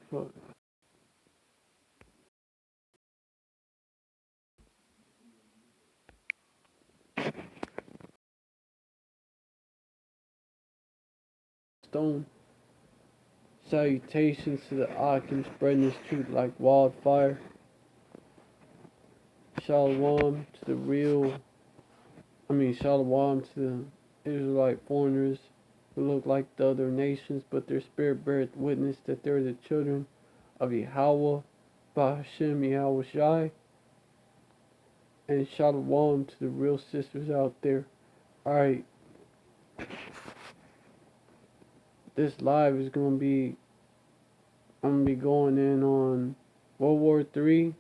Fuck. Stone. Salutations to the Akim spreading this truth like wildfire. Shalom to the Shalom to the Israelite foreigners who look like the other nations, but their spirit beareth witness that they're the children of Yahweh, Bahashem Yahweh Shai. And Shalom to the real sisters out there. Alright, this live is I'm gonna be going in on Ww3,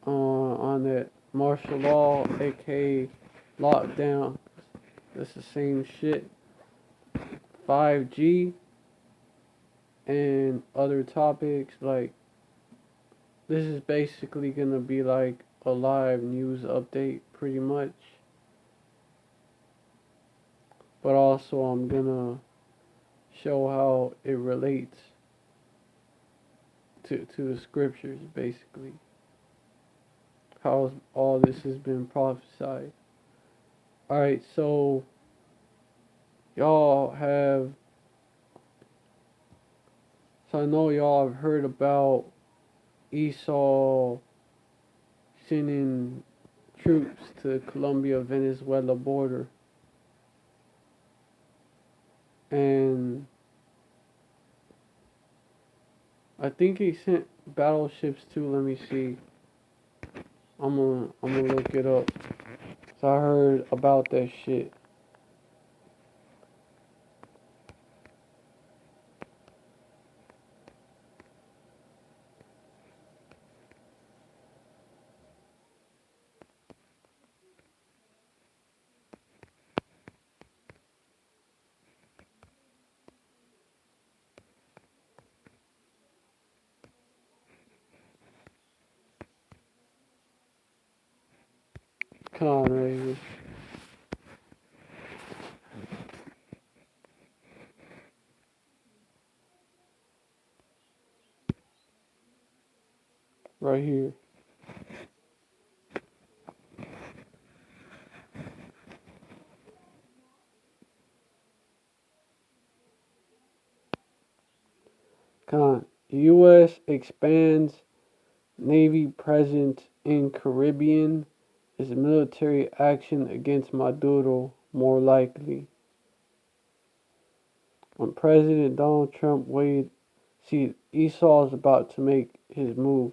on that martial law, aka lockdown. That's the same shit. 5G and other topics. Like, this is basically gonna be like a live news update, pretty much. But also, I'm gonna show how it relates to the scriptures, basically. How all this has been prophesied. Alright, so I know y'all have heard about Esau sending troops to the Colombia-Venezuela border. And I think he sent battleships too. Let me see. I'm gonna look it up. So I heard about that shit. Come on, Raven. Right here. U.S. expands Navy presence in Caribbean. Is military action against Maduro more likely? When President Donald Trump weighed, see, Esau is about to make his move.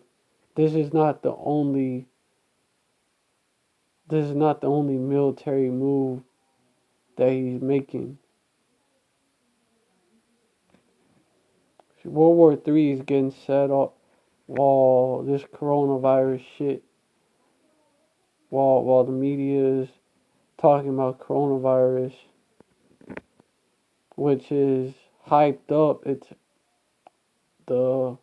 This is not the only. This is not the only military move that he's making. Ww3 is getting set up while this coronavirus shit, while the media is talking about coronavirus, which is hyped up. It's the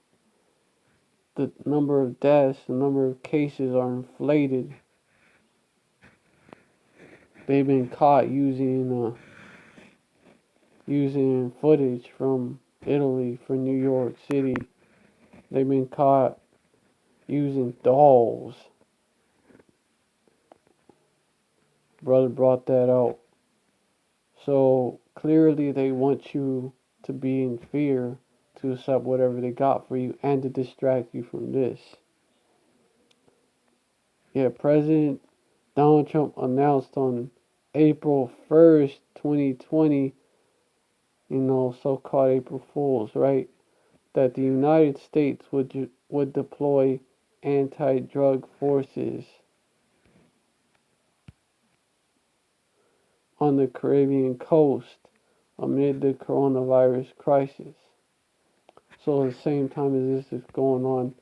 number of deaths, the number of cases are inflated. They've been caught using footage from Italy, from New York City. They've been caught using dolls. Brother brought that out. So clearly they want you to be in fear, to accept whatever they got for you, and to distract you from this. Yeah, President Donald Trump announced on April 1st, 2020, so-called April Fools, right, that the United States would deploy anti-drug forces on the Caribbean coast amid the coronavirus crisis. So at the same time as this is going on,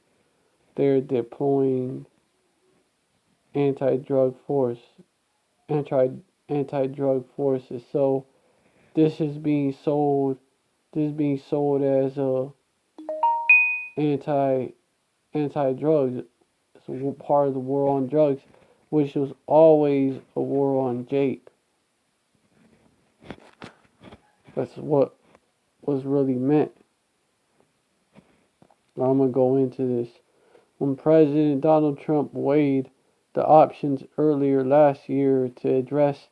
they're deploying anti-drug forces. So this is being sold as a anti-drugs. It's a part of the war on drugs, which was always a war on Jake. That's what was really meant. I'm going to go into this. When President Donald Trump weighed the options earlier last year to address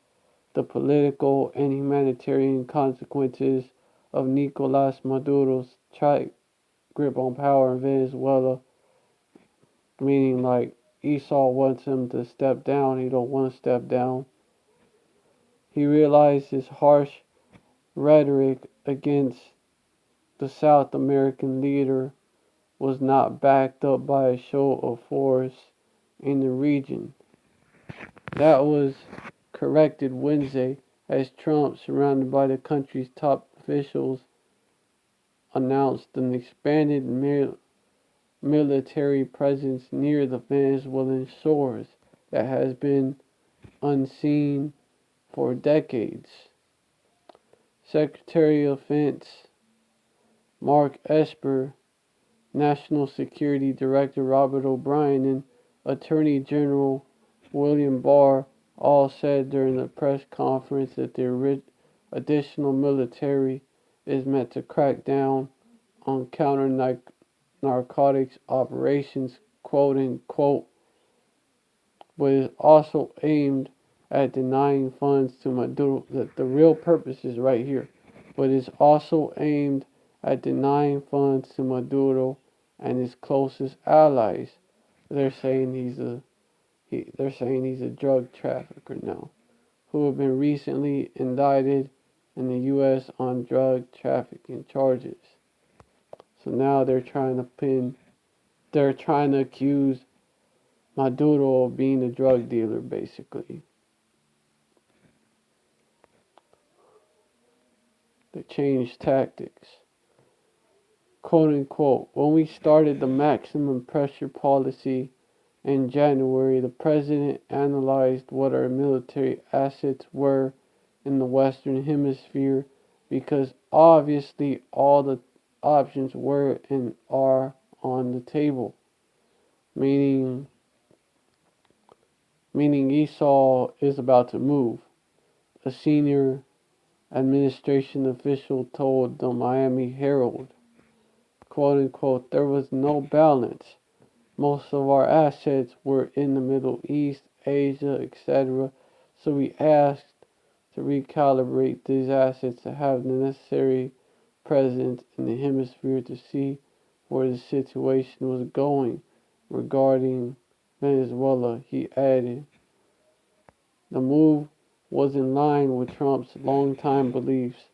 the political and humanitarian consequences of Nicolas Maduro's tight grip on power in Venezuela, meaning like Esau wants him to step down, he don't want to step down. He realized his harsh rhetoric against the South American leader was not backed up by a show of force in the region. That was corrected Wednesday as Trump, surrounded by the country's top officials, announced an expanded military presence near the Venezuelan shores that has been unseen for decades. Secretary of Defense Mark Esper, National Security Director Robert O'Brien, and Attorney General William Barr all said during the press conference that the additional military is meant to crack down on counter narcotics operations, quote unquote, but is also aimed at denying funds to Maduro. The real purpose is right here, but is also aimed at denying funds to Maduro and his closest allies. They're saying he's a drug trafficker now, who have been recently indicted in the U.S. on drug trafficking charges. So now they're trying to accuse Maduro of being a drug dealer, basically. They changed tactics. Quote unquote, when we started the maximum pressure policy in January, the president analyzed what our military assets were in the Western Hemisphere because obviously all the options were and are on the table. Meaning Esau is about to move. A senior administration official told the Miami Herald, quote unquote, there was no balance. Most of our assets were in the Middle East, Asia, etc. So we asked to recalibrate these assets to have the necessary presence in the hemisphere to see where the situation was going regarding Venezuela, he added. The move was in line with Trump's longtime beliefs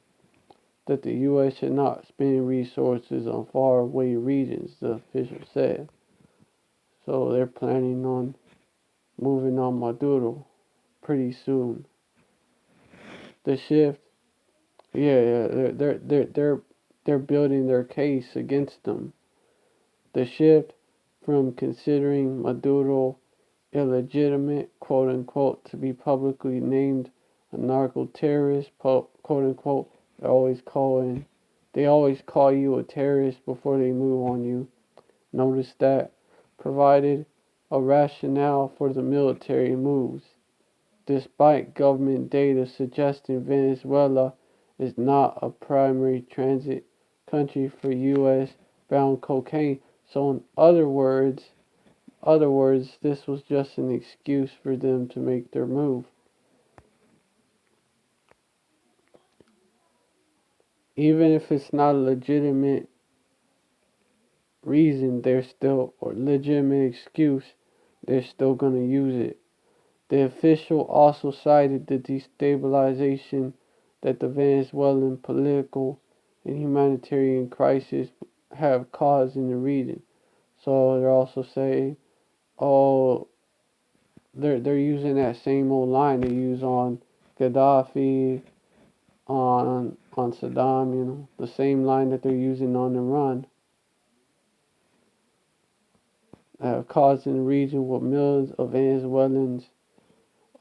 that the U.S. should not spend resources on faraway regions, the official said. So they're planning on moving on Maduro pretty soon. The shift, they're building their case against them. The shift from considering Maduro illegitimate, quote unquote, to be publicly named a narco-terrorist, quote unquote, they always call you a terrorist before they move on you. Notice that provided a rationale for the military moves, despite government data suggesting Venezuela is not a primary transit country for U.S. bound cocaine. So in other words, this was just an excuse for them to make their move. Even if it's not a legitimate reason, or legitimate excuse, they're still going to use it. The official also cited the destabilization that the Venezuelan political and humanitarian crisis have caused in the region. So they're also saying, oh, they're using that same old line they use on Gaddafi, on Saddam, the same line that they're using on Iran. Caused in the region with millions of Venezuelans,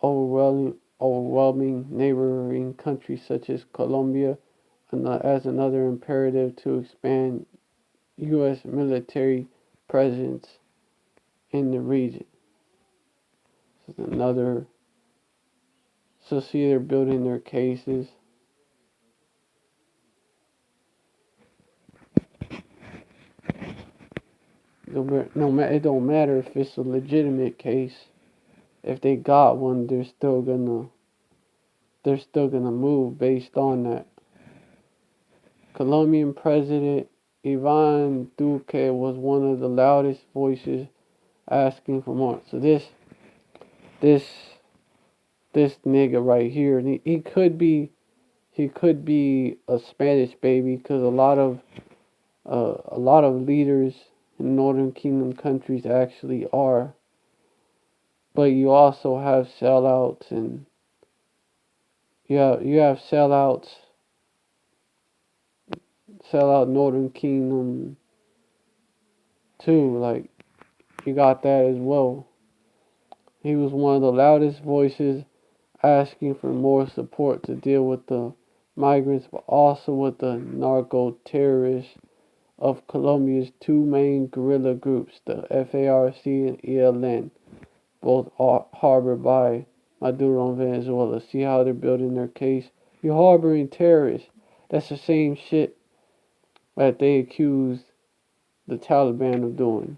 overwhelming neighboring countries such as Colombia, and as another imperative to expand U.S. military presence in the region. This is another. So see, they're building their cases. It don't matter if it's a legitimate case. If they got one, they're still gonna move based on that. Colombian President Ivan Duque was one of the loudest voices asking for more. So this this nigga right here, he could be a Spanish baby because a lot of leaders in Northern Kingdom countries actually are. But you also have sellouts, and you have sellout Northern Kingdom too. Like you got that as well. He was one of the loudest voices asking for more support to deal with the migrants, but also with the narco terrorists of Colombia's two main guerrilla groups, the FARC and ELN, both harbored by Maduro and Venezuela. See how they're building their case? You're harboring terrorists. That's the same shit that they accused the Taliban of doing.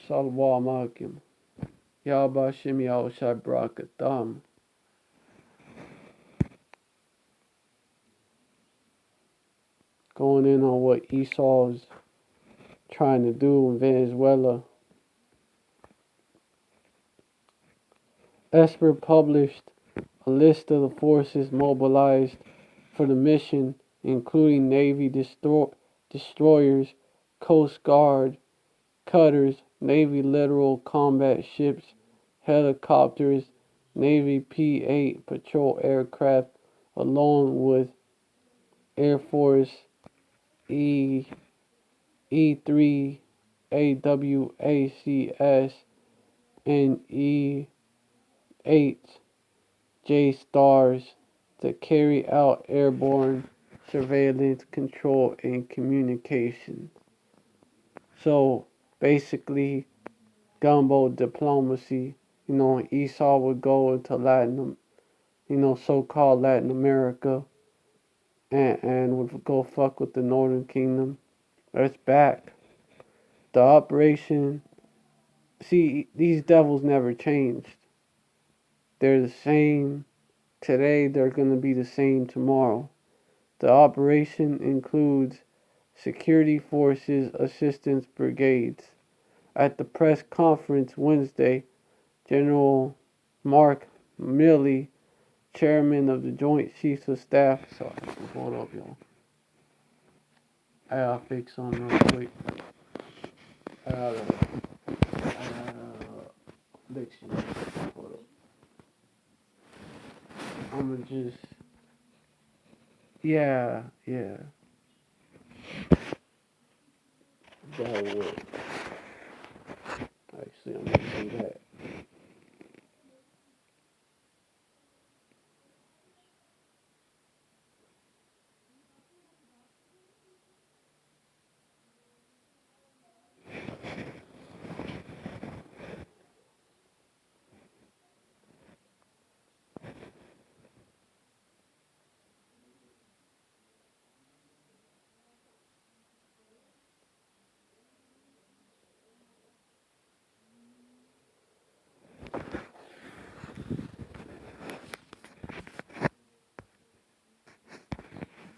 Shalom Akim. Yabashim Yahushai Brakatham. Going in on what Esau's trying to do in Venezuela. Esper published a list of the forces mobilized for the mission, including Navy destroyers, Coast Guard, cutters, Navy littoral combat ships, helicopters, Navy P-8 patrol aircraft, along with Air Force E E3 AWACS and E8 J stars to carry out airborne surveillance, control, and communication. So basically, gumbo diplomacy. Esau would go into so-called Latin America, and would go fuck with the Northern Kingdom. It's back. The operation. See, these devils never changed. They're the same today. They're gonna be the same tomorrow. The operation includes security forces assistance brigades. At the press conference Wednesday, General Mark Milley, chairman of the Joint Chiefs of Staff. Sorry, hold up, y'all. I'll fix something real quick. I gotta dictionary. Hold up. I'ma just. Yeah. That would. Actually, I'm gonna do that.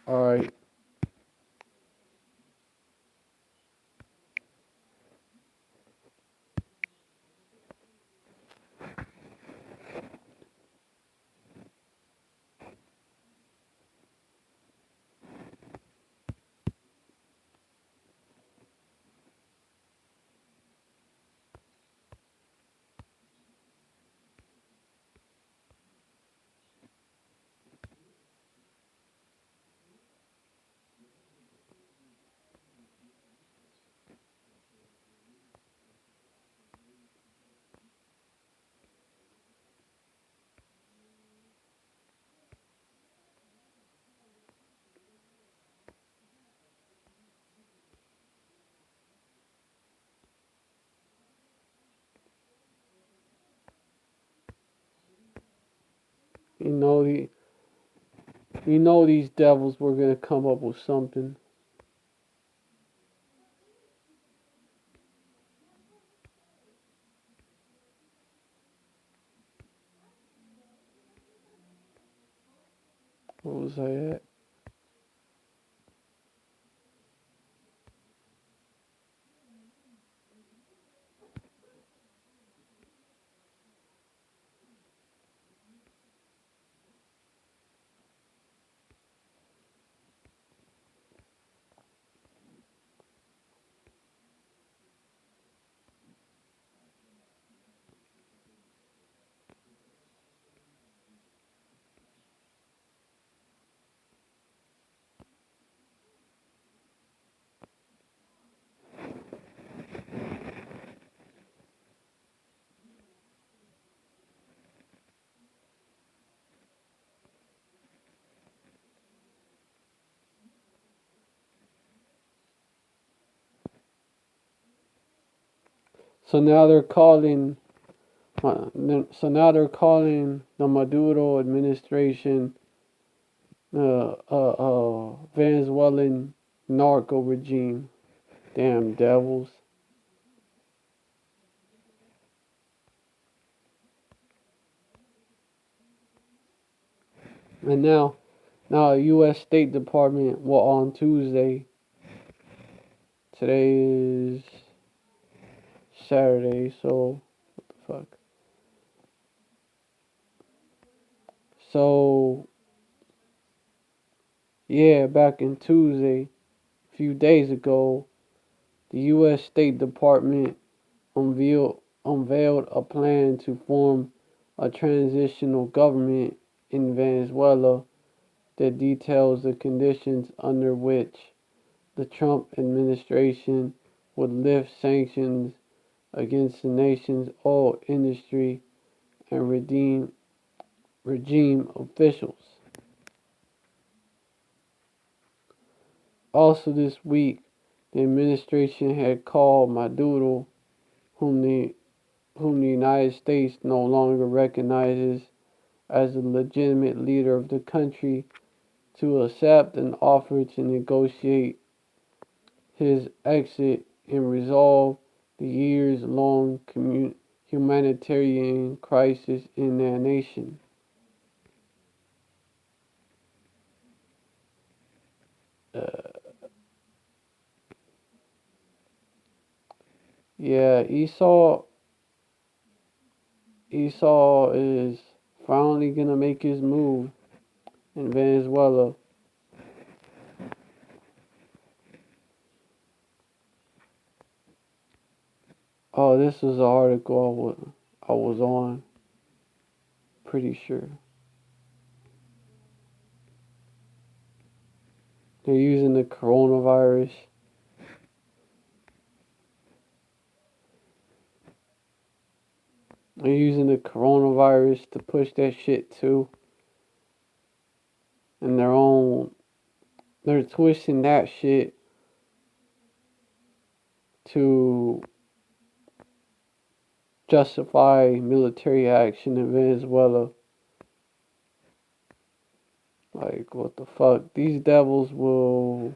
Alright. You know, you know these devils were gonna come up with something. What was I at? So now they're calling. So now they're calling the Maduro administration Venezuelan narco regime. Damn devils. And now U.S. State Department, well, on Tuesday, today is Saturday, so what the fuck? So yeah, back in Tuesday, a few days ago, the U.S. State Department unveiled a plan to form a transitional government in Venezuela that details the conditions under which the Trump administration would lift sanctions against the nation's oil industry and regime officials. Also this week, the administration had called Maduro, whom the United States no longer recognizes as the legitimate leader of the country, to accept an offer to negotiate his exit and resolve the years-long humanitarian crisis in that nation. Yeah, Esau is finally gonna make his move in Venezuela. Oh, this was an article I was on, pretty sure. They're using the coronavirus. They're using the coronavirus to push that shit too. And they're twisting that shit to justify military action in Venezuela. Like, what the fuck? These devils will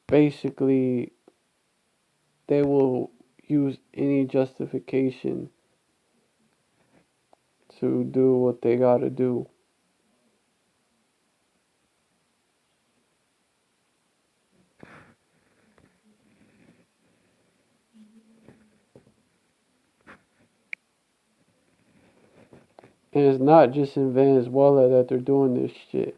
basically, they will use any justification to do what they gotta do. And it's not just in Venezuela that they're doing this shit.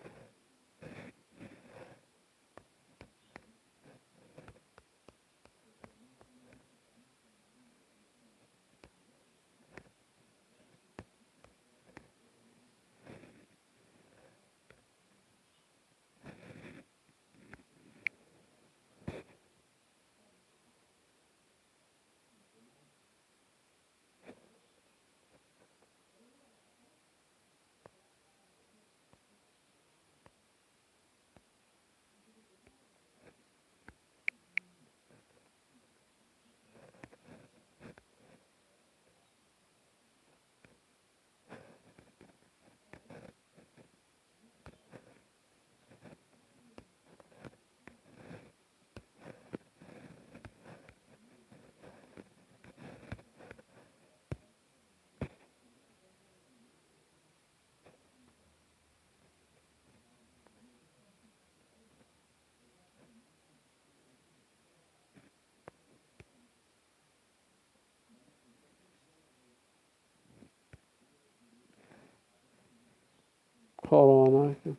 Hold on, I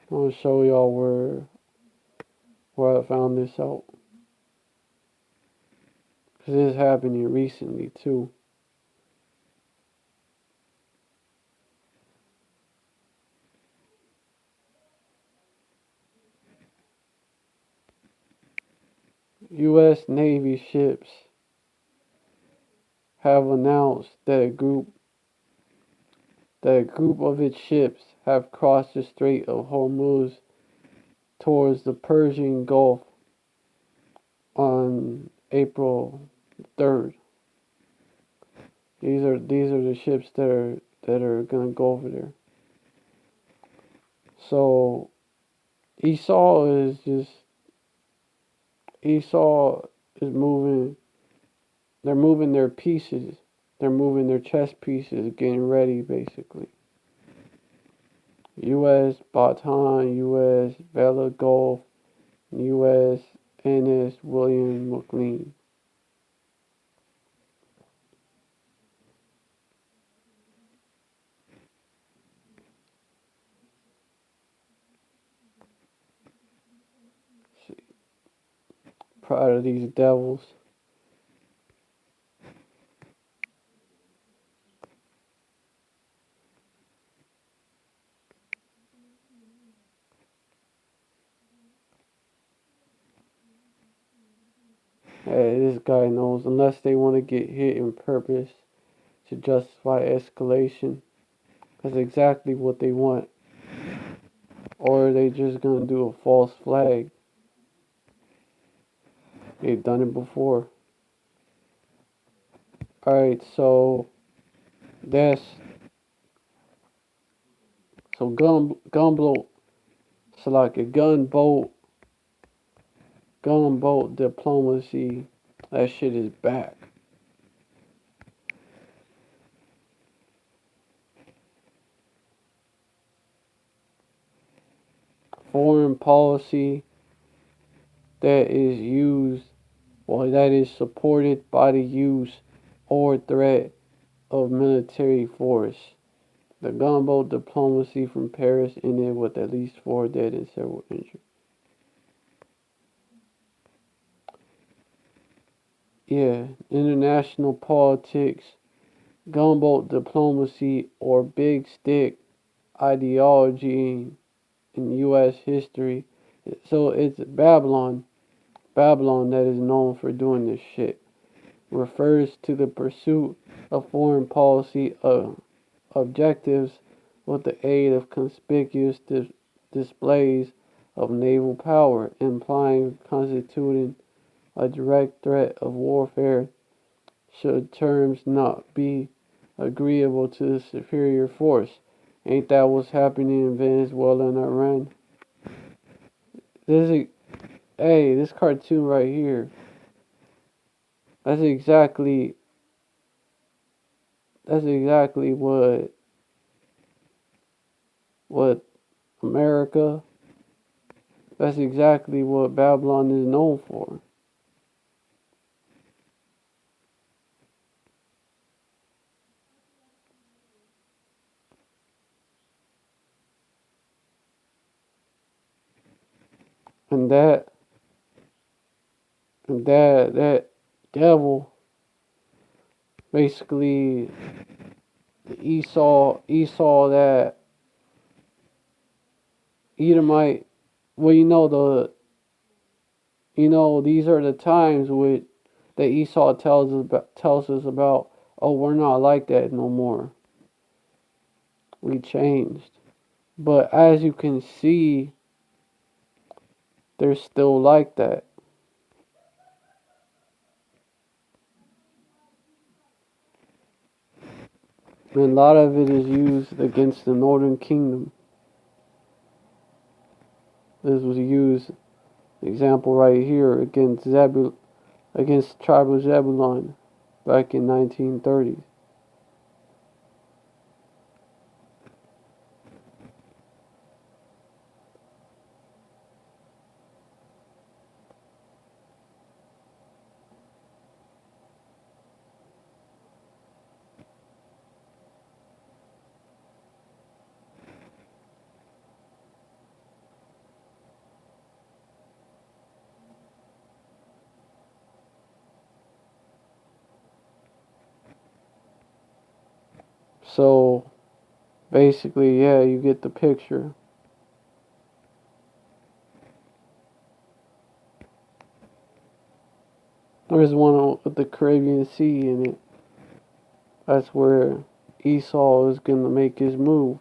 want to show y'all where I found this out. Because this happened recently too. U.S. Navy ships have announced that a group of its ships have crossed the Strait of Hormuz towards the Persian Gulf on April 3rd. These are the ships that are gonna go over there. So Esau is moving. They're moving their pieces. They're moving their chess pieces, getting ready basically. U.S. Bataan, U.S. Vela Gulf, U.S. N.S. William McLean. Proud of these devils. Hey, this guy knows, unless they want to get hit in purpose to justify escalation, that's exactly what they want. Or are they just gonna do a false flag? They've done it before. Alright, so that's so gunboat so like a gunboat diplomacy, that shit is back. Foreign policy that is used, well, that is supported by the use or threat of military force. The gunboat diplomacy from Paris ended with at least 4 dead and several injured. Yeah, international politics, gunboat diplomacy, or big stick ideology in U.S. history. So it's Babylon that is known for doing this shit. Refers to the pursuit of foreign policy objectives with the aid of conspicuous displays of naval power, implying constituting a direct threat of warfare should terms not be agreeable to the superior force. Ain't that what's happening in Venezuela and Iran? This cartoon right here. That's exactly what America. That's exactly what Babylon is known for. And that devil basically Esau that Edomite. Well, these are the times that Esau tells us about. Oh, we're not like that no more. We changed. But as you can see, they're still like that. And a lot of it is used against the Northern Kingdom. This was used, example right here, against against the tribe of Zebulon back in 1930s. So basically, yeah, you get the picture. There's one with the Caribbean Sea in it. That's where Esau is gonna make his move.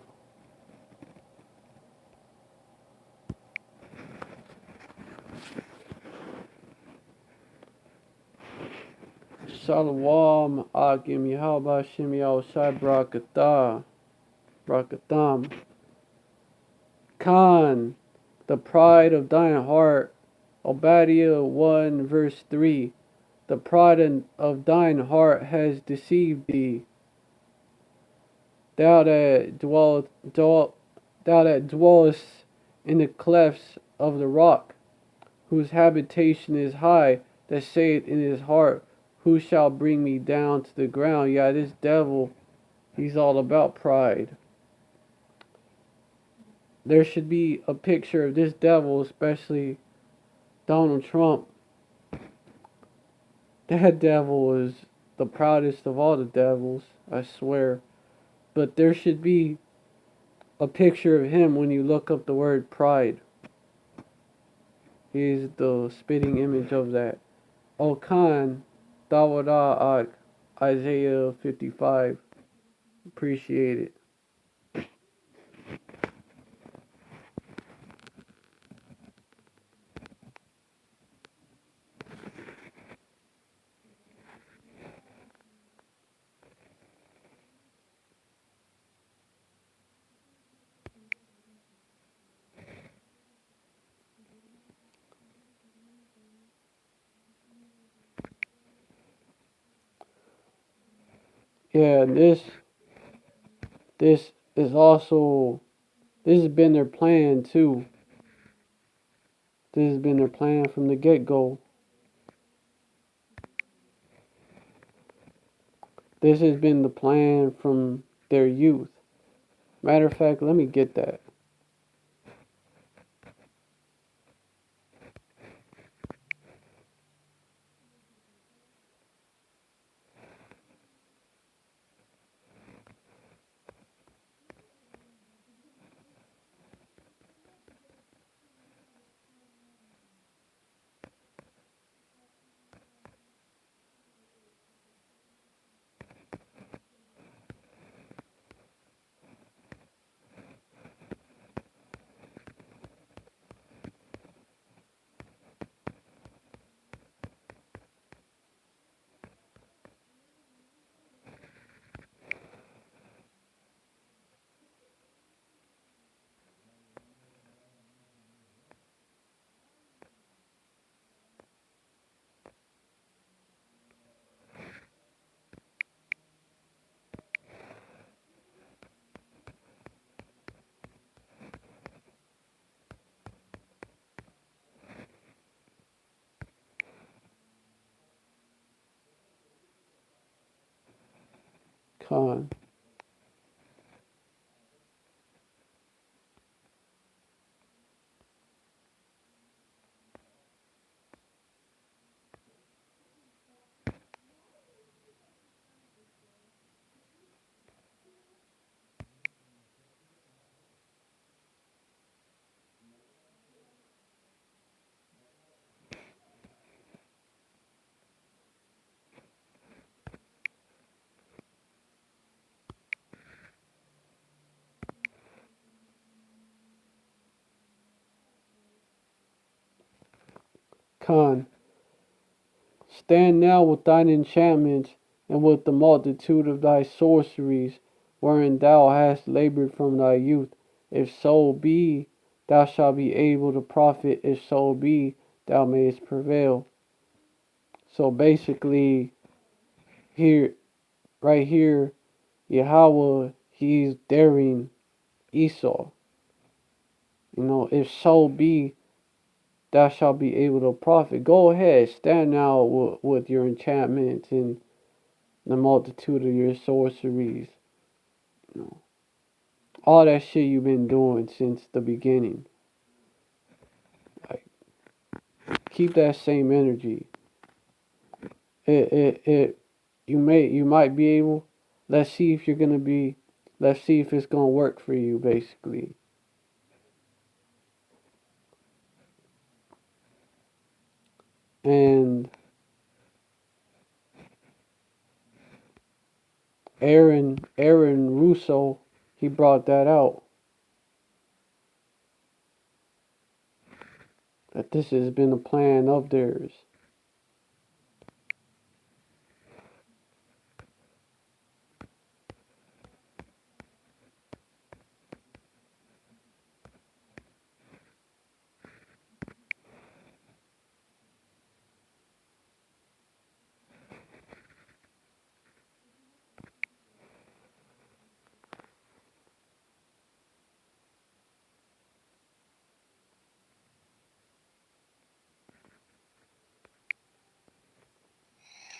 Shalom Akim Yahweh Shem Yahushai Brakatham Khan, the pride of thine heart. Obadiah 1 verse 3. The pride of thine heart has deceived thee. Thou that dwellest in the clefts of the rock, whose habitation is high, that saith in his heart, who shall bring me down to the ground? Yeah, this devil, he's all about pride. There should be a picture of this devil, especially Donald Trump. That devil is the proudest of all the devils, I swear. But there should be a picture of him when you look up the word pride. He is the spitting image of that. Okan Dawada Isaiah 55. Appreciate it. Yeah, this is also, this has been their plan too. This has been their plan from the get-go. This has been the plan from their youth. Matter of fact, let me get that. Con. Con. Stand now with thine enchantments, and with the multitude of thy sorceries, wherein thou hast labored from thy youth. If so be thou shalt be able to profit, if so be thou mayest prevail. So basically, here, right here, Yahweh, he's daring Esau. You know, if so be thou shalt be able to profit. Go ahead, stand now with your enchantments and the multitude of your sorceries. You know, all that shit you've been doing since the beginning. Like, keep that same energy. You might be able. Let's see if you're gonna be Let's see if it's gonna work for you, basically. And Aaron Russo, he brought that out. That this has been a plan of theirs.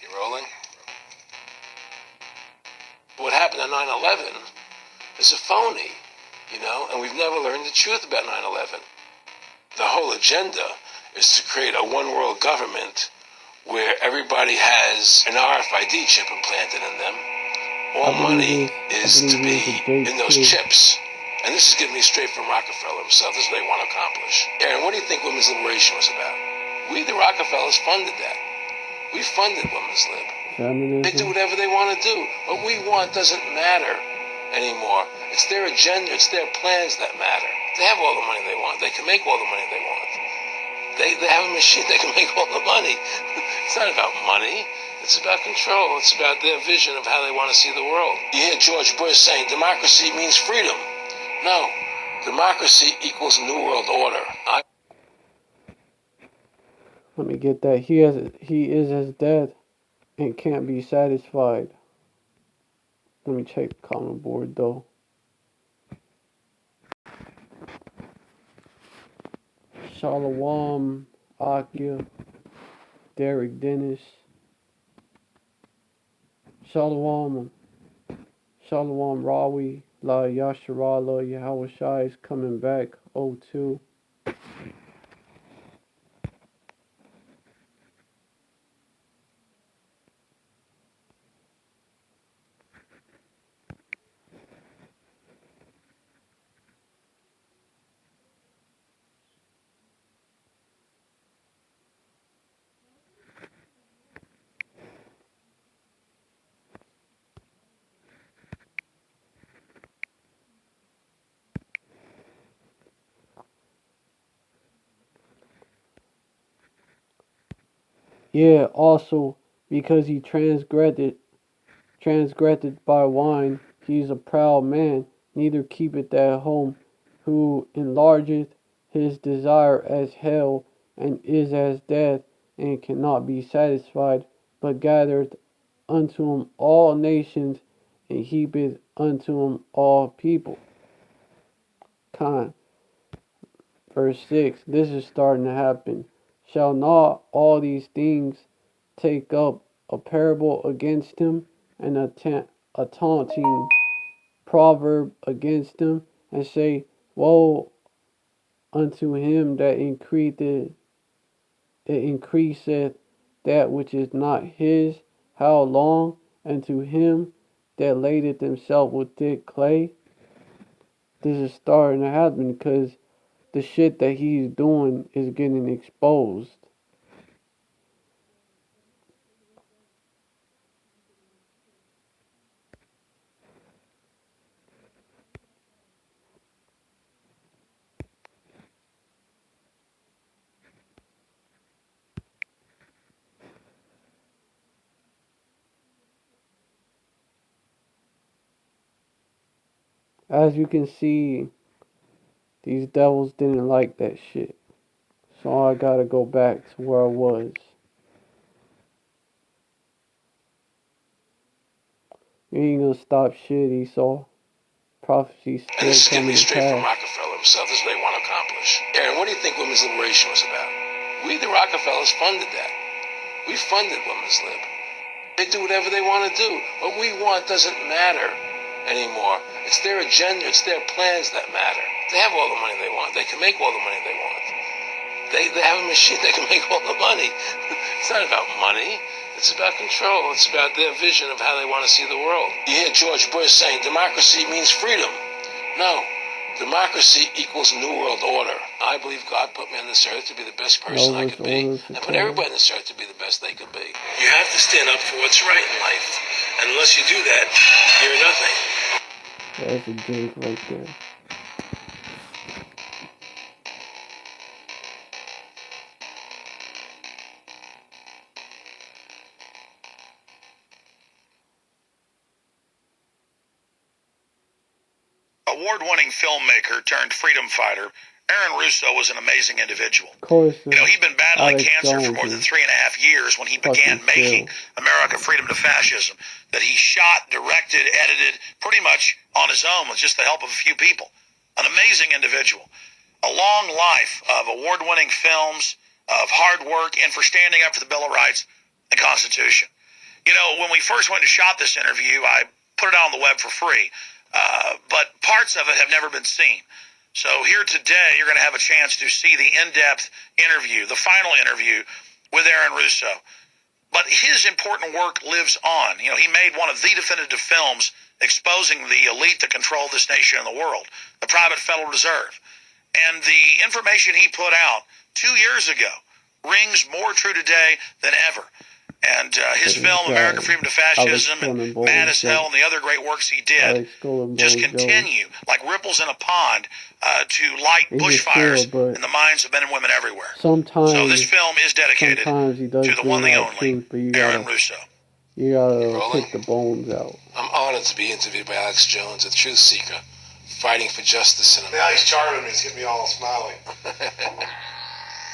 You rolling? What happened on 9/11 is a phony, and we've never learned the truth about 9/11. The whole agenda is to create a one-world government where everybody has an RFID chip implanted in them. All money is to be in those chips. And this is giving me straight from Rockefeller himself. This is what they want to accomplish. Aaron, what do you think women's liberation was about? We, the Rockefellers, funded that. We funded women's lib. Feminism. They do whatever they want to do. What we want doesn't matter anymore. It's their agenda, it's their plans that matter. They have all the money they want. They can make all the money they want. They have a machine that can make all the money. It's not about money. It's about control. It's about their vision of how they want to see the world. You hear George Bush saying democracy means freedom. No. Democracy equals New World Order. Let me get that. He is as dead and can't be satisfied. Let me check the comment board though. Shalom Akia, Derek Dennis, Shalom Rawi, La Yasharala, Yahweh Shai is coming back, Ww3. Yeah, also because he transgressed by wine, he is a proud man, neither keepeth at home, who enlargeth his desire as hell, and is as death, and cannot be satisfied, but gathereth unto him all nations, and heapeth unto him all people. Verse 6, this is starting to happen. Shall not all these things take up a parable against him, and a taunting proverb against him, and say, woe unto him that increaseth that which is not his, how long? And to him that ladeth himself with thick clay. This is starting to happen because the shit that he's doing is getting exposed. As you can see, these devils didn't like that shit. So I gotta go back to where I was. You ain't gonna stop shit, Esau. Prophecy's still and this is giving coming me to straight from pass. Rockefeller himself. This is what they want to accomplish. Aaron, what do you think women's liberation was about? We, the Rockefellers, funded that. We funded women's lib. They do whatever they want to do. What we want doesn't matter anymore. It's their agenda, it's their plans that matter. They have all the money they want. They can make all the money they want. They have a machine that can make all the money. It's not about money. It's about control. It's about their vision of how they want to see the world. You hear George Bush saying democracy means freedom. No. Democracy equals New World Order. I believe God put me on this earth to be the best person I could be, and put everybody on this earth to be the best they could be. You have to stand up for what's right in life. And unless you do that, you're nothing. That's a drink right there. Award-winning filmmaker turned freedom fighter, Aaron Russo was an amazing individual. Of course, he'd been battling Alex cancer Jones for more than 3.5 years when he began making America Freedom to Fascism, that he shot, directed, edited, pretty much on his own with just the help of a few people. An amazing individual. A long life of award-winning films, of hard work, and for standing up for the Bill of Rights and Constitution. You know, when we first went and shot this interview, I put it out on the web for free. But parts of it have never been seen. So here today, you're going to have a chance to see the in-depth interview, the final interview with Aaron Russo. But his important work lives on. You know, he made one of the definitive films exposing the elite that control this nation and the world, the private Federal Reserve. And the information he put out 2 years ago rings more true today than ever. And his film, America Freedom to Fascism, and Mad as Hell, and the other great works he did, just continue, like ripples in a pond, to light bushfires in the minds of men and women everywhere. So this film is dedicated to the one and only Aaron Russo. You gotta take the bones out. I'm honored to be interviewed by Alex Jones, a truth seeker, fighting for justice in America. Now he's charming me. He's getting me all smiling.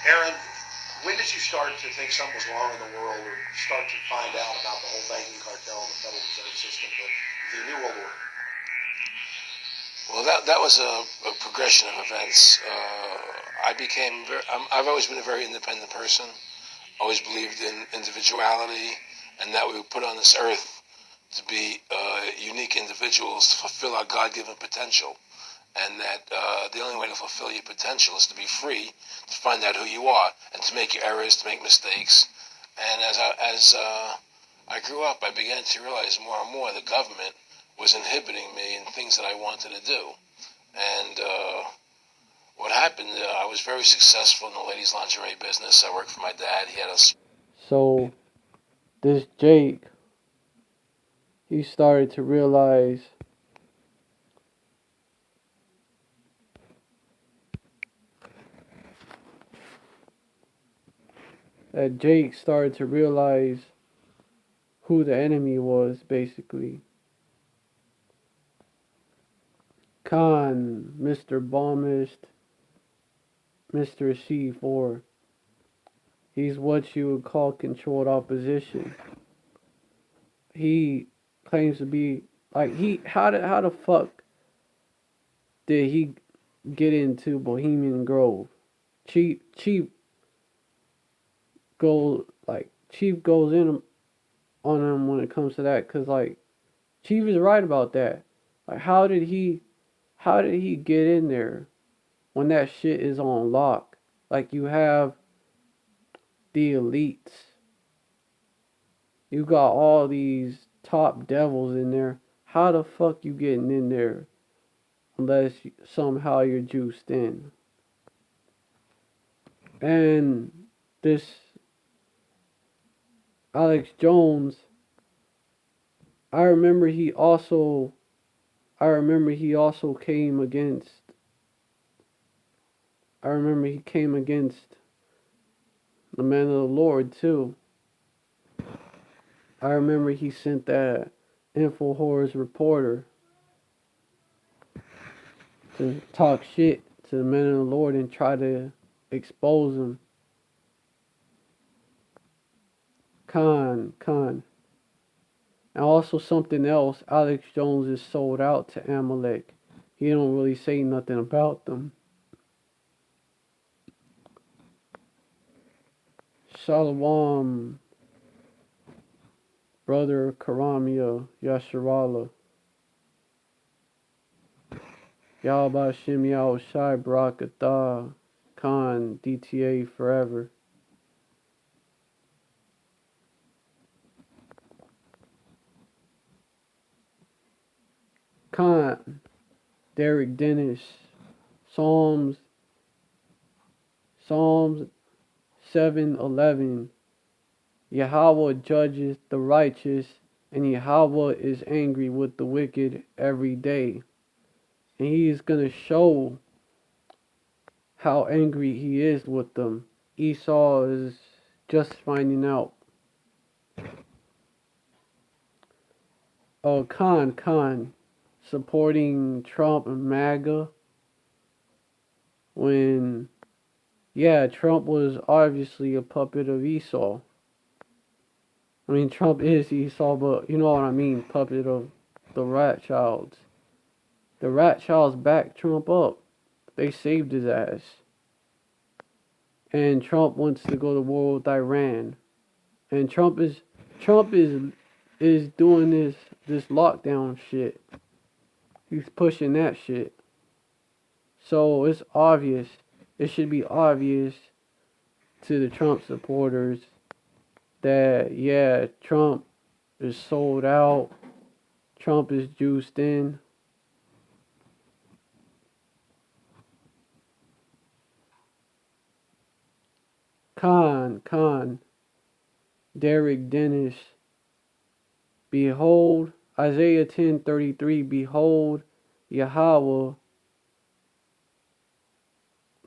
Aaron, when did you start to think something was wrong in the world, or start to find out about the whole banking cartel and the Federal Reserve System, the New World Order? Well, that was a progression of events. I've always been a very independent person. Always believed in individuality, and that we were put on this earth to be unique individuals to fulfill our God-given potential. And that the only way to fulfill your potential is to be free, to find out who you are, and to make your errors, to make mistakes. And as I grew up, I began to realize more and more the government was inhibiting me in things that I wanted to do. And what happened, I was very successful in the ladies' lingerie business. I worked for my dad. He had a... So, this Jake, he started to realize who the enemy was, basically. Khan, Mr. Bombist, Mr. C4. He's what you would call controlled opposition. He claims to be like how the fuck did he get into Bohemian Grove? Chief goes in on him when it comes to that, cause like Chief is right about that. Like how did he get in there when that shit is on lock? Like you have the elites, you got all these top devils in there. How the fuck you getting in there unless somehow you're juiced in? And this Alex Jones, I remember he also came against the man of the Lord too. I remember he sent that InfoWars reporter to talk shit to the man of the Lord and try to expose him. Khan. And also something else, Alex Jones is sold out to Amalek. He don't really say nothing about them. Shalom, brother Karamia Yasharala. Yahba Shem Yahweh Shai Barakatah Khan DTA forever. Khan, Derek Dennis, Psalms 7:11. Yahweh judges the righteous, and Yahweh is angry with the wicked every day. And he is going to show how angry he is with them. Esau is just finding out. Oh, Khan, supporting Trump and MAGA when, yeah, Trump was obviously a puppet of Esau. I mean, Trump is Esau, but you know what I mean, puppet of the Rothschilds. The Rothschilds backed Trump up. They saved his ass. And Trump wants to go to war with Iran. And Trump is doing this lockdown shit. He's pushing that shit. So it's obvious. It should be obvious to the Trump supporters that, yeah, Trump is sold out. Trump is juiced in. Khan, Derek Dennis. Behold, Isaiah 10:33. Behold, Yahweh,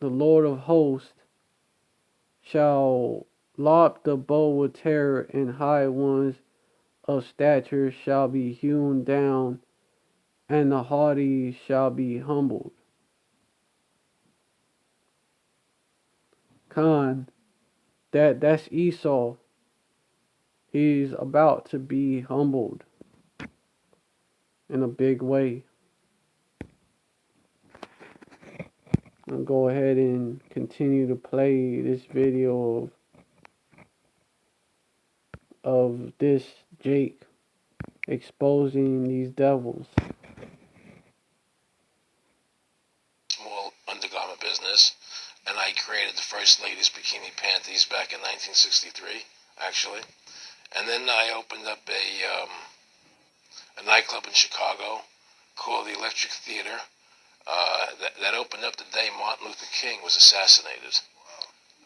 the Lord of hosts, shall lop the bow with terror, and high ones of stature shall be hewn down, and the haughty shall be humbled. Khan, that's Esau. He's about to be humbled in a big way. I'll go ahead and continue to play this video of this Jake exposing these devils. Small undergarment business, and I created the first ladies' bikini panties back in 1963, actually. And then I opened up a nightclub in Chicago called the Electric Theater. That opened up the day Martin Luther King was assassinated.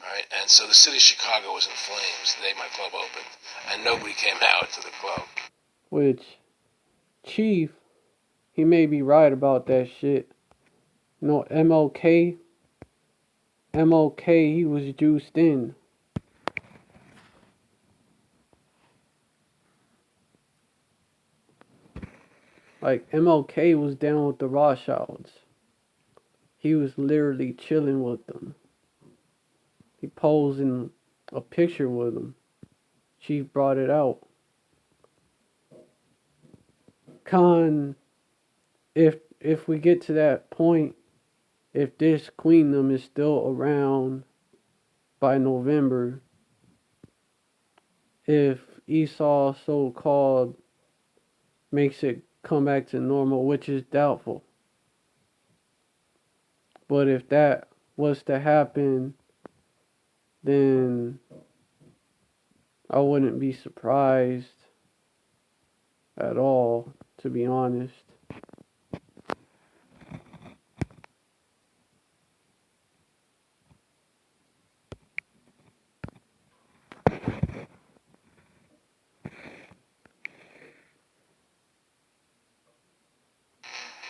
All right, and so the city of Chicago was in flames the day my club opened, and nobody came out to the club. Which, Chief, he may be right about that shit. You know, MLK, he was juiced in. Like, MLK was down with the Rothschilds. He was literally chilling with them. He posed in a picture with them. Chief brought it out. Khan, if we get to that point, if this queendom is still around by November, if Esau so-called makes it come back to normal, which is doubtful. But if that was to happen, then I wouldn't be surprised at all, to be honest.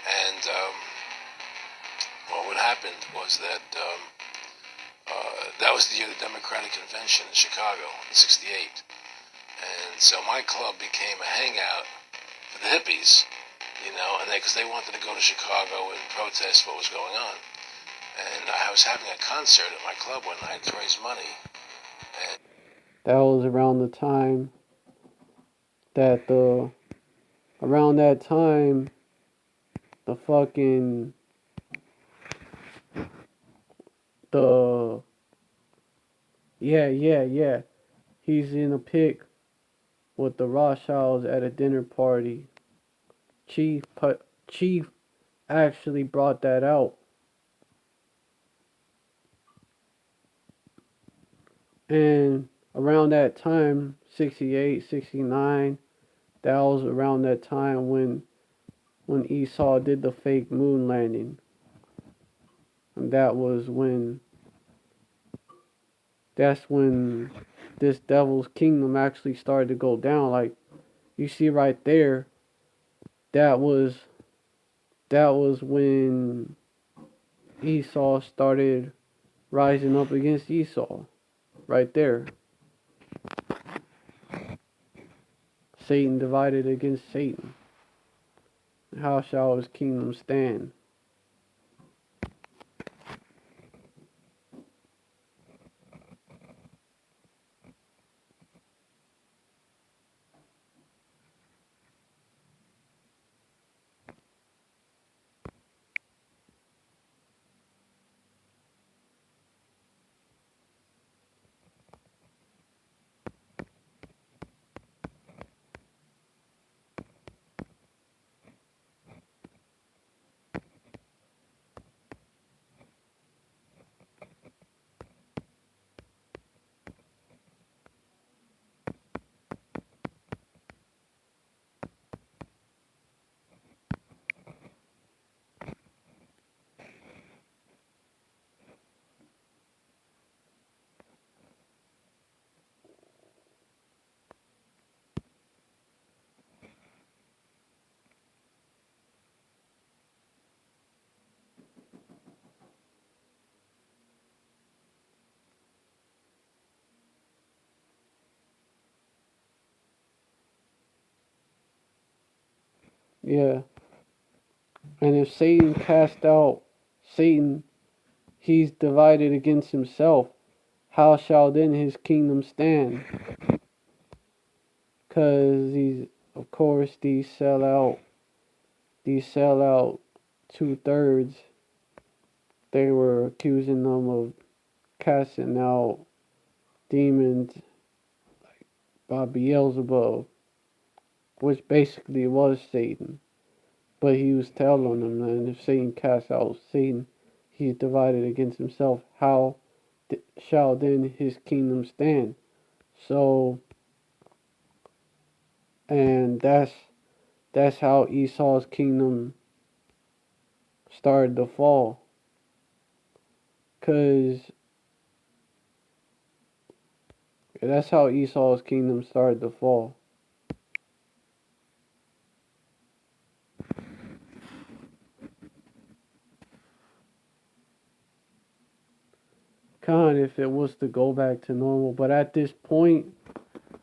And what happened was that that was the year of the Democratic Convention in Chicago in '68. And so my club became a hangout for the hippies, you know, and because they wanted to go to Chicago and protest what was going on. And I was having a concert at my club one night to raise money. And that was around the time that the fucking yeah. He's in a pic with the Rothschilds at a dinner party. Chief actually brought that out. And around that time, 68, 69, that was around that time when when Esau did the fake moon landing. And that's when this devil's kingdom actually started to go down. Like you see right there, that was when Esau started rising up against Esau. Right there. Satan divided against Satan. How shall his kingdom stand? Yeah. And if Satan cast out Satan, he's divided against himself. How shall then his kingdom stand? Because of course, these sell out 2/3. They were accusing them of casting out demons by Beelzebub, which basically was Satan. But he was telling them that if Satan casts out Satan, he's divided against himself. How shall then his kingdom stand? So, and that's how Esau's kingdom started to fall. Cause that's how Esau's kingdom started to fall. Kind if it was to go back to normal, but at this point,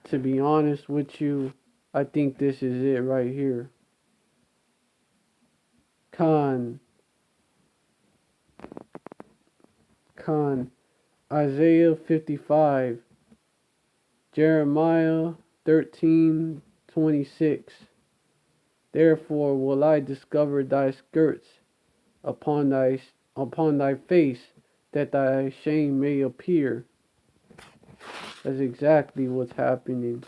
to be honest with you, I think this is it right here. Con Isaiah 55, Jeremiah 13:26. Therefore will I discover thy skirts upon thy face, that thy shame may appear. That's exactly what's happening.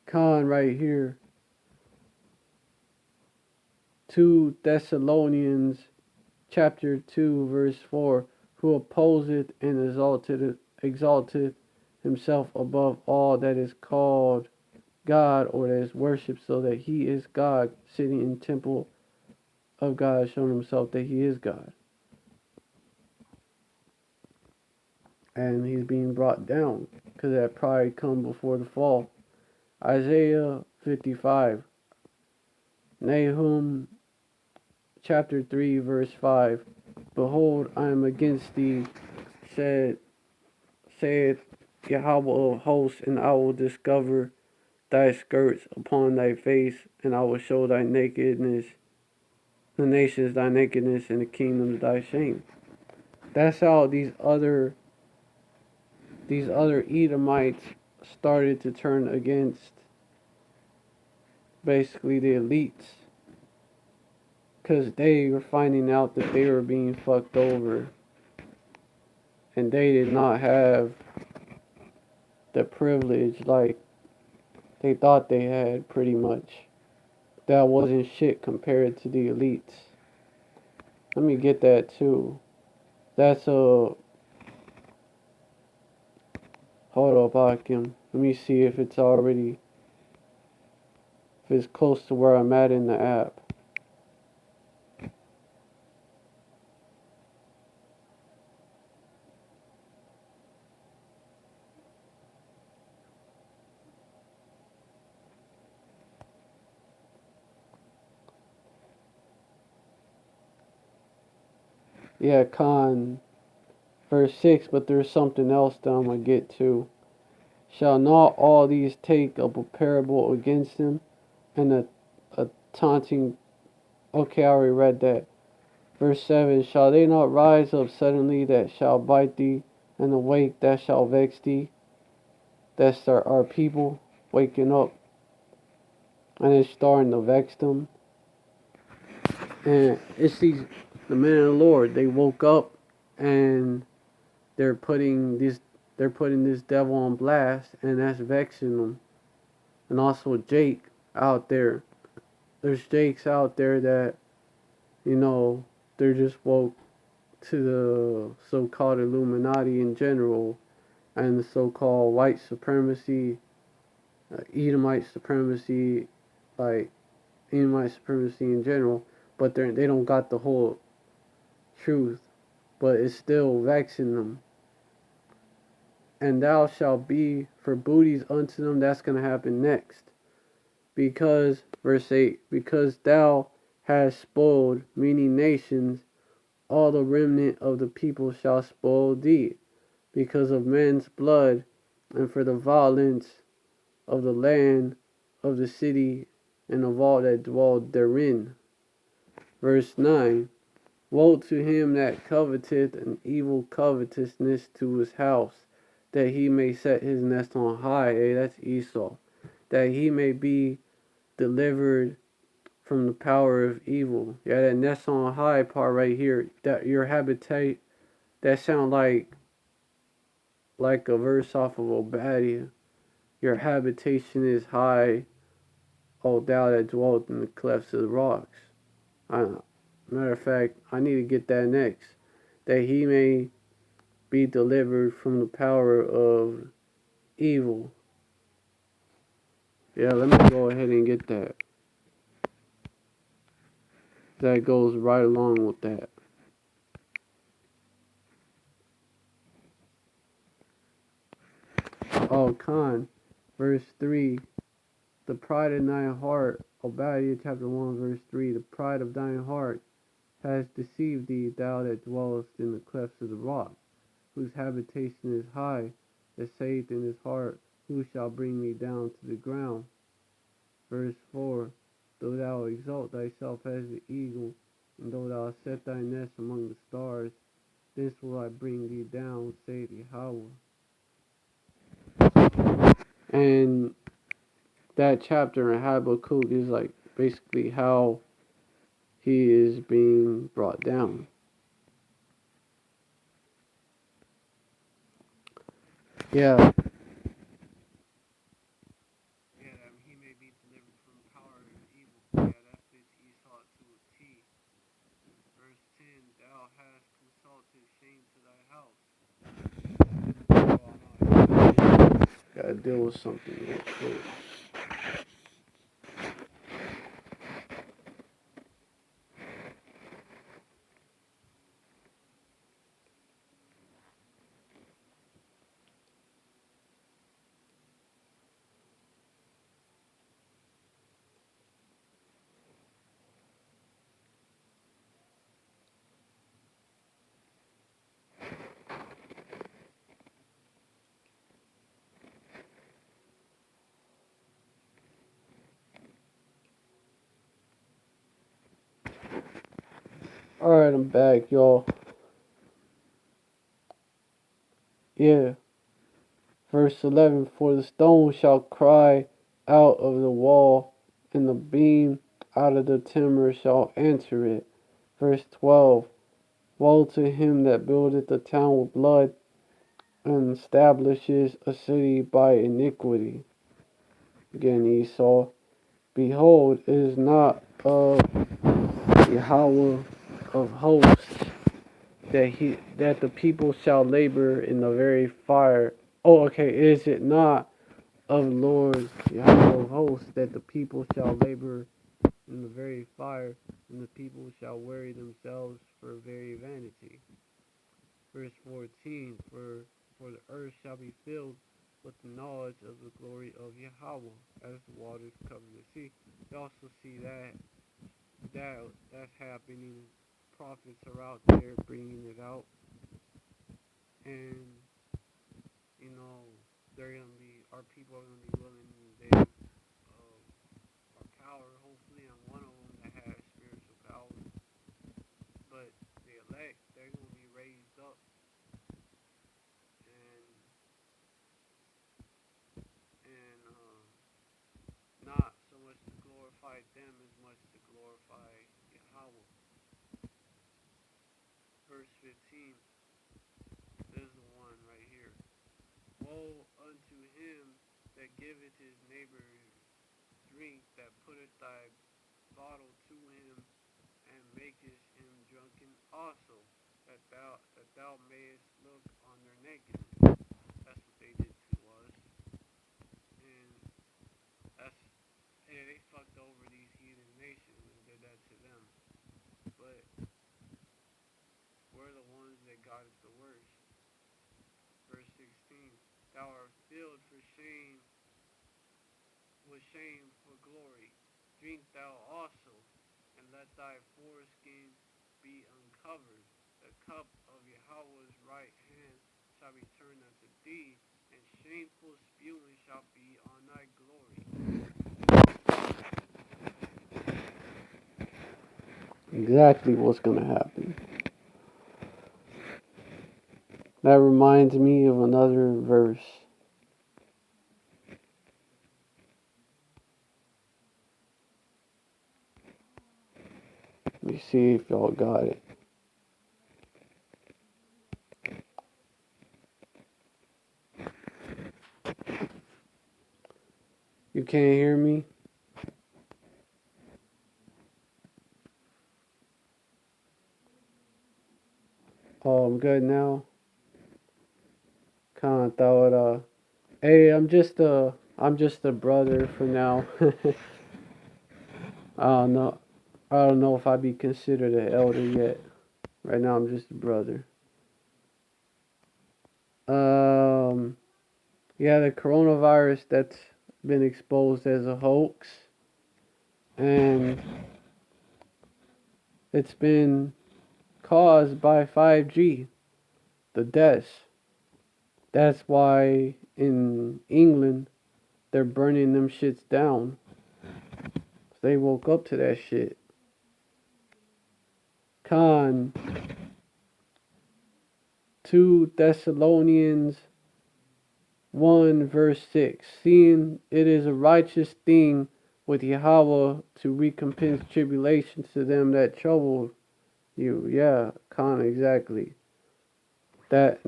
Con right here. 2 Thessalonians chapter 2 verse 4, who opposeth and exalteth himself above all that is called God or that is worshipped, so that he is God, sitting in temple of God, showing himself that he is God. And he's being brought down because that pride come before the fall. Isaiah 55. Nahum chapter 3 verse 5. Behold, I am against thee, saith Yahweh of hosts, and I will discover thy skirts upon thy face, and I will show thy nakedness, the nations thy nakedness, and the kingdoms thy shame. That's how these other Edomites started to turn against basically the elites, because they were finding out that they were being fucked over, and they did not have the privilege like they thought they had, pretty much. That wasn't shit compared to the elites. Let me get that too. That's a... Hold up, Akim. Let me see if it's already if it's close to where I'm at in the app. Yeah, verse 6, but there's something else that I'm going to get to. Shall not all these take up a parable against him, and a taunting... Okay, I already read that. Verse 7, shall they not rise up suddenly that shall bite thee, and awake that shall vex thee? That's our people waking up, and it's starting to vex them. And it's the men of the Lord. They woke up, and they're putting this devil on blast, and that's vexing them. And also Jake out there. There's Jakes out there that, they're just woke to the so-called Illuminati in general, and the so-called white supremacy, Edomite supremacy, like Edomite supremacy in general, but they don't got the whole truth, but it's still vexing them. And thou shalt be for booties unto them. That's going to happen next. Because, verse 8, because thou hast spoiled many nations, all the remnant of the people shall spoil thee, because of men's blood, and for the violence of the land, of the city, and of all that dwell therein. Verse 9, woe to him that coveteth an evil covetousness to his house, that he may set his nest on high. Hey, that's Esau. That he may be delivered from the power of evil. Yeah, that nest on high part right here, that your habitat, that sound like a verse off of Obadiah. Your habitation is high, O thou that dwellest in the clefts of the rocks. Matter of fact, I need to get that next. That he may be delivered from the power of evil. Yeah, let me go ahead and get that. That goes right along with that. Oh, verse 3. The pride of thine heart, Obadiah chapter 1, verse 3. The pride of thine heart has deceived thee, thou that dwellest in the clefts of the rock, whose habitation is high, that saith in his heart, who shall bring me down to the ground? Verse 4. Though thou exalt thyself as the eagle, and though thou set thy nest among the stars, thence will I bring thee down, saith Yahweh. And that chapter in Habakkuk is like basically how he is being brought down. Yeah. He may be delivered from the power of evil. Yeah, that fits Esau to a T. Verse 10, thou hast consulted shame to thy house. Gotta deal with something real quick. Alright, I'm back, y'all. Yeah. Verse 11, for the stone shall cry out of the wall, and the beam out of the timber shall answer it. Verse 12, woe to him that buildeth a town with blood, and establishes a city by iniquity. Again, Esau, behold, it is not of Yahweh of hosts that the people shall labor in the very fire. Oh, okay, is it not of the Lord Yahweh of hosts, that the people shall labor in the very fire, and the people shall weary themselves for very vanity. Verse 14, for the earth shall be filled with the knowledge of the glory of Yahweh, as the waters cover the sea. You also see that's happening. Prophets are out there bringing it out, and they're gonna be, our people are gonna be willing. They are power. Hopefully, I'm one of them that has spiritual power. But the elect, they're gonna be raised up, and not so much to glorify them as much to glorify Yahweh. Verse 15, this is the one right here. Woe unto him that giveth his neighbor drink, that putteth thy bottle to him, and makest him drunken also, that thou mayest look on their nakedness. That's what they did to us, and they fucked over these heathen nations and did that to them. But we're the ones that got it the worst. Verse 16, thou art filled for shame, with shame for glory. Drink thou also, and let thy foreskin be uncovered. The cup of Yahweh's right hand shall be turned unto thee, and shameful spewing shall be on thy glory. Exactly what's going to happen. That reminds me of another verse. Let me see if y'all got it. You can't hear me? Oh, I'm good now. Kinda thought, hey, I'm just a brother for now. I don't know. I don't know if I'd be considered an elder yet. Right now, I'm just a brother. Yeah, the coronavirus that's been exposed as a hoax, and it's been caused by 5G, the deaths. That's why in England they're burning them shits down. They woke up to that shit. 2 Thessalonians 1 verse 6. Seeing it is a righteous thing with Yahweh to recompense tribulation to them that trouble you. Yeah, exactly. That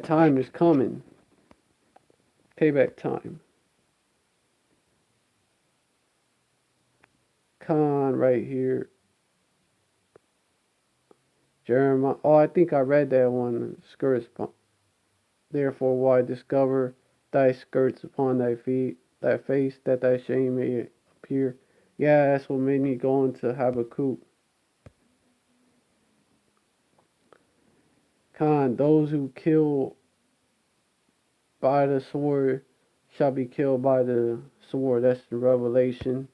time is coming. Payback time. Right here. Jeremiah. Oh, I think I read that one. Skirts. Therefore, why discover thy skirts upon thy feet, thy face, that thy shame may appear. Yeah, that's what made me go into Habakkuk. Those who kill by the sword shall be killed by the sword. That's the Revelation.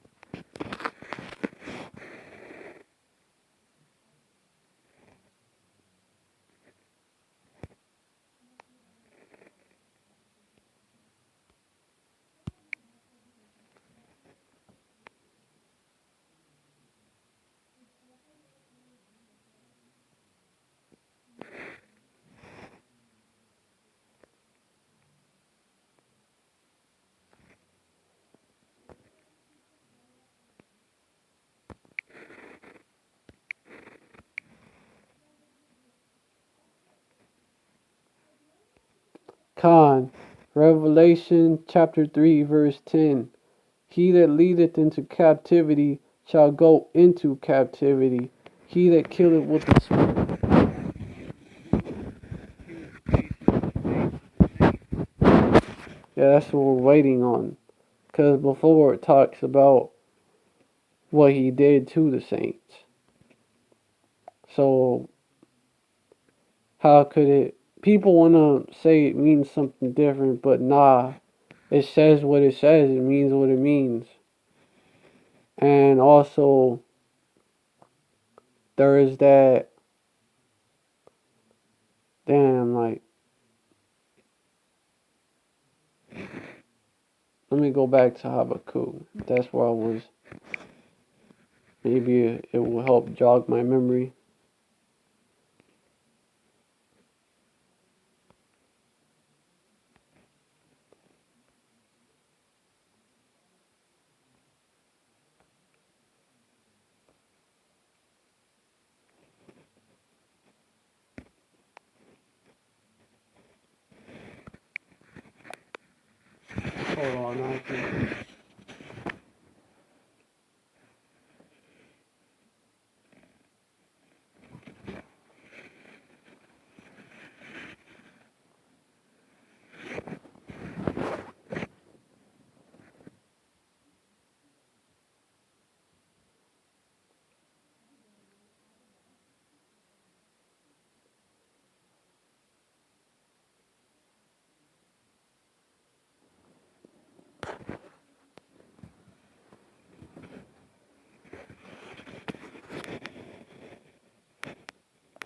Revelation chapter 3 verse 10. He that leadeth into captivity shall go into captivity. He that killeth with the sword. Yeah, that's what we're waiting on. Because before it talks about what he did to the saints. So, how could it. People want to say it means something different, but nah. It says what it says, it means what it means. And also, there is that. Damn, like. Let me go back to Habakkuk. That's where I was. Maybe it will help jog my memory. Hold on, I can.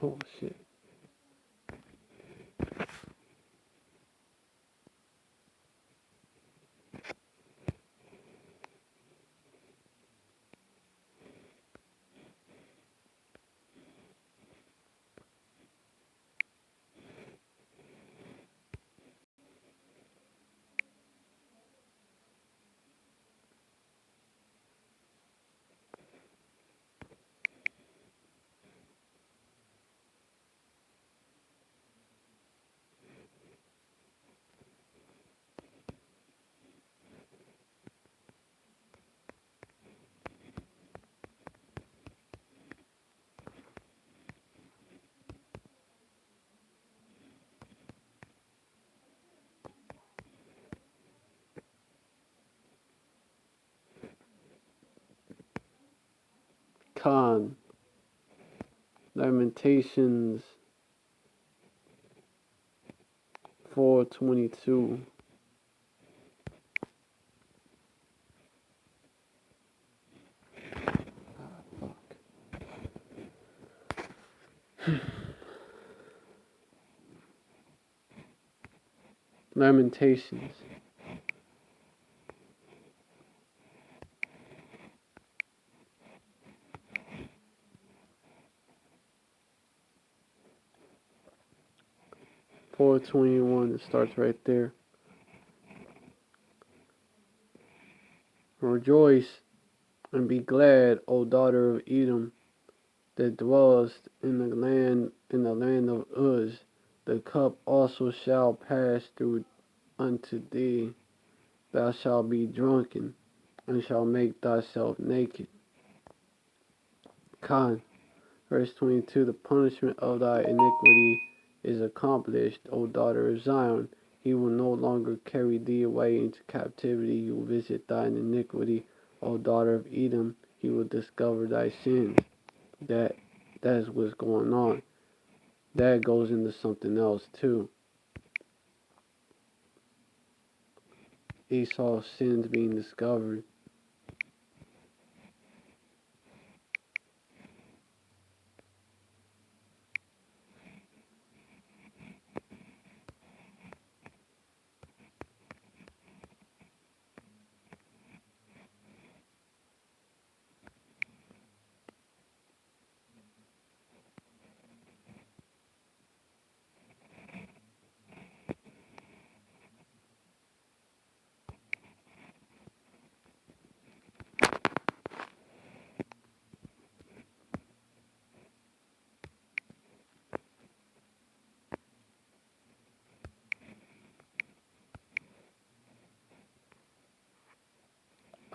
Oh shit. Con. Lamentations 4:22. Lamentations. $4.21. It starts right there. Rejoice and be glad, O daughter of Edom, that dwellest in the land of Uz. The cup also shall pass through unto thee. Thou shalt be drunken, and shalt make thyself naked. Con. Verse 22. The punishment of thy iniquity is accomplished, O daughter of Zion. He will no longer carry thee away into captivity. He will visit thine iniquity, O daughter of Edom. He will discover thy sins. That's what's going on. That goes into something else too. Esau's sins being discovered.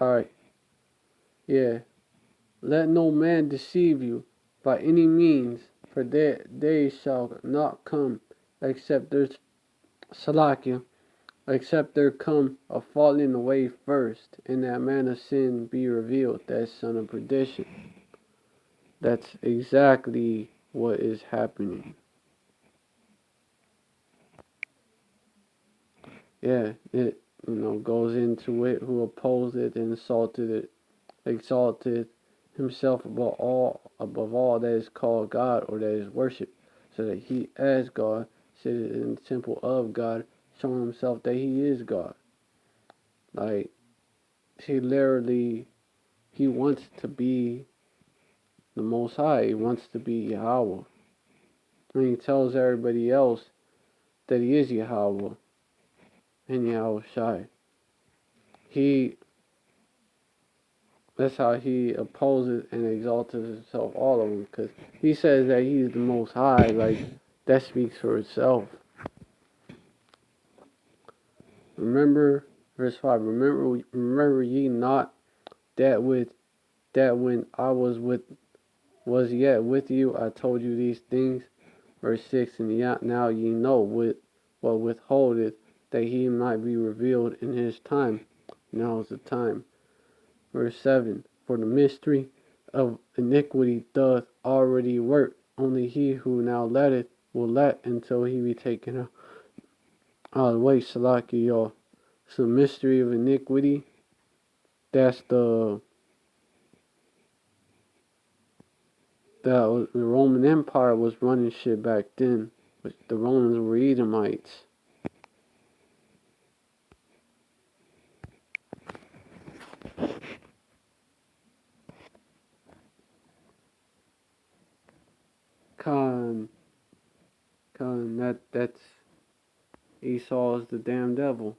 Alright, yeah. Let no man deceive you by any means, for they shall not come except there's Salakia. except there come a falling away first, and that man of sin be revealed, that son of perdition. That's exactly what is happening. Yeah, it goes into it, who opposed it and exalted himself above all that is called God or that is worshipped, so that he as God sitteth in the temple of God, showing himself that he is God. Like, he wants to be the Most High. He wants to be Yahweh. And he tells everybody else that he is Yahweh and Yahweh Shai. That's how he opposes and exalts himself, all of them, because he says that he's the Most High. Like, that speaks for itself. Remember, verse 5, remember ye not that when I was yet with you, I told you these things. Verse 6, and now ye know what withholdeth, that he might be revealed in his time. Now is the time. Verse 7, for the mystery of iniquity doth already work. Only he who now letteth will let until he be taken out of the way. Salaki, y'all. So, mystery of iniquity, that's the Roman Empire was running shit back then. But the Romans were Edomites. That's Esau is the damn devil.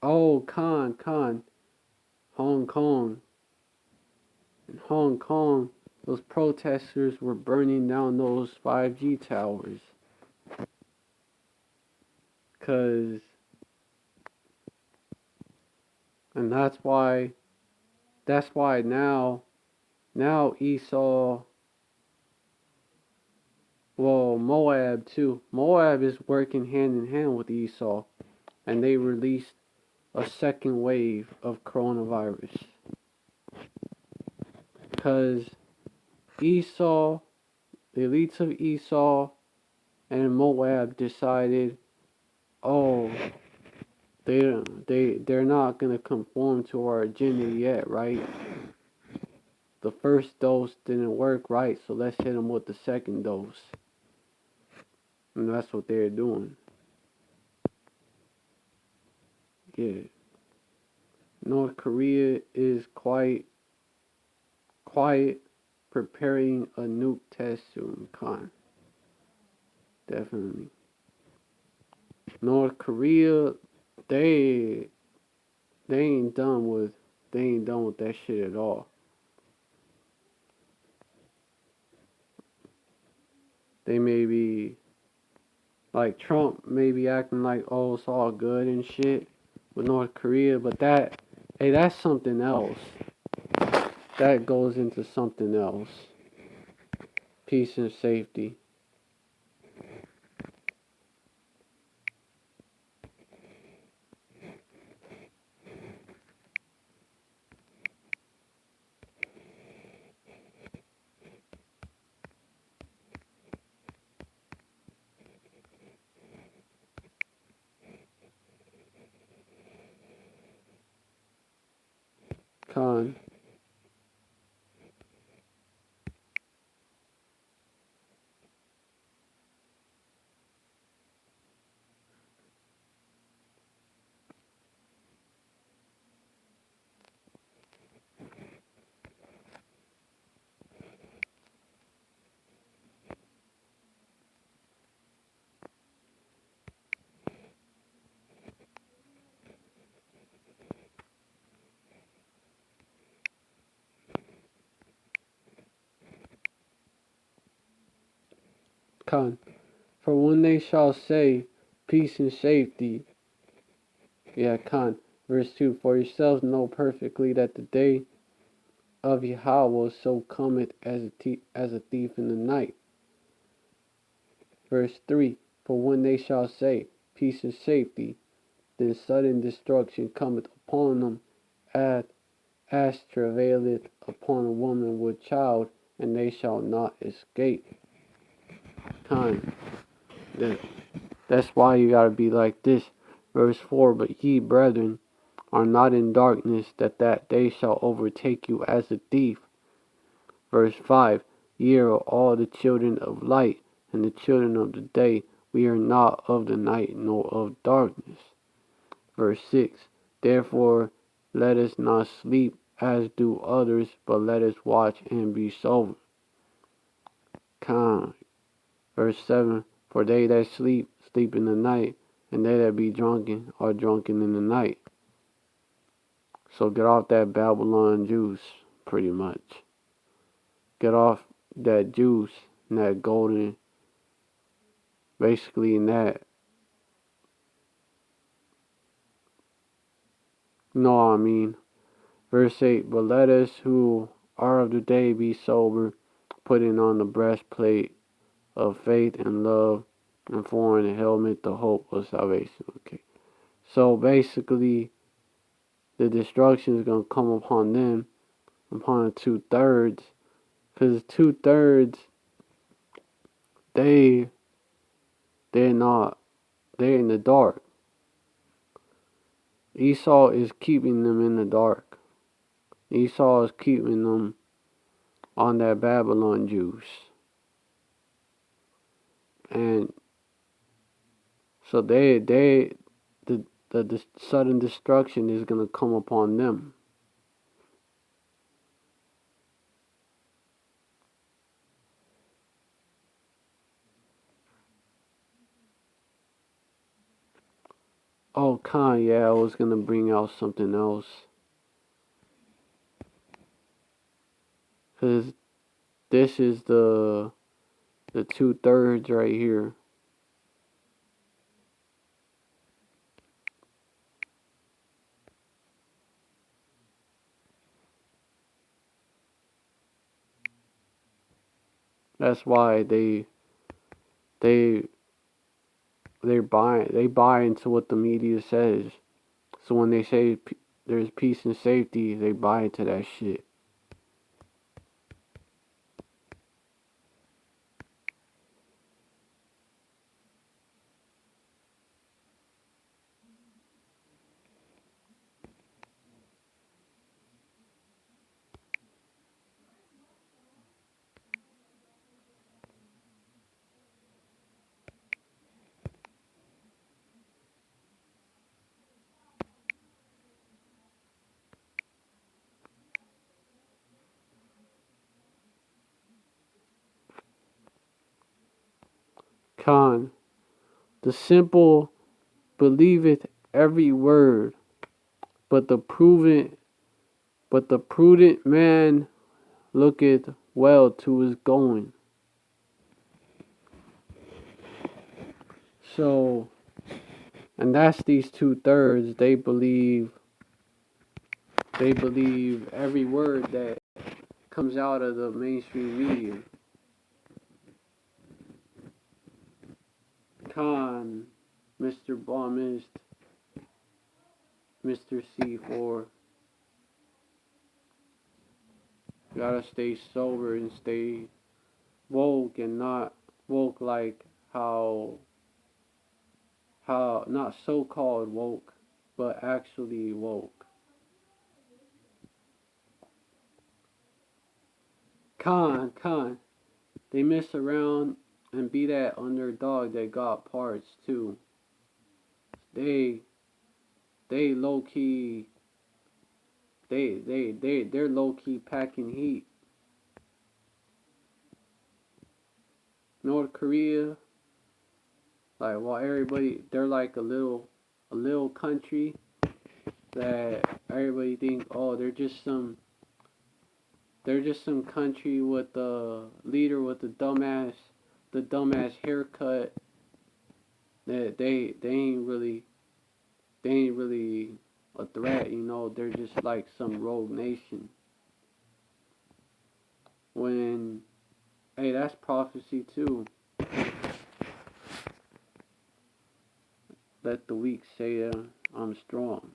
Oh, Hong Kong. In Hong Kong, those protesters were burning down those 5G towers. And that's why now Esau, well, Moab too. Moab is working hand in hand with Esau, and they released a second wave of coronavirus. Because Esau, the elites of Esau and Moab decided, oh, they're not gonna conform to our agenda yet, right? The first dose didn't work right, so let's hit them with the second dose. And that's what they're doing. Yeah. North Korea is quite quiet, preparing a nuke test soon. Definitely. North Korea, they ain't done with that shit at all. They may be like Trump may be acting like, oh, it's all good and shit with North Korea, but that's something else. That goes into something else. Peace and safety. Khan. Khan. For when they shall say, peace and safety. Yeah, Khan. Verse 2, for yourselves know perfectly that the day of Yahweh so cometh as a thief in the night. Verse 3. For when they shall say, Peace and safety, then sudden destruction cometh upon them, as travaileth upon a woman with child, and they shall not escape. Time. That's why you gotta be like this. Verse 4. But ye, brethren, are not in darkness, that day shall overtake you as a thief. Verse 5. Ye are all the children of light, and the children of the day. We are not of the night, nor of darkness. Verse 6. Therefore let us not sleep as do others, but let us watch and be sober. Verse 7. For they that sleep, sleep in the night, and they that be drunken are drunken in the night. So get off that Babylon juice, pretty much. Get off that juice and that golden, basically in that. You know what I mean? Verse 8. But let us who are of the day be sober, putting on the breastplate of faith and love, and for the helmet the hope of salvation. Okay. So basically, the destruction is going to come upon them, upon the 2/3, because 2/3, they're in the dark. Esau is keeping them in the dark. Esau is keeping them on that Babylon juice. And so the sudden destruction is going to come upon them. Oh, yeah, I was going to bring out something else. Because this is the 2/3 right here. That's why they buy into what the media says. So when they say there's peace and safety, they buy into that shit. The simple believeth every word, but the prudent man looketh well to his going. So, and that's these 2/3. They believe every word that comes out of the mainstream media. Mr. Bombist, Mr. C4. Gotta stay sober and stay woke, and not woke like how not so-called woke, but actually woke. They mess around and be that underdog that got parts too. They low key. They're low key packing heat. North Korea, like, while everybody, they're like a little country that everybody thinks, oh, they're just some country with the leader with the dumbass haircut. That they ain't really a threat, you know. They're just like some rogue nation. When, hey, that's prophecy too. Let the weak say I'm strong.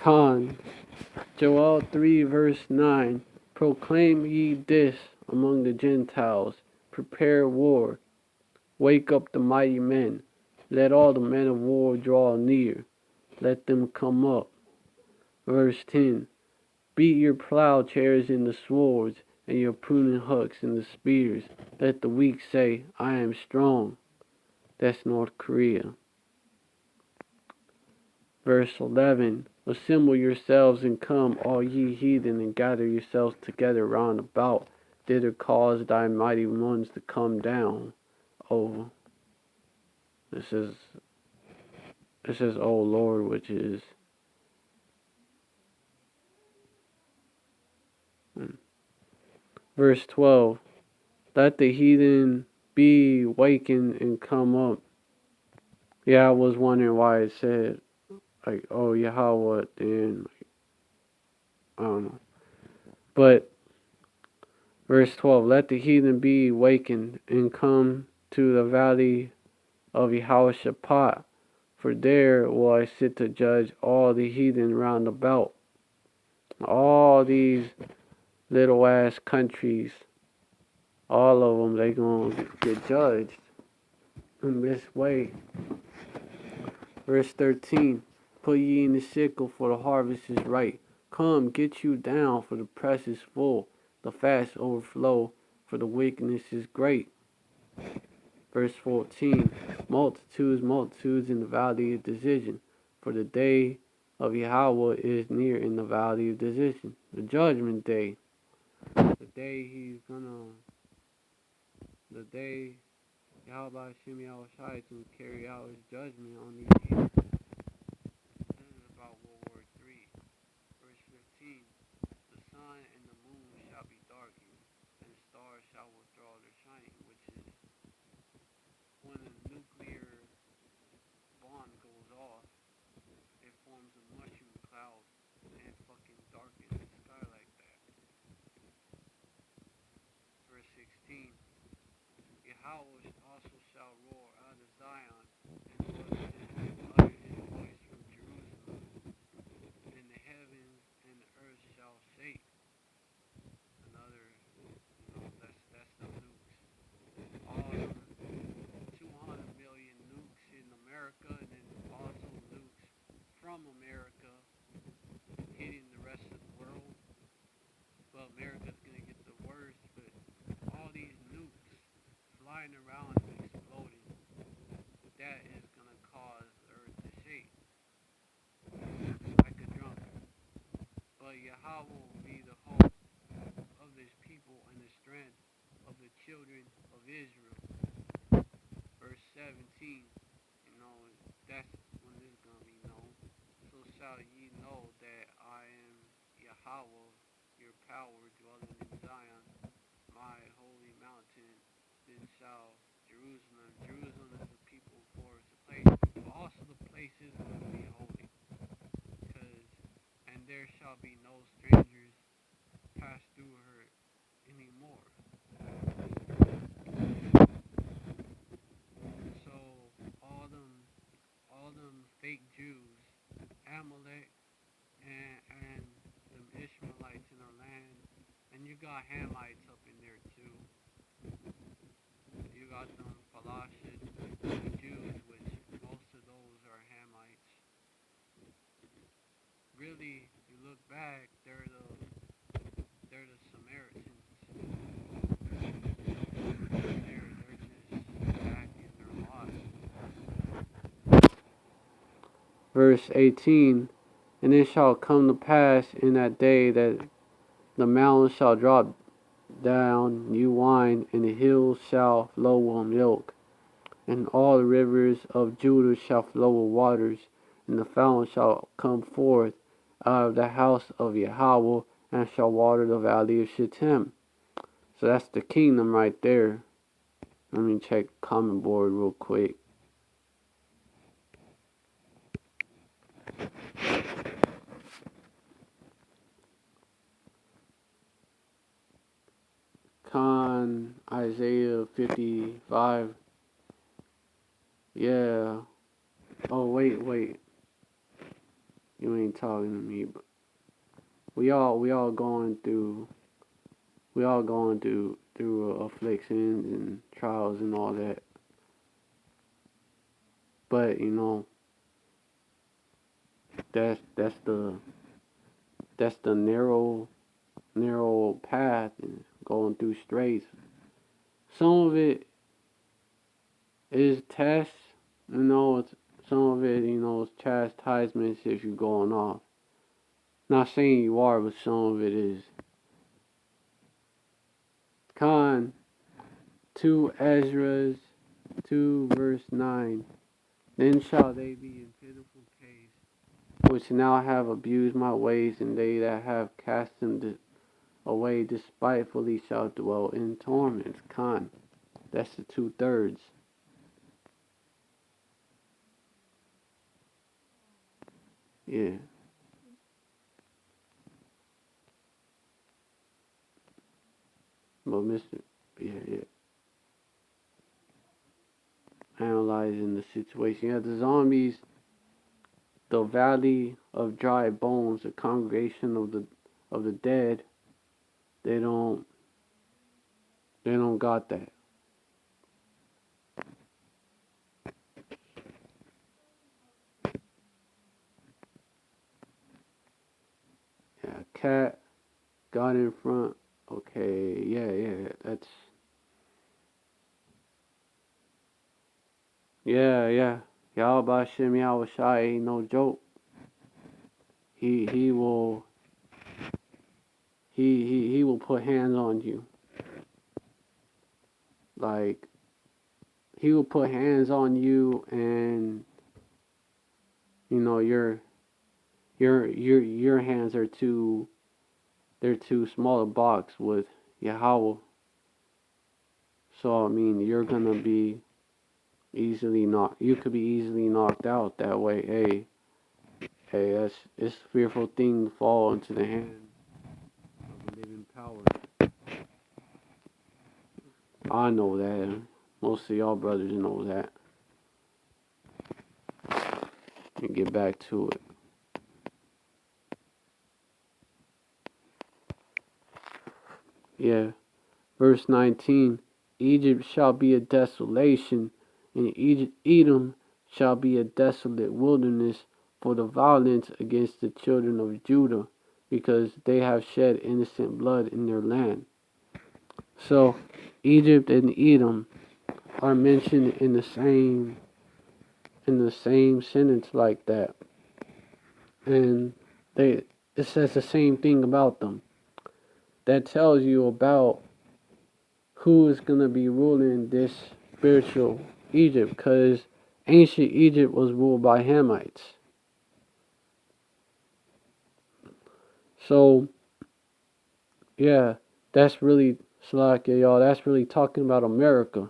Con. Joel 3 verse 9. Proclaim ye this among the Gentiles. Prepare war. Wake up the mighty men. Let all the men of war draw near. Let them come up. Verse 10. Beat your plowshares into swords, and your pruning hooks into spears. Let the weak say, I am strong. That's North Korea. Verse 11. Assemble yourselves and come, all ye heathen, and gather yourselves together round about. Thither cause thy mighty ones to come down. Oh, this is O Lord, which is verse 12. Let the heathen be wakened and come up. Yeah, I was wondering why it said like, oh Yahweh, then I don't know. But verse 12, let the heathen be wakened and come to the valley of Yehoshaphat, for there will I sit to judge all the heathen round about. All these little ass countries, all of them, they gonna get judged in this way. Verse 13, put ye in the sickle, for the harvest is ripe. Come, get you down, for the press is full. The fast overflow, for the wickedness is great. Verse 14, multitudes, multitudes in the valley of decision, for the day of Yahweh is near in the valley of decision. The judgment day. The day Yahweh Hashem Yahushai is going to carry out his judgment on these heathens. This is about Ww3. Verse 15, the sun and the moon shall be darkened, and the stars shall withdraw their shining, which is when a nuclear bomb goes off, it forms a mushroom cloud, and it fucking darkens the sky like that. Verse 16, Yahweh also shall roar out of Zion, and utter his voice from Jerusalem, and the heavens and the earth shall shake. Another, that's the nukes. All them 200 million nukes in America, and then also nukes from America hitting the rest of the world. But America's gonna get the worst, but all these nukes flying around and exploding, that is gonna cause the earth to shake like a drum. But Yahweh will be the hope of his people and the strength of the children of Israel. Verse 17, that's when this is gonna be known. So shall ye know that I am Yahweh, your power dwelling in Zion, my holy mountain. Then shall Jerusalem is the people for its place, but also the place is going to be holy. And there shall be no strangers pass through her anymore. So all them fake Jews, Amalek, and them Ishmaelites in our land, and you got Hamites up in there too. You got them Philosophic Jews, which most of those are Hamites. Really, if you look back, they're the Samaritans. They're just back in their lot. Verse 18, And it shall come to pass in that day that the mountains shall drop down new wine, and the hills shall flow with milk, and all the rivers of Judah shall flow with waters, and the fountain shall come forth out of the house of Yahweh, and shall water the valley of Shittim. So that's the kingdom right there. Let me check comment board real quick. Isaiah 55. Yeah. Oh wait. You ain't talking to me, but we all going through afflictions and trials and all that. But that's the narrow path and going through straits. Some of it is tests, some of it, is chastisements if you're going off. Not saying you are, but some of it is. 2 Ezra 2 verse 9. Then shall they be in pitiful case, which now have abused my ways, and they that have cast them away despitefully shall dwell in torments. That's the 2/3. Yeah. But yeah. Analyzing the situation. Yeah, the zombies, the valley of dry bones, the congregation of the dead, they don't got that. Yeah, cat got in front. Okay, yeah, that's yeah. Yahweh Shem Yahweh Shai ain't no joke. He will he will put hands on you. Like he will put hands on you, and your hands are too small a box with Yahweh. So I mean you're gonna be you could be easily knocked out that way. Hey, it's a fearful thing to fall into the hand of a living power. I know that. Most of y'all brothers know that. And get back to it. Yeah. Verse 19. Egypt shall be a desolation, and Edom shall be a desolate wilderness for the violence against the children of Judah, because they have shed innocent blood in their land. So Egypt and Edom are mentioned in the same sentence like that. And it says the same thing about them. That tells you about who is going to be ruling this spiritual Egypt, because ancient Egypt was ruled by Hamites. So, yeah, that's really, Slakia, y'all, that's really talking about America.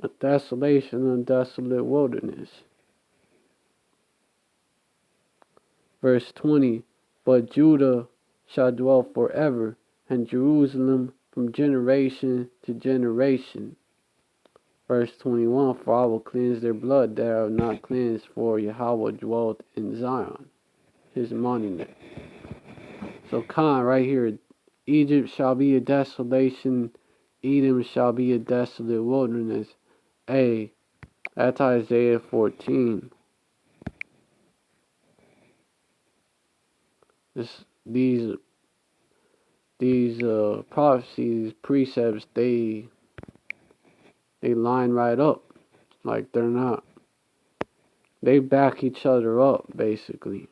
A desolation and desolate wilderness. Verse 20, but Judah shall dwell forever, and Jerusalem from generation to generation. Verse 21, for I will cleanse their blood that are not cleansed, for Yahweh dwelt in Zion, his monument. So right here, Egypt shall be a desolation, Edom shall be a desolate wilderness. That's Isaiah 14. These prophecies, precepts, they line right up. Like they're not They back each other up, basically.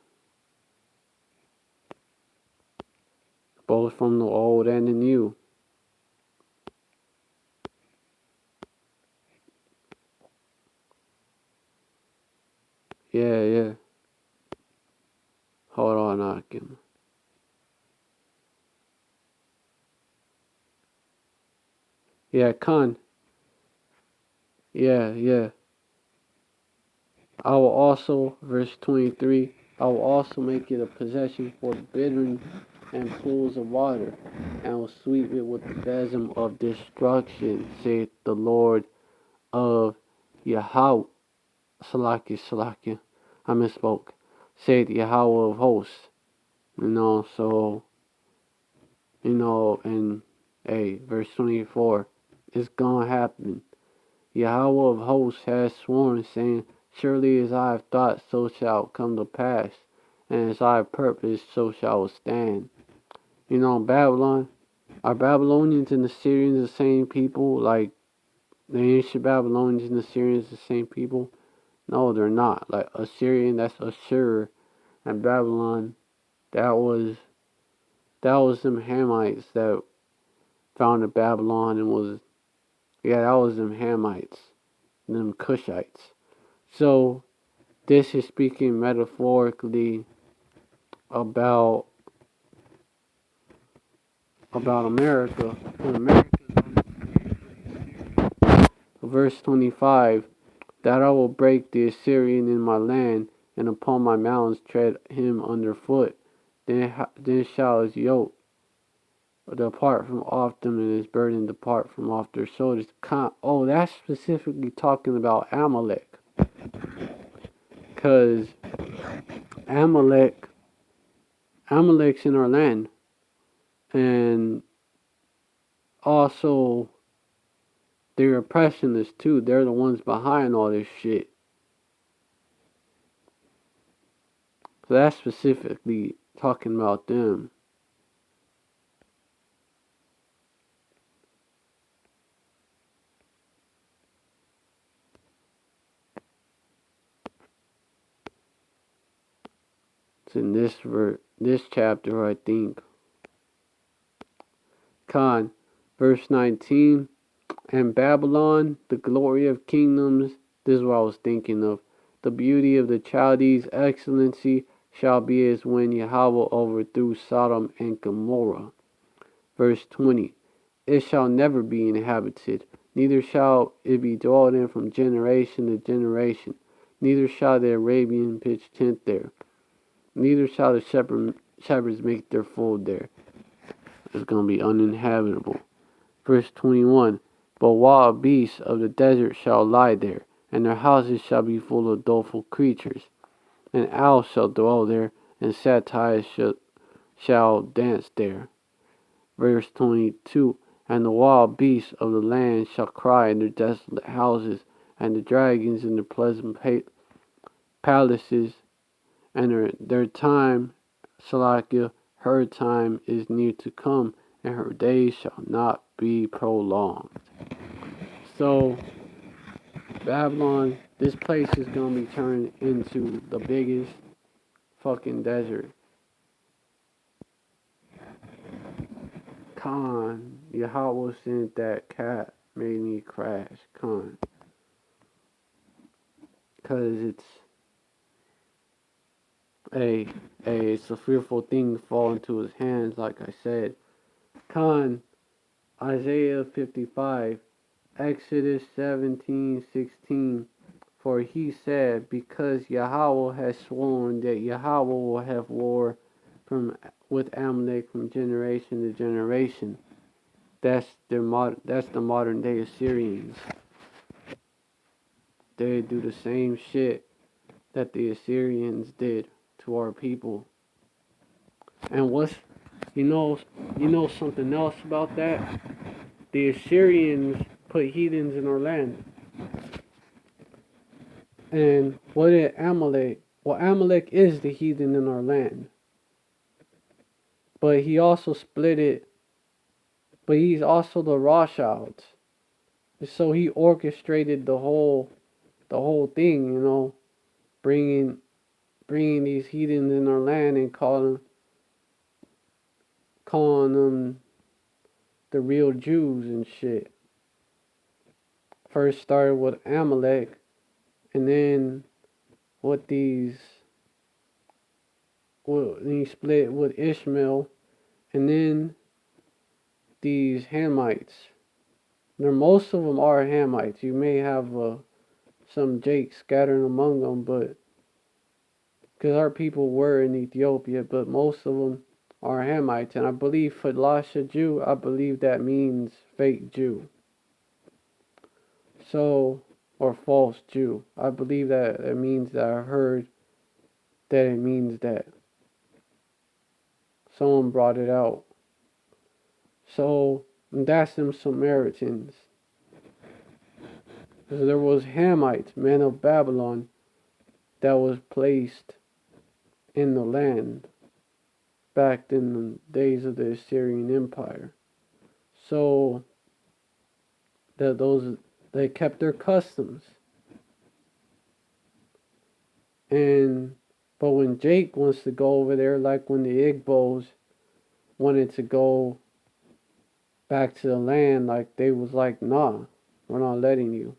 Both from the old and the new. Yeah. Hold on, I can. Yeah, Khan. Yeah. I will also, verse 23, I will also make it a possession for the bittern and pools of water, and will sweep it with the besom of destruction, saith the Lord of Yahweh. Salakia. I misspoke. Saith Yahweh of hosts. So, and hey, verse 24, it's gonna happen. Yahweh of hosts has sworn, saying, surely as I have thought, so shall it come to pass, and as I have purposed, so shall it stand. Babylon, are Babylonians and the Syrians the same people? Like, the ancient Babylonians and the Syrians the same people? No, they're not. Like, Assyrian, that's Assur, and Babylon, that was them Hamites that founded Babylon and that was them Hamites, them Cushites. So, this is speaking metaphorically about America. When verse 25, that I will break the Assyrian in my land, and upon my mountains tread him underfoot. Then shall his yoke depart from off them, and his burden depart from off their shoulders. That's specifically talking about Amalek. Because Amalek's in our land. And also, they're oppressing us too. They're the ones behind all this shit. So that's specifically talking about them. It's in this chapter, I think. Verse 19. And Babylon, the glory of kingdoms, this is what I was thinking of. The beauty of the Chaldees' excellency shall be as when Yahweh overthrew Sodom and Gomorrah. Verse 20. It shall never be inhabited, neither shall it be dwelt in from generation to generation. Neither shall the Arabian pitch tent there, neither shall the shepherds make their fold there. It's going to be uninhabitable. Verse 21. But wild beasts of the desert shall lie there, and their houses shall be full of doleful creatures. And owls shall dwell there, and satyrs shall dance there. Verse 22. And the wild beasts of the land shall cry in their desolate houses, and the dragons in their pleasant palaces, and their time, Salakia, her time is near to come, and her days shall not be prolonged. So, Babylon, this place is going to be turned into the biggest fucking desert. Yahweh sent that cat, made me crash. Because it's a fearful thing to fall into his hands, like I said. Isaiah 55, Exodus 17:16. For he said, because Yahweh has sworn that Yahweh will have war with Amalek from generation to generation. That's the modern day Assyrians. They do the same shit that the Assyrians did to our people. And you know something else about that? The Assyrians put heathens in our land. And what did Amalek? Well, Amalek is the heathen in our land. But he also split it. But he's also the Rothschilds. So he orchestrated the whole thing, bringing these heathens in our land and calling them the real Jews and shit. First started with Amalek, and then with these, well, then he split with Ishmael, and then these Hamites. Most of them are Hamites. You may have some Jakes scattered among them, but because our people were in Ethiopia, but most of them are Hamites. And I believe Falasha Jew, I believe that means fake Jew. So, or false Jew. I believe that it means that. I heard that it means that. Someone brought it out. So, that's them Samaritans. Because there was Hamites, men of Babylon, that was placed in the land back in the days of the Assyrian Empire. So that they kept their customs. But when Jake wants to go over there, like when the Igbos wanted to go back to the land, like they was like, nah, we're not letting you.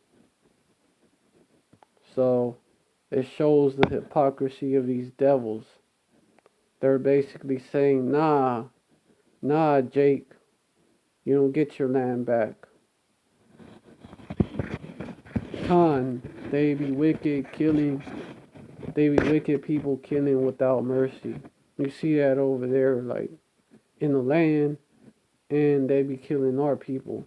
So it shows the hypocrisy of these devils. They're basically saying, nah, Jake, you don't get your land back. Khan, they be wicked people killing without mercy. You see that over there, like, in the land, and they be killing our people.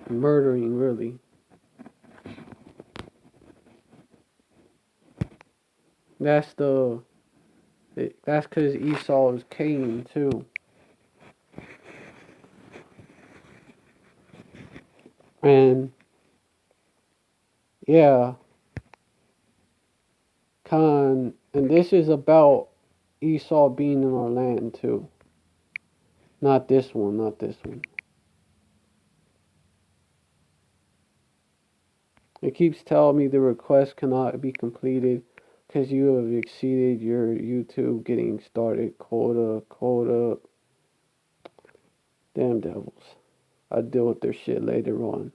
Murdering, really. That's because Esau is Cain, too. And, yeah, and this is about Esau being in our land, too. Not this one. It keeps telling me the request cannot be completed because you have exceeded your YouTube getting started quota. Damn devils. I'll deal with their shit later on.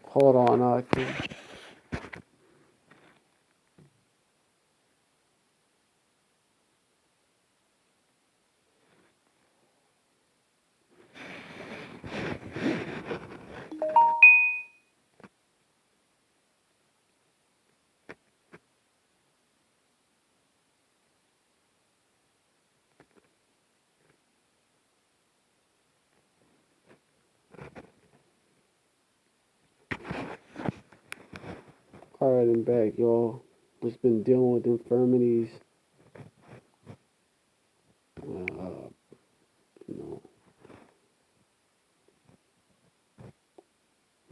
Hold on, I can. Alright, I'm back, y'all. Just been dealing with infirmities. Uh,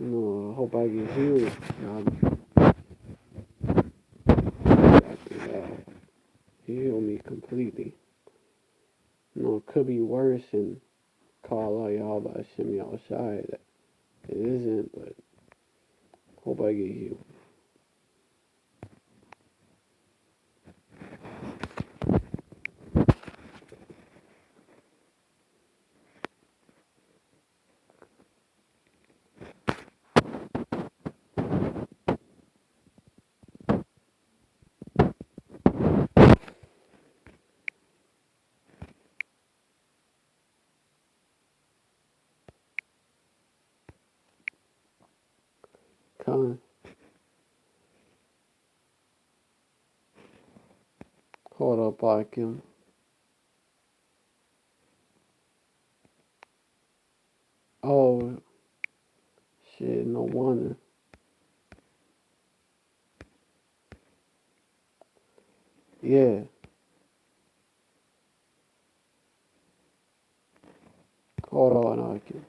I hope I get healed. He healed me completely. It could be worse and call out y'all by shimmy outside. It isn't, but hope I get healed. Con. Hold up, Akim. Yeah. Hold on, I can.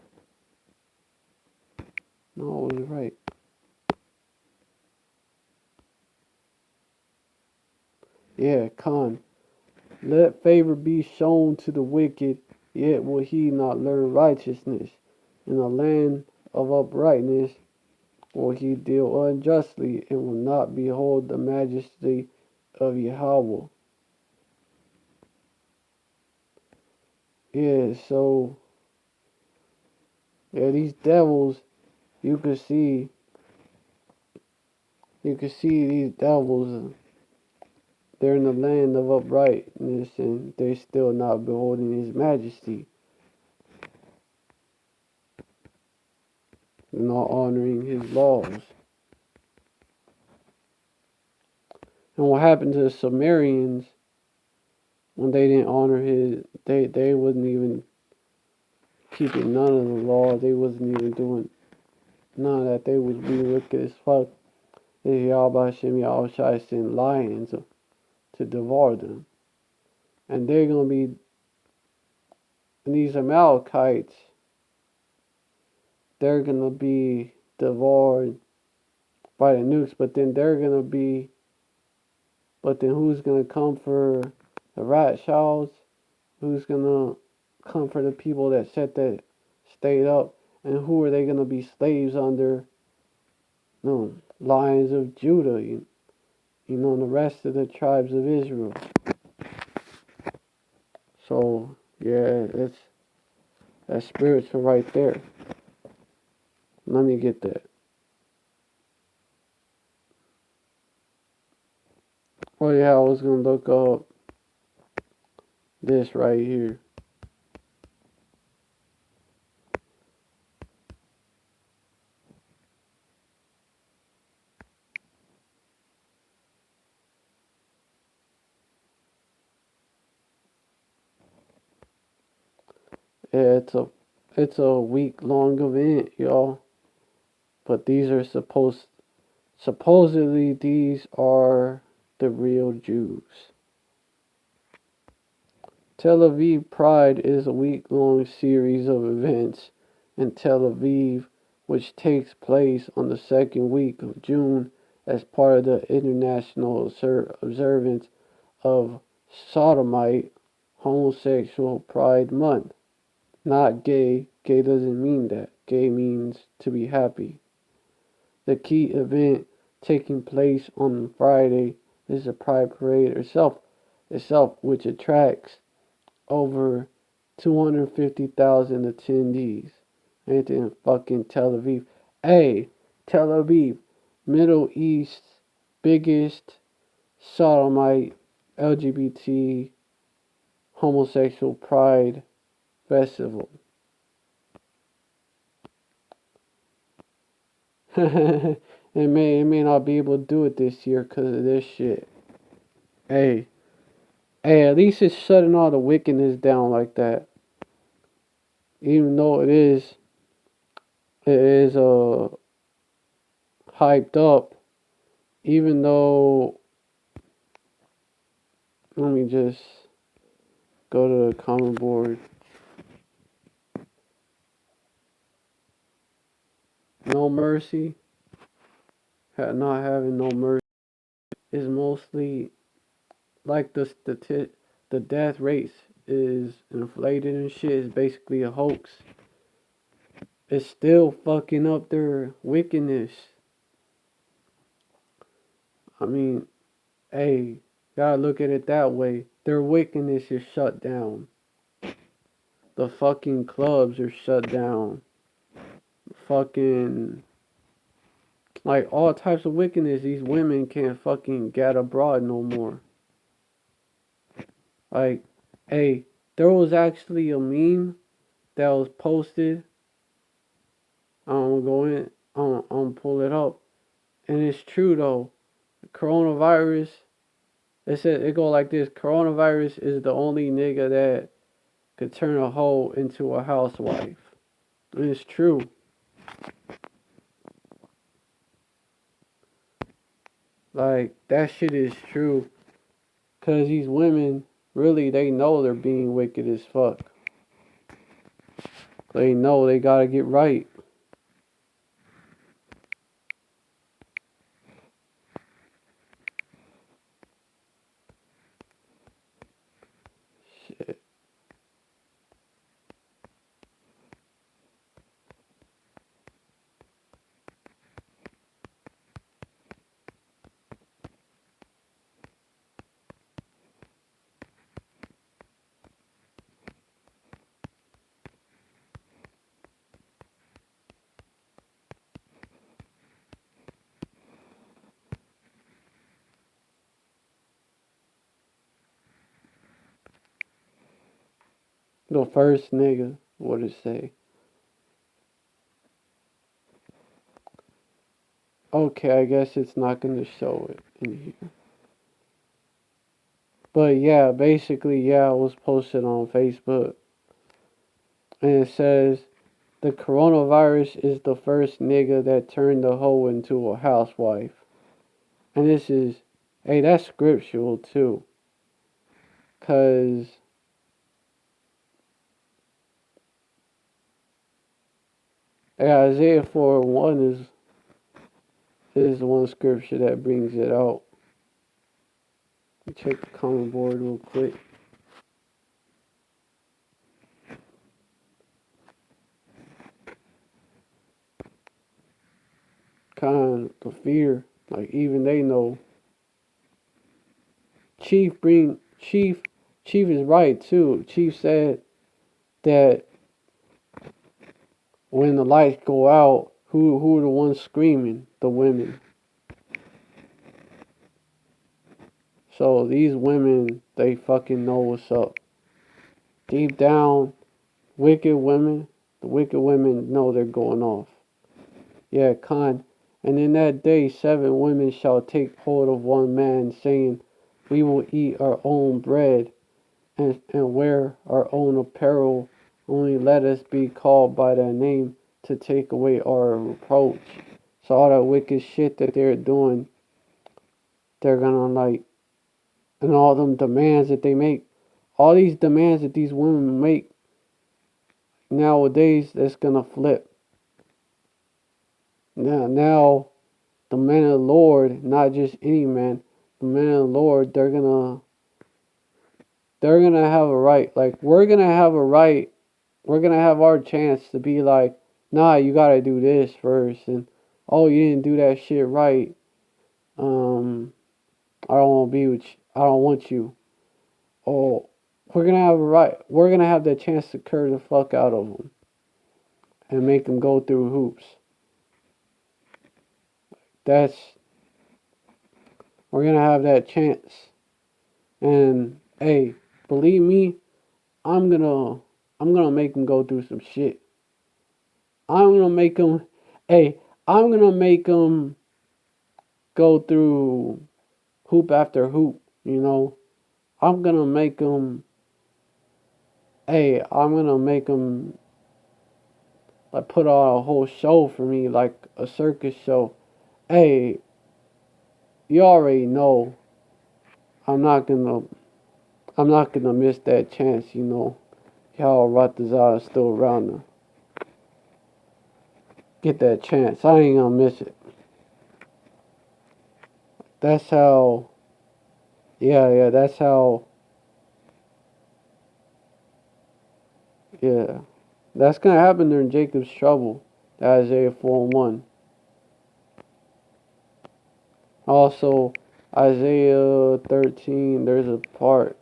No, it was right. Yeah, Khan. Let favor be shown to the wicked, yet will he not learn righteousness. In the land of uprightness will he deal unjustly, and will not behold the majesty of Yahweh. Yeah, so, yeah, these devils, you can see these devils, they're in the land of uprightness, and they're still not beholding his majesty, and not honoring his laws. And what happened to the Sumerians when they didn't honor they wasn't even keeping none of the law, they wasn't even doing none of that, they was being wicked as fuck. And Yahweh Hashem Yahushai sent lions to devour them. And they're gonna be, and these Amalekites, they're gonna be devoured by the nukes, but then who's gonna come for the Rothschilds? Who's gonna come for the people that set that state up? And who are they gonna be slaves under? No, Lions of Judah, you know, and the rest of the tribes of Israel. So yeah, that's spiritual right there. Let me get that. Oh yeah, I was gonna look up this right here. Yeah, it's a week-long event, y'all. But these are supposedly these are the real Jews. Tel Aviv Pride is a week-long series of events in Tel Aviv which takes place on the second week of June as part of the international observance of Sodomite Homosexual Pride Month. Not gay. Gay doesn't mean that. Gay means to be happy. The key event taking place on Friday is the Pride Parade itself, which attracts over 250,000 attendees. Ain't in fucking Tel Aviv. Hey, Tel Aviv, Middle East's biggest sodomite LGBT homosexual pride festival. it may not be able to do it this year because of this shit. Hey, at least it's shutting all the wickedness down like that. Even though it is hyped up. Even though, let me just go to the comment board. No mercy, not having no mercy is mostly like the death rates is inflated and shit. Is basically a hoax. It's still fucking up their wickedness. I mean, hey, gotta look at it that way. Their wickedness is shut down. The fucking clubs are shut down. Fucking, like, all types of wickedness. These women can't fucking get abroad no more. Like, hey, there was actually a meme that was posted. I'm gonna go in, I'm pull it up. And it's true though. Coronavirus, it go like this: coronavirus is the only nigga that could turn a hoe into a housewife. And it's true. Like, that shit is true. Because these women, really, they know they're being wicked as fuck. They know they gotta get right. Shit. The first nigga, what it say? Okay, I guess it's not gonna show it in here. But yeah, basically, yeah, it was posted on Facebook. And it says, the coronavirus is the first nigga that turned the hoe into a housewife. And this is, hey, that's scriptural too. Cause yeah, Isaiah 4:1 is one scripture that brings it out. Check the comment board real quick. Kind of the fear, like even they know. Chief is right too. Chief said that when the lights go out, who are the ones screaming? The women. So these women, they fucking know what's up. Deep down, wicked women, the wicked women know they're going off. Yeah, Khan. And in that day 7 women shall take hold of one man, saying, we will eat our own bread and wear our own apparel. Only let us be called by that name to take away our reproach. So all that wicked shit that they're doing, they're gonna like, and all them demands that they make, all these demands that these women make nowadays, that's gonna flip. Now the men of the Lord, not just any man, the men of the Lord, they're gonna have a right. Like we're gonna have a right. We're gonna have our chance to be like, nah, you gotta do this first, and oh, you didn't do that shit right. I don't want to be with you. I don't want you. Oh, we're gonna have a right. We're gonna have the chance to curse the fuck out of them and make them go through hoops. That's We're gonna have that chance. And hey, believe me, I'm gonna make them go through some shit. I'm gonna make them. Hey, I'm gonna make them go through hoop after hoop. You know, I'm gonna make them. Hey, I'm gonna make them like put on a whole show for me, like a circus show. Hey, you already know. I'm not gonna. I'm not gonna miss that chance. You know, y'all Ratazar is still around to get that chance. I ain't gonna miss it. That's how. Yeah. That's how. Yeah. That's gonna happen during Jacob's trouble. Isaiah 4:1. Also, Isaiah 13. There's a part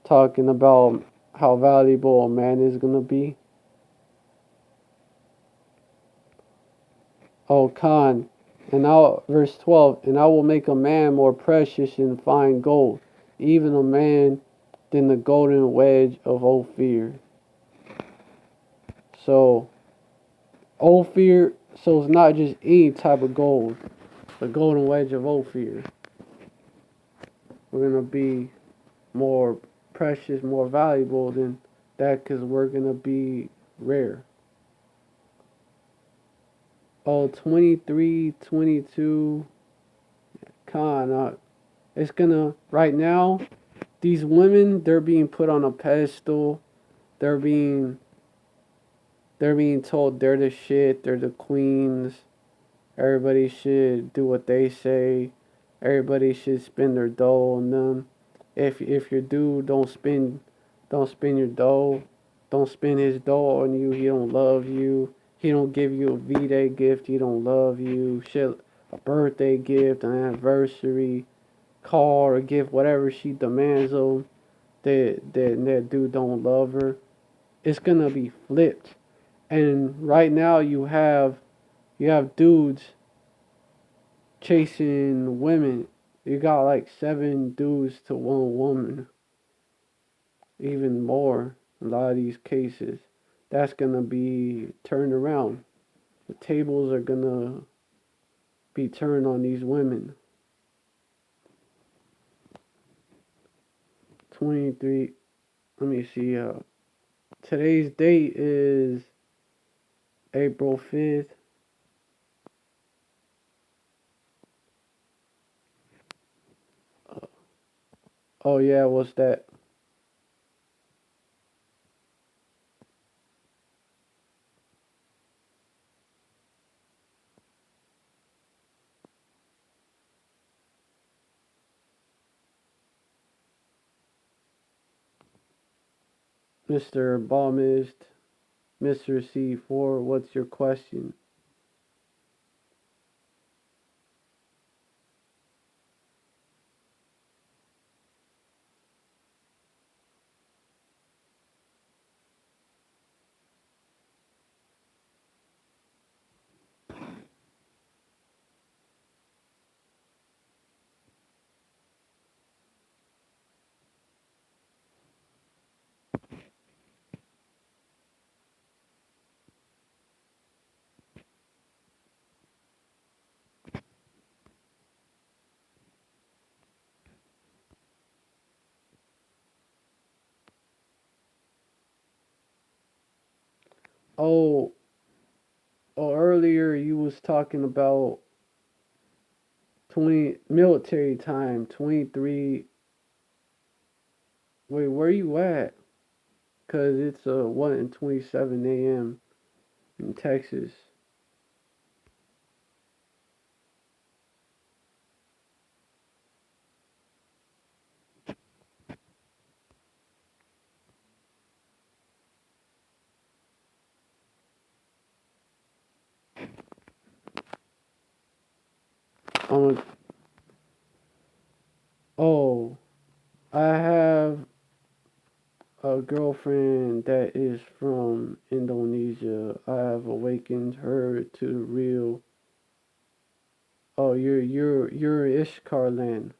talking about how valuable a man is gonna be. Oh, Khan. And now, verse 12. And I will make a man more precious than fine gold, even a man than the golden wedge of Ophir. So, Ophir, so it's not just any type of gold. The golden wedge of Ophir. We're going to be more precious, more valuable than that because we're going to be rare. Oh, 23, 22. Khan, It's gonna right now. These women, they're being put on a pedestal. They're being they're being told they're the shit. They're the queens. Everybody should do what they say. Everybody should spend their dough on them. If your dude don't spend your dough, don't spend his dough on you. He don't love you. He don't give you a V-Day gift. He don't love you. Shit, a birthday gift, an anniversary, car, or gift, whatever she demands of him. That dude don't love her. It's gonna be flipped. And right now you have dudes chasing women. You got like 7 dudes to 1 woman, even more. A lot of these cases, that's gonna be turned around. The tables are gonna be turned on these women. 23. Let me see. Today's date is April 5th. Oh yeah, what's that? Mr. Bombist, Mr. C4, what's your question? Oh, earlier you was talking about 20 military time, 23. Wait, where you at? Cause it's 1:27 a.m. in Texas. Um, oh, I have a girlfriend that is from Indonesia. I have awakened her to the real. Oh, you're Ishkar land.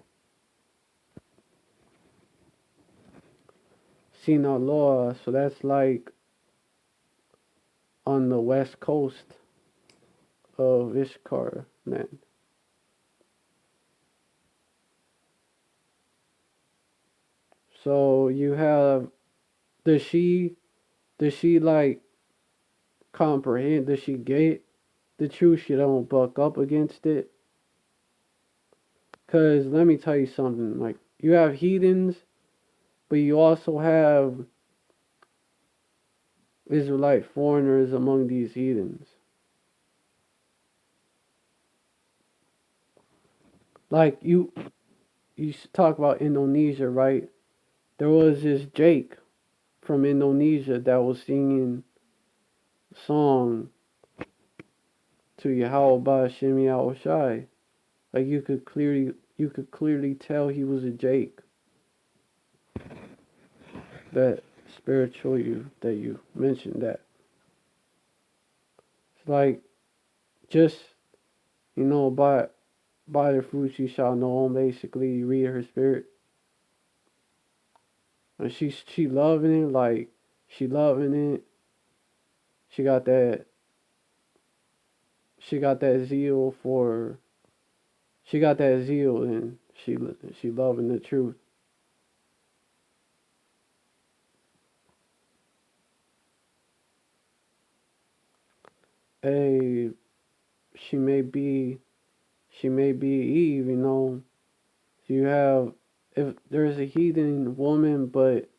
Sinaloa, so that's like on the west coast of Ishkar land. So you have does she does she like comprehend? Does she get the truth? She don't buck up against it. Cause let me tell you something. Like you have heathens, but you also have Israelite foreigners among these heathens. Like you talk about Indonesia, right? There was this Jake from Indonesia that was singing a song to Yahweh Shemi Shai. Like you could clearly tell he was a Jake. That spiritual you that you mentioned that. It's like just by the fruits you shall know them. Basically, you read her spirit, and she loving it. Like she loving it. She got that. She got that zeal for. She got that zeal, and she loving the truth. Hey, she may be Eve. You have, if there's a heathen woman, but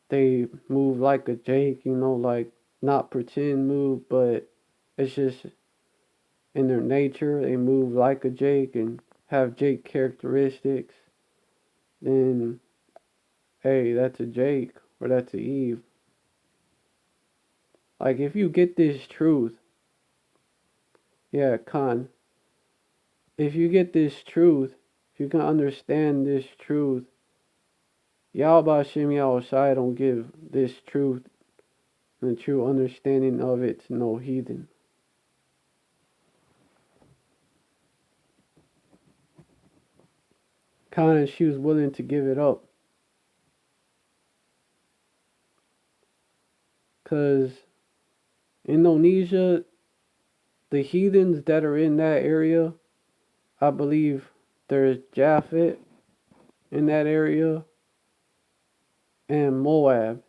they move like a Jake, you know, like not pretend move, but it's just in their nature. They move like a Jake and have Jake characteristics. Then, hey, that's a Jake or that's a Eve. Like, if you get this truth, yeah, Khan, if you get this truth, if you can understand this truth, Yahweh Shem Yahushai don't give this truth and the true understanding of it to no heathen. Khan, she was willing to give it up. Because Indonesia, the heathens that are in that area, I believe there's Japhet in that area and Moab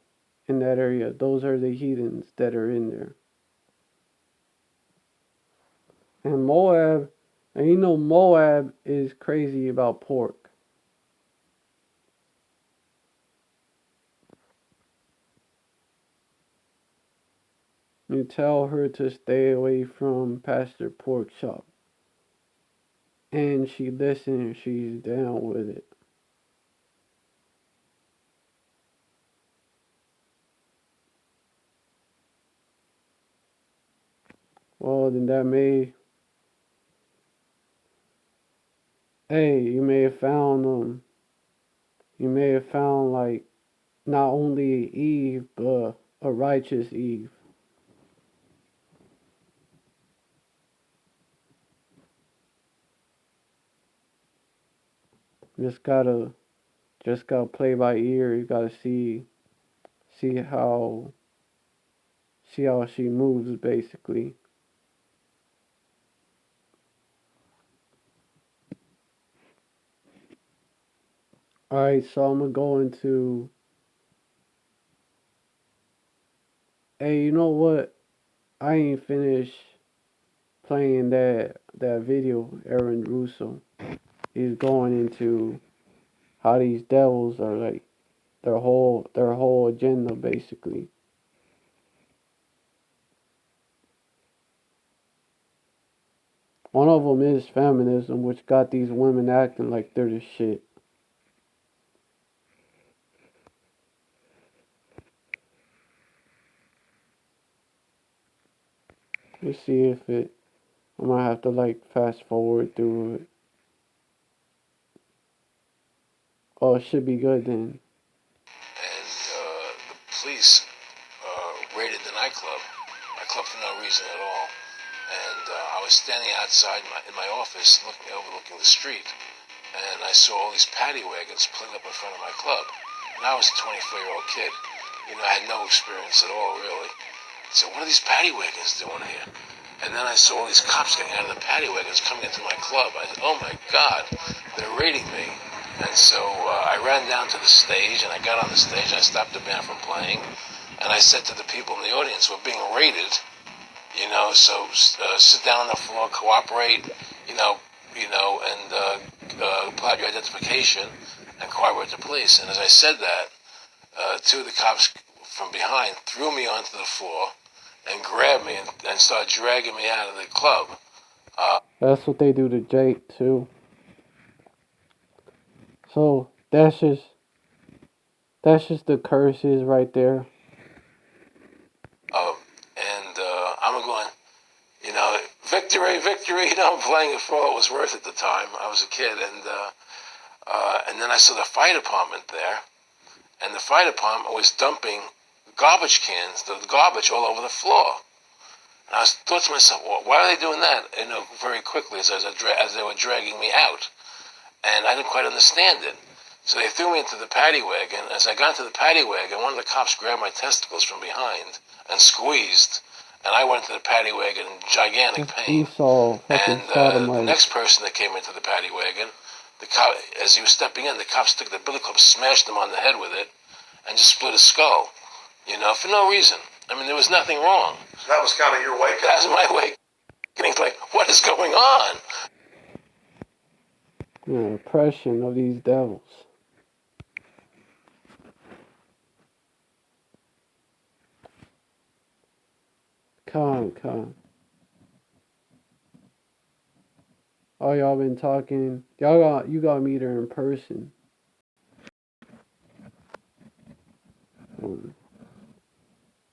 in that area. Those are the heathens that are in there. And Moab, and you know Moab is crazy about pork. You tell her to stay away from Pastor Pork Chop. And she listens, she's down with it. Well, then that may, hey, you may have found like not only Eve, but a righteous Eve. Just gotta play by ear. You gotta see how she moves basically. Alright, so I'm gonna go into, hey, you know what? I ain't finished playing that video, Aaron Russo. He's going into how these devils are like their whole agenda basically. One of them is feminism, which got these women acting like they're the shit. Let's see if it, I might have to like fast forward through it. Oh, it should be good then. And the police raided the nightclub for no reason at all. And I was standing outside in my office overlooking the street, and I saw all these paddy wagons pulling up in front of my club. And I was a 24-year-old kid. You know, I had no experience at all, really. So what are these paddy wagons doing here? And then I saw all these cops getting out of the paddy wagons coming into my club. I said, oh my God, they're raiding me. And so I ran down to the stage, and I got on the stage. I stopped the band from playing, and I said to the people in the audience, we're being raided, you know, so sit down on the floor, cooperate, and pull out your identification and cooperate with the police. And as I said that, two of the cops from behind threw me onto the floor and grabbed me and started dragging me out of the club. That's what they do to Jake too. So that's just the curses right there. I'm going, you know, victory, victory. You know, I'm playing it for all it was worth at the time. I was a kid, and then I saw the fire department there, and the fire department was dumping garbage cans, the garbage all over the floor. And I thought to myself, well, why are they doing that? You know, very quickly as they were dragging me out, and I didn't quite understand it. So they threw me into the paddy wagon. As I got into the paddy wagon, one of the cops grabbed my testicles from behind and squeezed, and I went into the paddy wagon in gigantic pain. And the next person that came into the paddy wagon, the cop, as he was stepping in, the cops took the billy club, smashed him on the head with it, and just split his skull. You know, for no reason. I mean, there was nothing wrong. So that was kind of your wake-up. That was my wake. Like, what is going on? oppression of these devils. Con. Oh, y'all been talking. You got to meet her in person.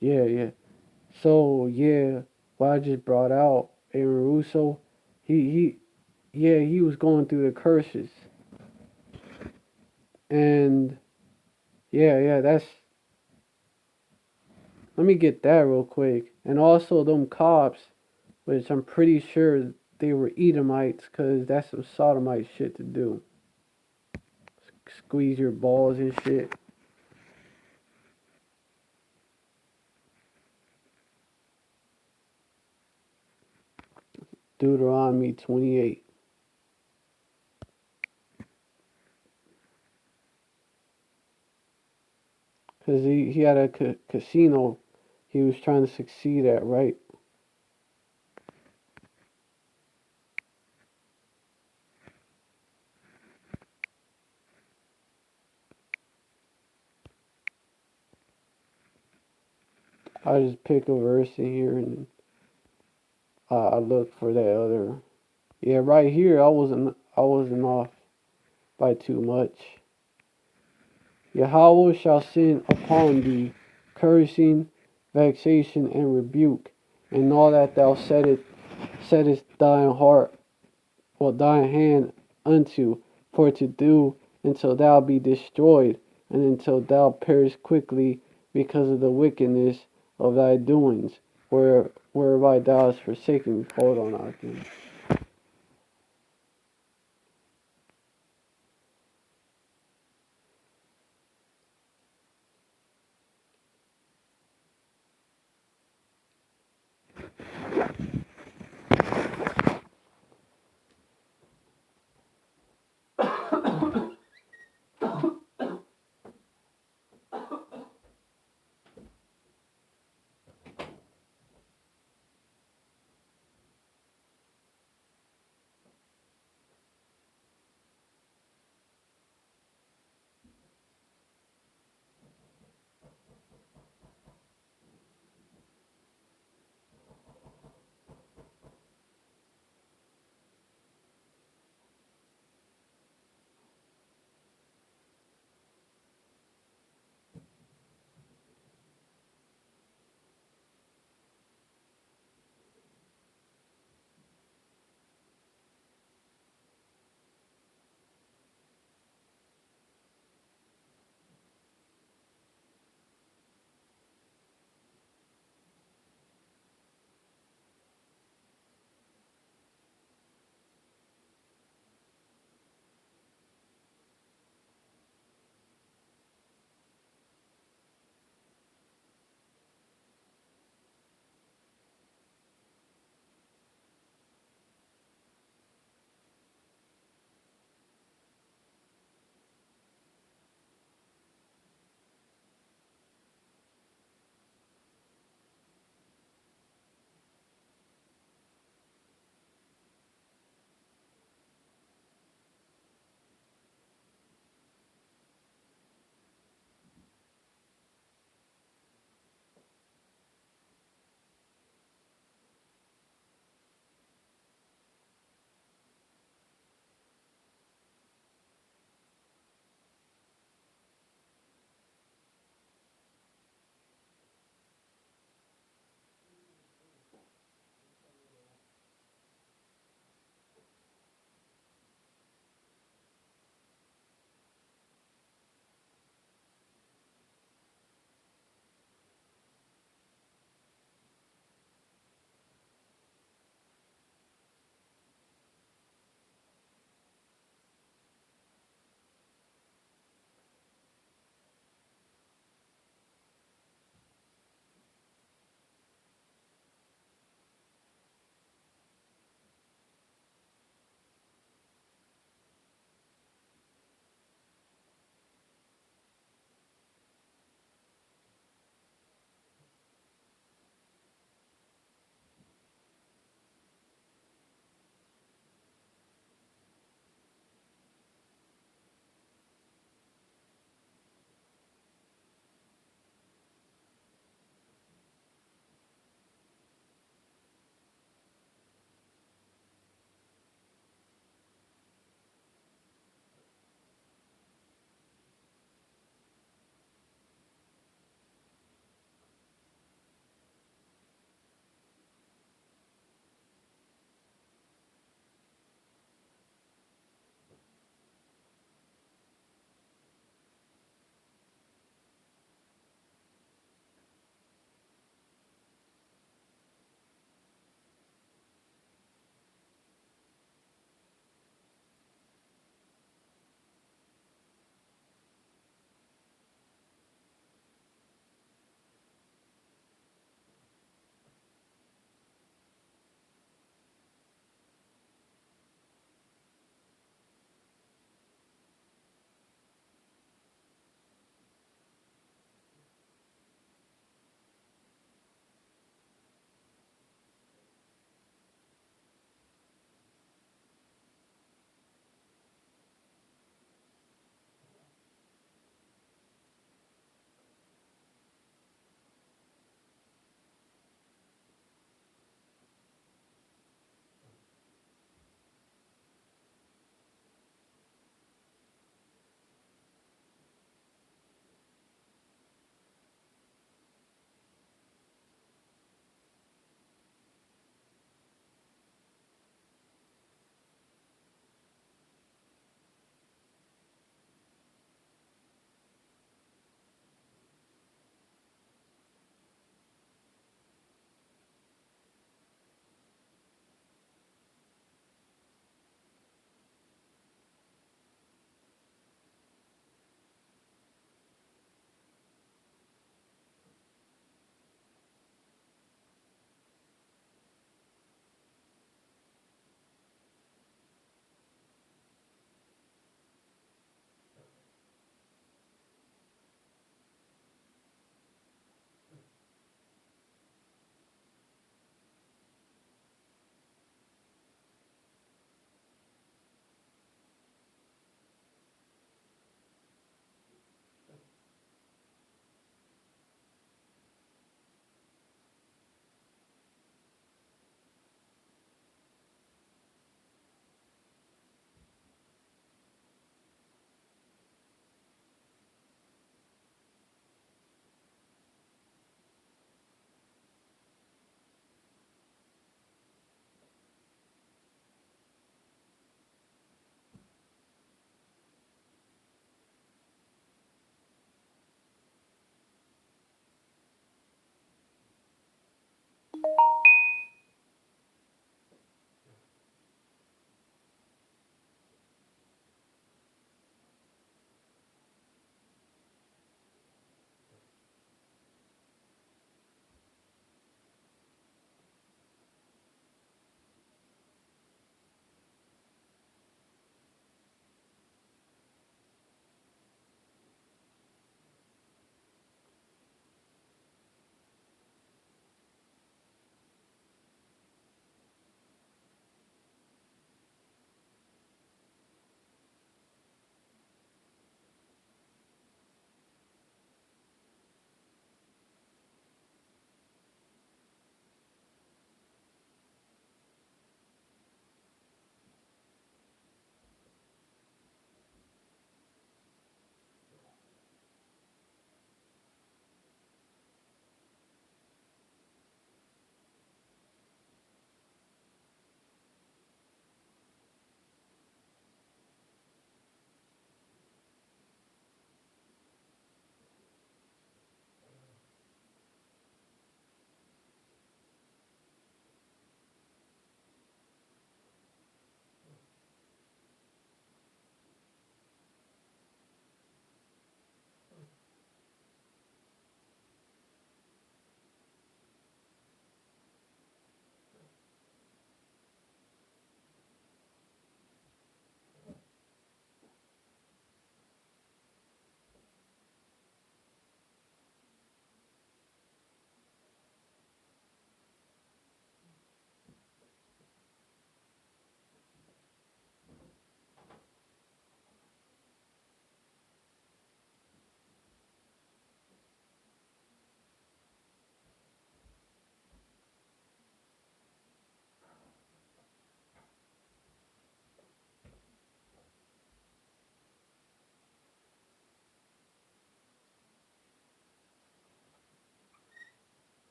Yeah. So yeah, what I just brought out, Aaron Russo, he was going through the curses, and that's. Let me get that real quick, and also them cops, which I'm pretty sure they were Edomites, cause that's some sodomite shit to do. Squeeze your balls and shit. Deuteronomy 28. Because he had a casino he was trying to succeed at, right? I just pick a verse in here and I look for that other. Yeah, right here I wasn't off by too much. Yahweh shall send upon thee cursing, vexation, and rebuke, and all that thou settest thine heart or thine hand unto, for to do until thou be destroyed, and until thou perish quickly because of the wickedness of thy doings, whereby thou hast forsaken me. Hold on, Akim.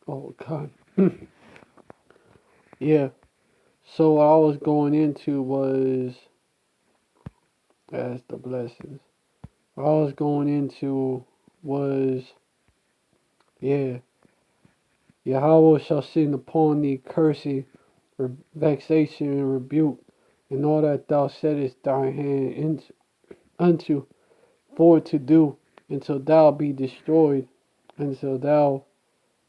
Oh God. Yeah. So what I was going into was, as the blessings. What I was going into was, yeah, Yahweh shall send upon thee cursing, vexation, and rebuke, and all that thou settest thy hand unto for to do, until thou be destroyed, until thou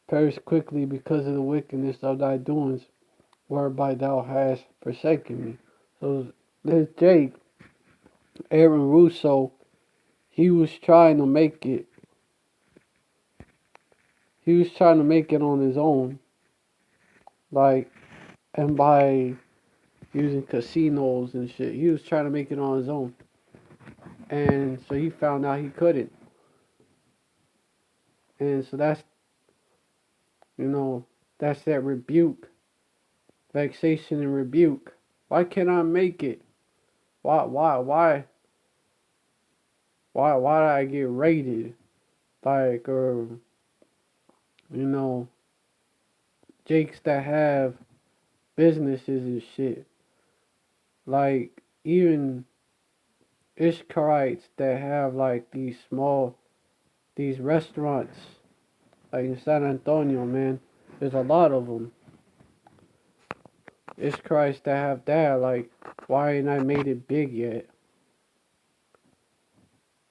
perish quickly because of the wickedness of thy doings, whereby thou hast forsaken me. So this Jake, Aaron Russo, he was trying to make it. He was trying to make it on his own, like, and by using casinos and shit. He was trying to make it on his own, and so he found out he couldn't. And so that's, you know, that's that rebuke, vexation and rebuke. Why can't I make it? Why did I get raided? Like, or, you know, jakes that have businesses and shit. Like, even Ishkarites that have, like, these restaurants, like in San Antonio, man. There's a lot of them. Ishkarites that have that, like, why ain't I made it big yet?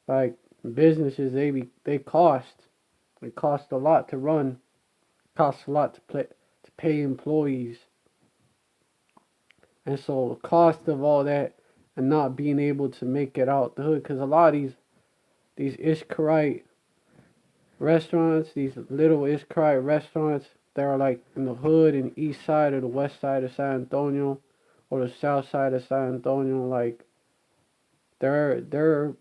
Like, businesses, they cost. It costs a lot to run. Costs a lot to pay employees. And so the cost of all that and not being able to make it out the hood, because a lot of these Ishkarite restaurants, these little Ishkarite restaurants that are like in the hood and east side or the west side of San Antonio or the south side of San Antonio, like they're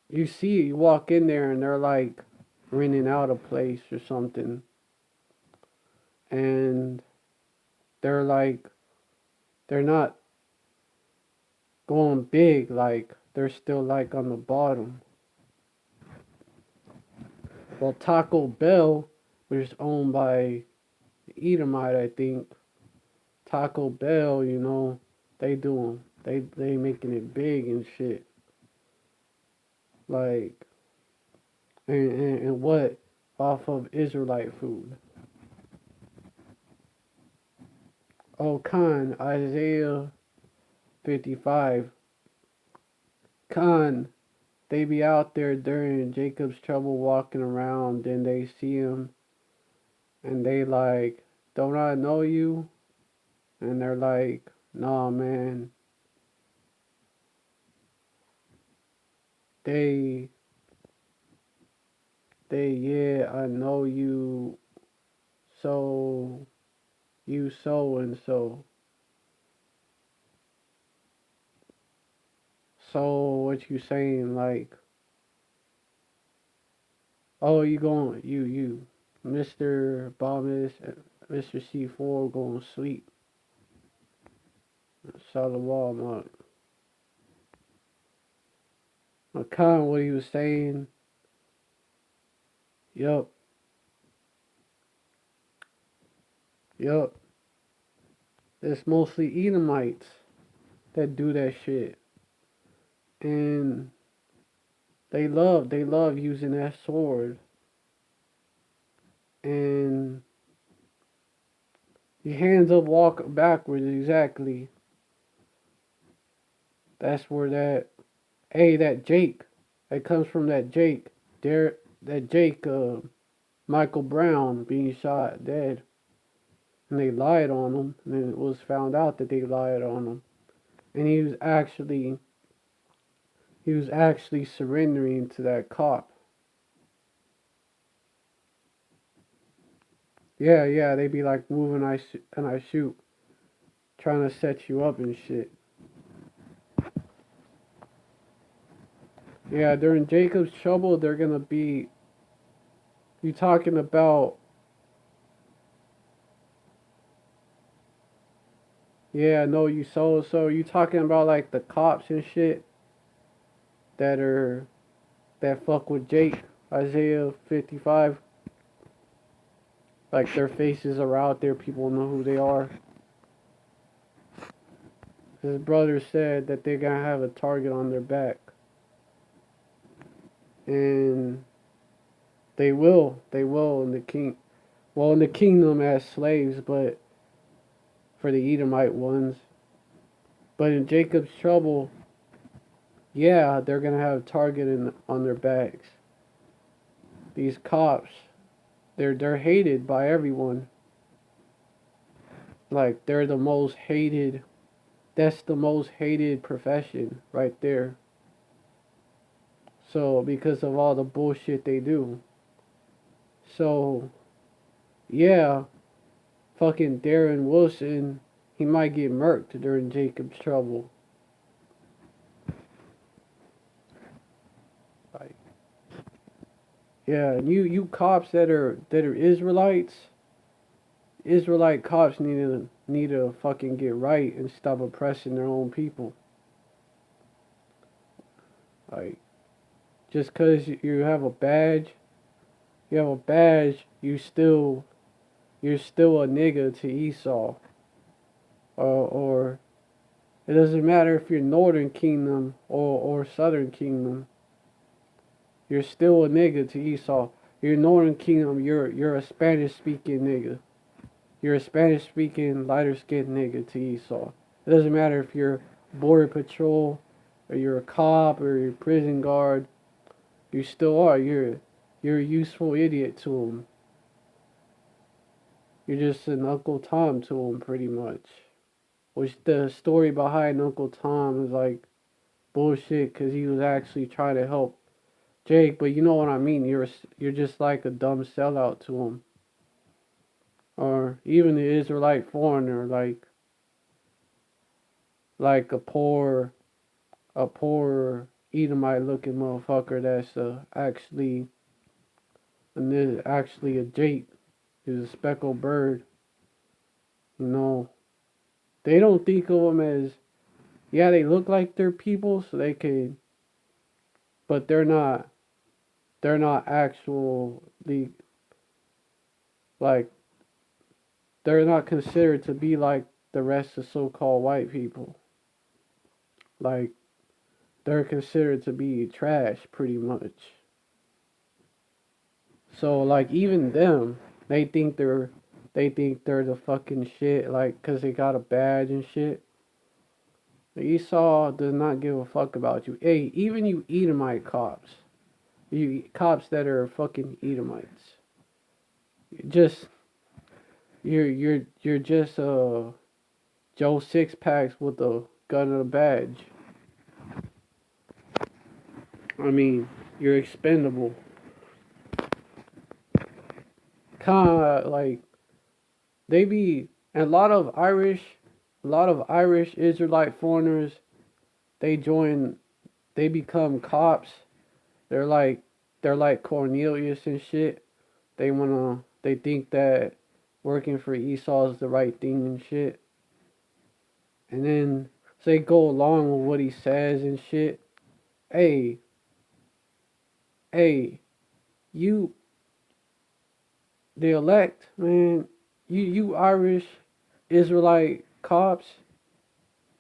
you see it, you walk in there and they're like renting out a place or something, and they're like they're not going big, like they're still like on the bottom. Well, Taco Bell, which is owned by Edomite, I think. Taco Bell, you know, they making it big and shit. Like, and what off of Israelite food. Oh, Khan, Isaiah 55. Khan, they be out there during Jacob's trouble walking around, then they see him, and they like, don't I know you? And they're like, nah, man. They, yeah, I know you, so, you so and so. So, what you saying, like, oh, Mr. Bombas, Mr. C4 going to sleep. Shalom, Khan, what he was saying, yup, yup. It's mostly Edomites that do that shit. And they love using that sword. And your hands up, walk backwards, exactly. That's where that Jake, that comes from that Jake, that Jake, Michael Brown being shot dead. And they lied on him, and it was found out that they lied on him. And he was actually surrendering to that cop. Yeah, they be like, move and I shoot, trying to set you up and shit. Yeah, during Jacob's trouble, they're gonna be. You talking about? Yeah, no, you so you talking about like the cops and shit that are that fuck with Jake, Isaiah 55. Like their faces are out there, people know who they are. His brother said that they're gonna have a target on their back. And they will in the in the kingdom as slaves, but for the Edomite ones. But in Jacob's trouble, yeah, they're gonna have a target on their backs. These cops, they're hated by everyone. Like they're the most hated. That's the most hated profession right there. So because of all the bullshit they do. So yeah, fucking Darren Wilson, he might get murked during Jacob's trouble. Like, yeah, and you cops that are Israelite cops need to fucking get right and stop oppressing their own people. Like, just cause you have a badge, you're still a nigga to Esau. Or it doesn't matter if you're Northern Kingdom or Southern Kingdom. You're still a nigga to Esau. You're Northern Kingdom, you're a Spanish speaking nigga. You're a Spanish speaking lighter skinned nigga to Esau. It doesn't matter if you're border patrol or you're a cop or you're a prison guard. You still are. You're a useful idiot to them. You're just an Uncle Tom to them, pretty much. Which the story behind Uncle Tom is like bullshit, because he was actually trying to help Jake. But you know what I mean. You're just like a dumb sellout to him. Or even the Israelite foreigner, like a poor Edomite looking motherfucker that's actually a Jake. He's a speckled bird. You know, they don't think of them as, yeah, they look like they're people, so they can, but they're not actually, like, they're not considered to be like the rest of so-called white people. Like, they're considered to be trash, pretty much. So, like, even them, they think they're the fucking shit, like, 'cause they got a badge and shit. Esau does not give a fuck about you. Hey, even you Edomite cops, you cops that are fucking Edomites, just you're just Joe Six Packs with a gun and a badge. I mean, you're expendable. Kinda like they be and a lot of Irish Israelite foreigners. They join, they become cops. They're like they're like Cornelius and shit. They think that working for Esau is the right thing and shit. And then so they go along with what he says and shit. Hey, hey, you the elect, man, you Irish Israelite cops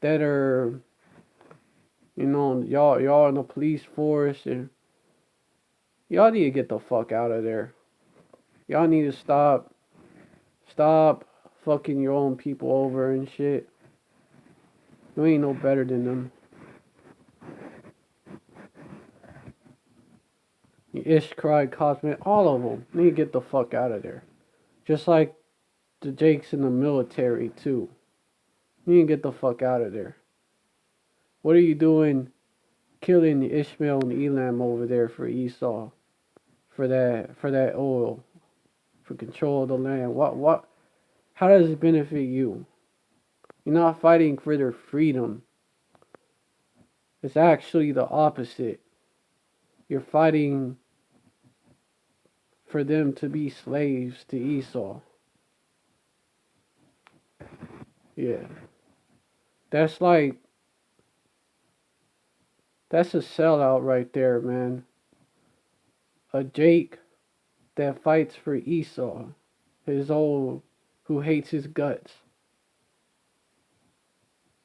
that are, y'all in the police force, and y'all need to get the fuck out of there. Y'all need to stop fucking your own people over and shit. You ain't no better than them. You Ishkari cops, man, all of them need to get the fuck out of there. Just like the Jakes in the military too. You need to get the fuck out of there. What are you doing killing the Ishmael and Elam over there for Esau? For that oil. For control of the land. How does it benefit you? You're not fighting for their freedom. It's actually the opposite. You're fighting for them to be slaves to Esau. Yeah. That's a sellout right there, man. A Jake that fights for Esau. who hates his guts.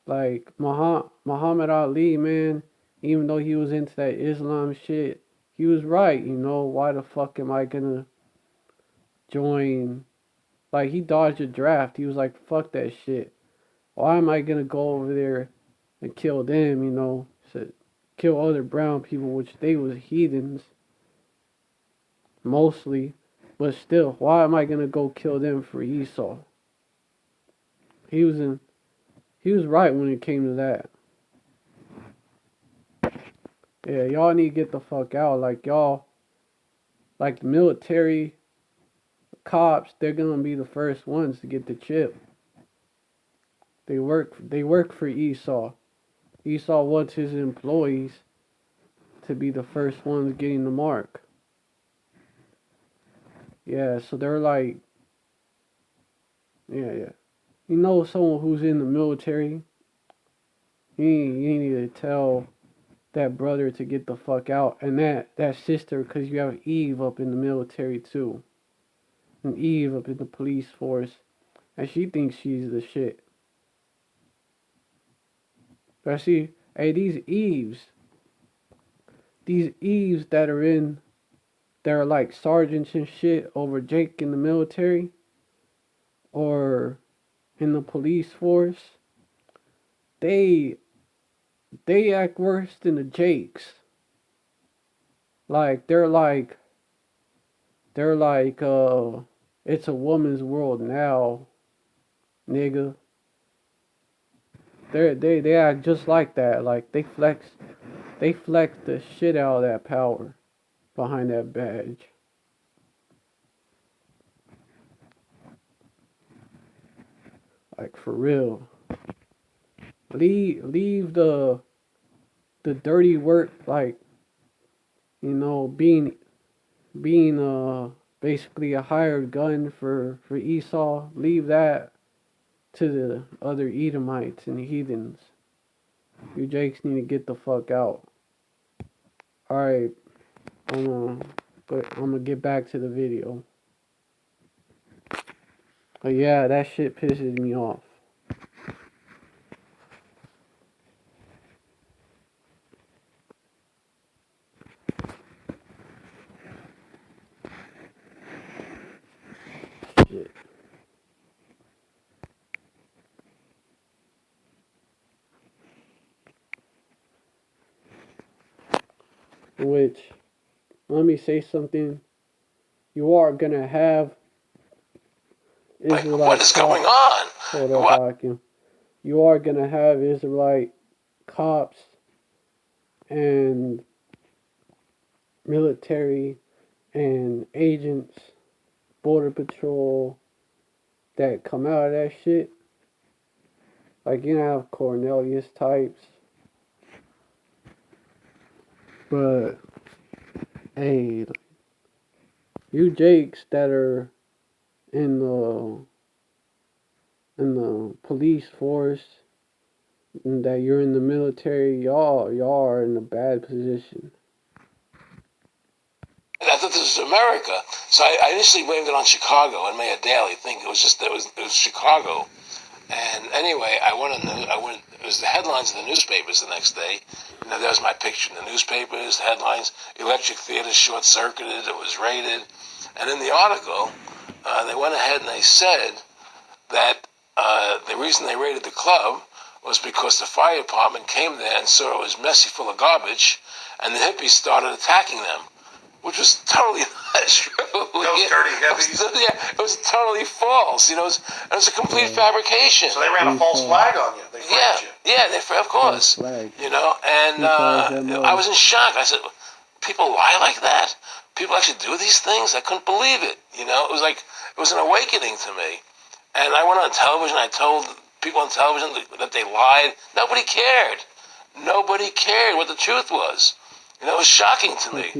Like Muhammad Ali, man, even though he was into that Islam shit, he was right, you know. Why the fuck am I gonna join? Like, he dodged a draft. He was like, fuck that shit. Why am I gonna go over there and kill them, you know? So, kill other brown people, which they was heathens, mostly. But still, why am I gonna go kill them for Esau? He was right when it came to that. Yeah, y'all need to get the fuck out. Like, y'all, like the military, cops, they're gonna be the first ones to get the chip. They work for Esau. Esau wants his employees to be the first ones getting the mark. Yeah, so they're like, yeah. You know, someone who's in the military, you need to tell that brother to get the fuck out, and that sister, because you have Eve up in the military too, and Eve up in the police force, and she thinks she's the shit. But see, hey, these Eves that are like sergeants and shit over Jake in the military or in the police force, they act worse than the Jakes. Like they're like it's a woman's world now, nigga. They act just like that. Like they flex the shit out of that power behind that badge. Like, for real. Leave the dirty work, like, you know, being basically a hired gun for Esau. Leave that to the other Edomites and heathens. You Jakes need to get the fuck out. Alright, I'm gonna get back to the video. But yeah, that shit pisses me off. Shit. Which, let me say something. You are gonna have Israelite. What is going on? Hold up, Hakim. You are gonna have Israelite cops and military and agents, border patrol that come out of that shit. Like, you know, have Cornelius types. But hey, you Jakes that are in the police force and that you're in the military, y'all are in a bad position. I thought this was America, so I initially blamed it on Chicago and made a daily thing. It was Chicago. And anyway, it was the headlines of the newspapers the next day. You know, there was my picture in the newspapers, the headlines, electric theater short-circuited, it was raided. And in the article, they went ahead and they said that the reason they raided the club was because the fire department came there and saw it was messy, full of garbage, and the hippies started attacking them. Which was totally not true. Those dirty hippies. It was totally false. You know, it was a complete fabrication. So they ran a false flag on you. They framed you. Yeah, of course. You know, and I was in shock. I said, people lie like that? People actually do these things? I couldn't believe it. You know, it was an awakening to me. And I went on television. I told people on television that they lied. Nobody cared. Nobody cared what the truth was. You know, it was shocking to me.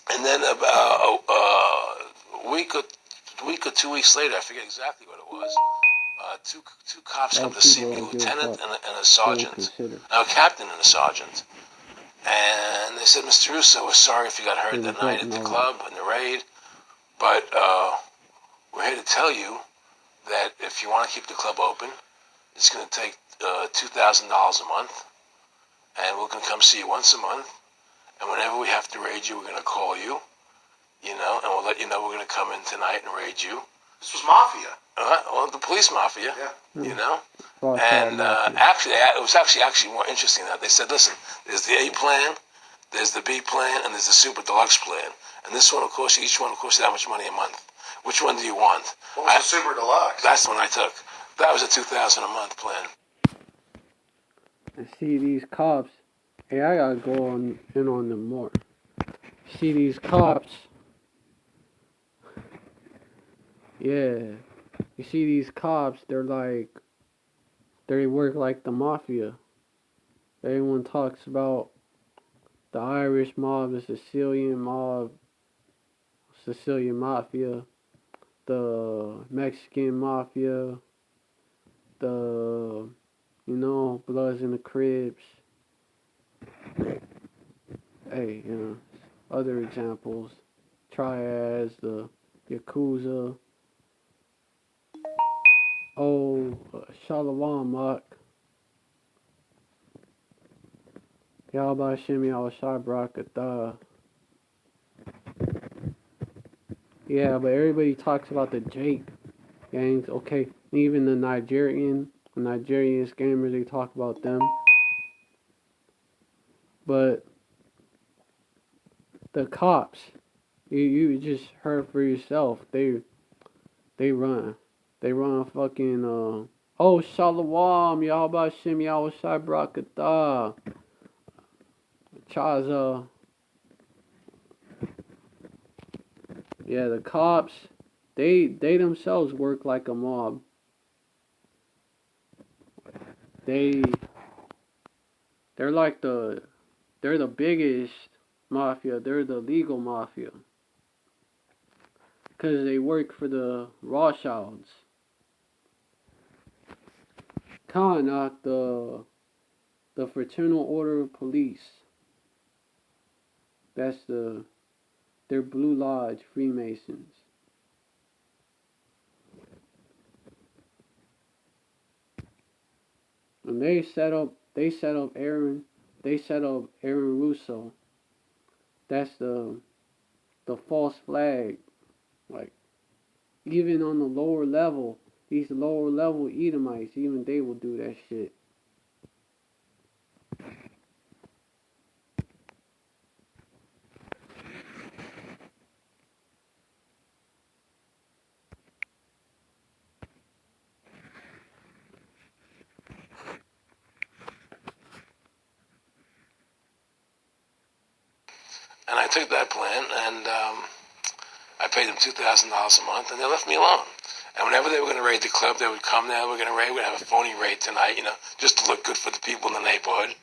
And then about a week or 2 weeks later, I forget exactly what it was, two cops come to see me, a lieutenant and a sergeant, a captain and a sergeant. And they said, Mr. Russo, we're sorry if you got hurt that night at the club in the raid. But we're here to tell you that if you want to keep the club open, it's going to take $2,000 a month, and we're going to come see you once a month. And whenever we have to raid you, we're going to call you, and we'll let you know we're going to come in tonight and raid you. This was mafia. Well, the police mafia, Yeah. And actually, it was actually more interesting that they said, listen, there's the A plan, there's the B plan, and there's the super deluxe plan. And this one, of course, each one will cost you that much money a month. Which one do you want? What was the super deluxe? That's the one I took. That was a $2,000 a month plan. I see these cops. Hey, I gotta go in on them more. See these cops. Yeah. You see these cops, they work like the mafia. Everyone talks about the Irish mob, the Sicilian mob, Sicilian mafia, the Mexican mafia, the, Bloods in the Crips. Hey, other examples. Triads, the Yakuza. Oh, Shalom Mak. Yalba Shimi Al Shabrakata. Yeah, but everybody talks about the Jake gangs. Okay, even the Nigerian scammers, they talk about them. But the cops, you just heard for yourself. They run fucking oh Shalom Yalba Shimi Al Shabrakata. Chaza. Yeah, the cops, they themselves work like a mob. They're the biggest mafia. They're the legal mafia. Cause they work for the Rothschilds. Not the Fraternal Order of Police. That's they're Blue Lodge Freemasons. And they set up Aaron Russo. That's the false flag. Like, even on the lower level, these lower level Edomites, even they will do that shit. And I took that plan, and I paid them $2,000 a month, and they left me alone. And whenever they were going to raid the club, they would come there. We're going to have a phony raid tonight, just to look good for the people in the neighborhood,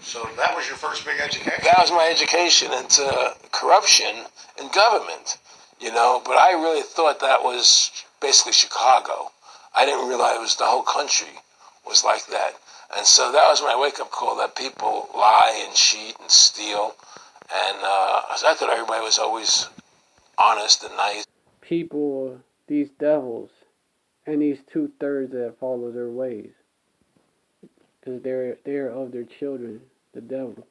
So that was your first big education? That was my education into corruption in government, But I really thought that was basically Chicago. I didn't realize it was the whole country was like that. And so that was my wake-up call, that people lie and cheat and steal. And I thought everybody was always honest and nice. People, these devils, and these 2/3 that follow their ways, because they're of their children, the devil.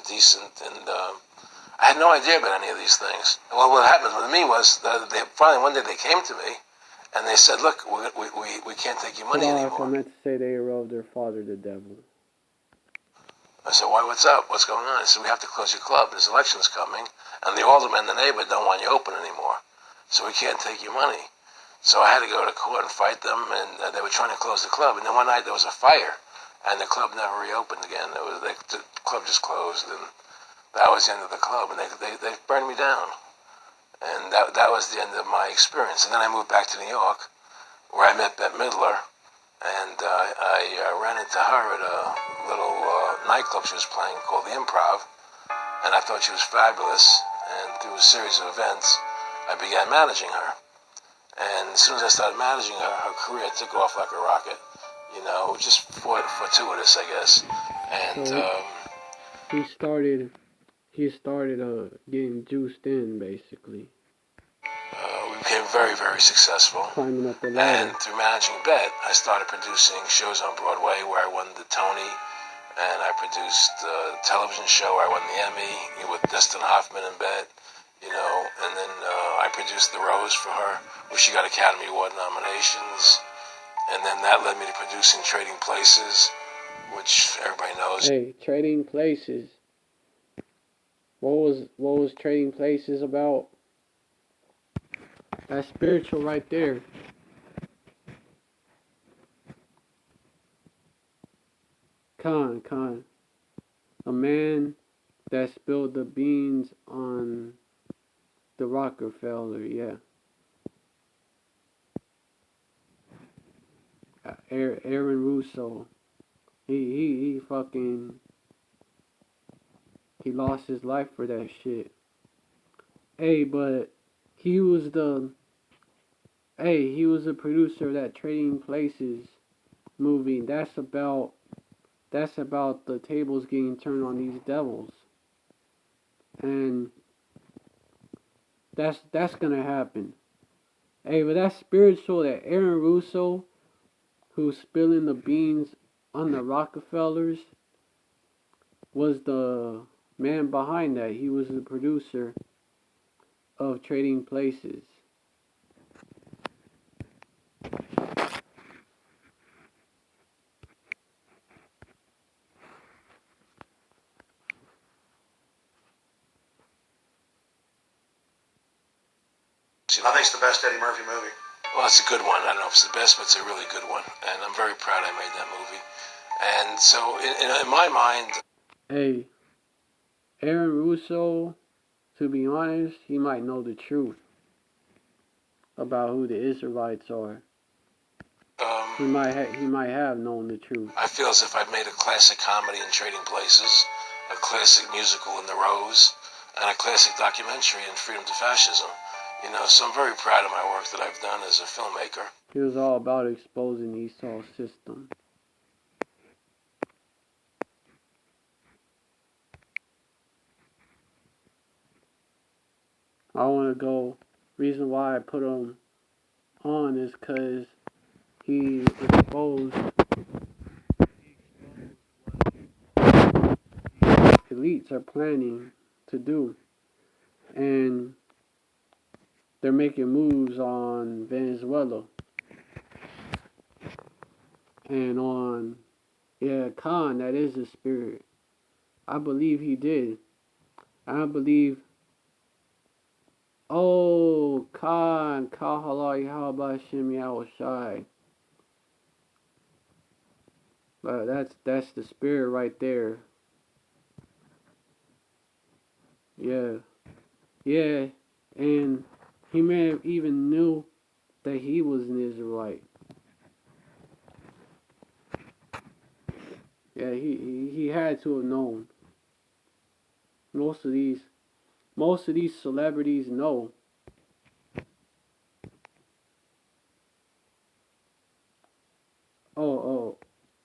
Decent, and I had no idea about any of these things. Well, what happened with me was that finally one day they came to me, and they said, "Look, we can't take your money anymore." I meant to say they are of their father, the devil. I said, "Why? What's up? What's going on?" I said, "We have to close your club. There's elections coming, and the alderman and the neighbor don't want you open anymore, so we can't take your money." So I had to go to court and fight them, and they were trying to close the club. And then one night there was a fire, and the club never reopened again. The club just closed, and that was the end of the club. And they burned me down, and that was the end of my experience. And then I moved back to New York, where I met Bette Midler, and I ran into her at a little nightclub she was playing called the Improv, and I thought she was fabulous. And through a series of events, I began managing her. And as soon as I started managing her, her career took off like a rocket. Just fortuitous, I guess. And so he started getting juiced in, basically. very, very successful. Climbing up the ladder. And through managing Bet, I started producing shows on Broadway where I won the Tony, and I produced a television show where I won the Emmy with Dustin Hoffman and Bet, you know, and then I produced The Rose for her, where she got Academy Award nominations, and then that led me to producing Trading Places, which everybody knows. Hey, Trading Places. What was Trading Places about? That's spiritual right there. Khan. A man that spilled the beans on the Rockefeller, yeah. Aaron Russo. He lost his life for that shit. Hey, but he was the producer of that Trading Places movie. That's about the tables getting turned on these devils. And that's gonna happen. Hey, but that's spiritual. That Aaron Russo, who's spilling the beans on the Rockefellers, was the man behind that. He was the producer of Trading Places. I think it's the best Eddie Murphy movie. Well, it's a good one. I don't know if it's the best, but it's a really good one. And I'm very proud I made that movie. And so, in my mind... Hey, Aaron Russo, to be honest, he might know the truth about who the Israelites are. He might have known the truth. I feel as if I've made a classic comedy in Trading Places, a classic musical in The Rose, and a classic documentary in Freedom to Fascism. You know, so I'm very proud of my work that I've done as a filmmaker. He was all about exposing the Esau system. I want to go. Reason why I put him on is because he exposed what elites are planning to do, and they're making moves on Venezuela and on Khan. That is the spirit. I believe he did. I believe. Oh, Khan, Kahala Yahabashim Yahushai. But that's the spirit right there. Yeah, and he may have even knew that he was an Israelite. Yeah, he had to have known. Most of these celebrities know. Oh.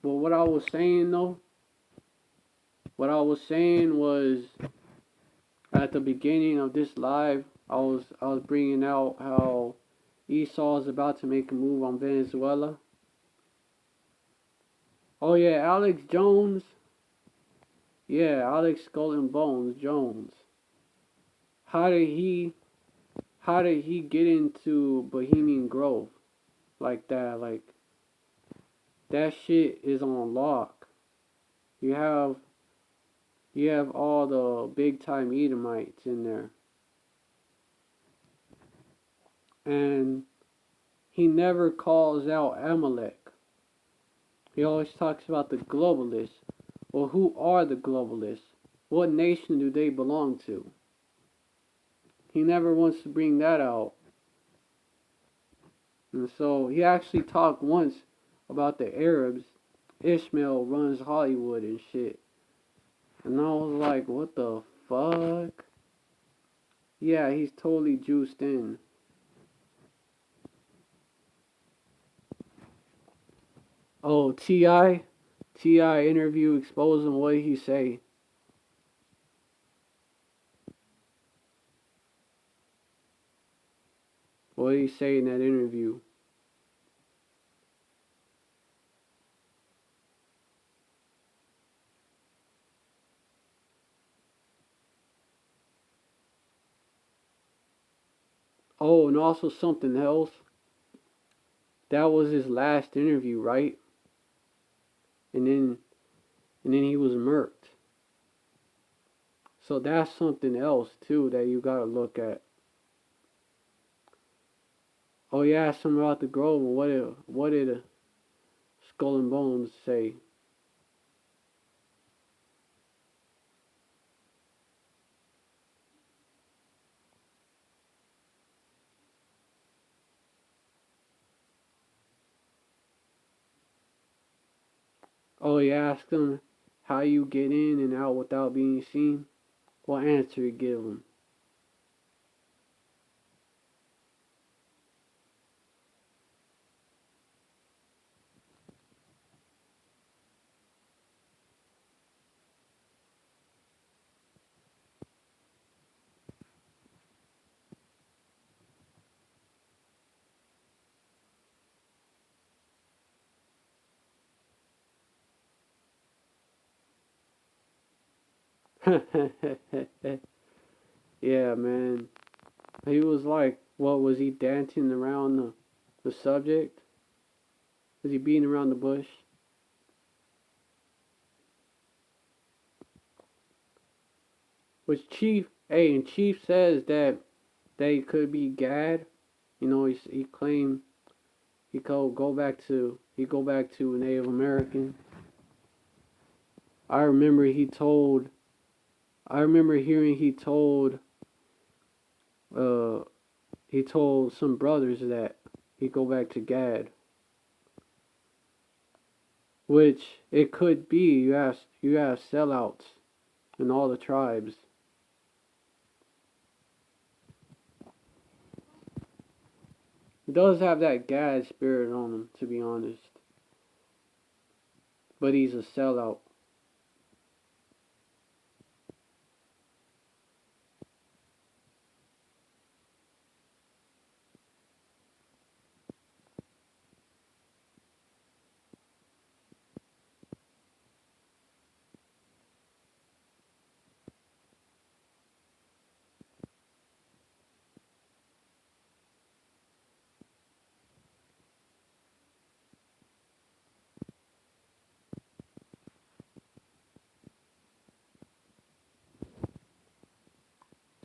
But what I was saying was at the beginning of this live, I was bringing out how Esau is about to make a move on Venezuela. Oh yeah, Alex Jones. Yeah, Alex Skull and Bones Jones. How did he get into Bohemian Grove like that? Like that shit is on lock. You have all the big time Edomites in there. And he never calls out Amalek. He always talks about the globalists. Well, who are the globalists? What nation do they belong to? He never wants to bring that out. And so he actually talked once about the Arabs. Ishmael runs Hollywood and shit. And I was like, what the fuck? Yeah, he's totally juiced in. Oh, T.I. interview exposing what he say. What did he say in that interview? Oh, and also something else. That was his last interview, right? And then he was murked. So that's something else too that you gotta look at. Oh yeah, something about the Grove. What did Skull and Bones say? Oh, he asked him how you get in and out without being seen. What answer you give him? Yeah, man. He was like, what was he dancing around the subject? Was he beating around the bush? Which Chief, hey, and Chief says that they could be Gad. You know, he claimed he could go back to Native American. I remember hearing uh he told some brothers that he'd go back to Gad. Which it could be you have sellouts in all the tribes. He does have that Gad spirit on him, to be honest. But he's a sellout.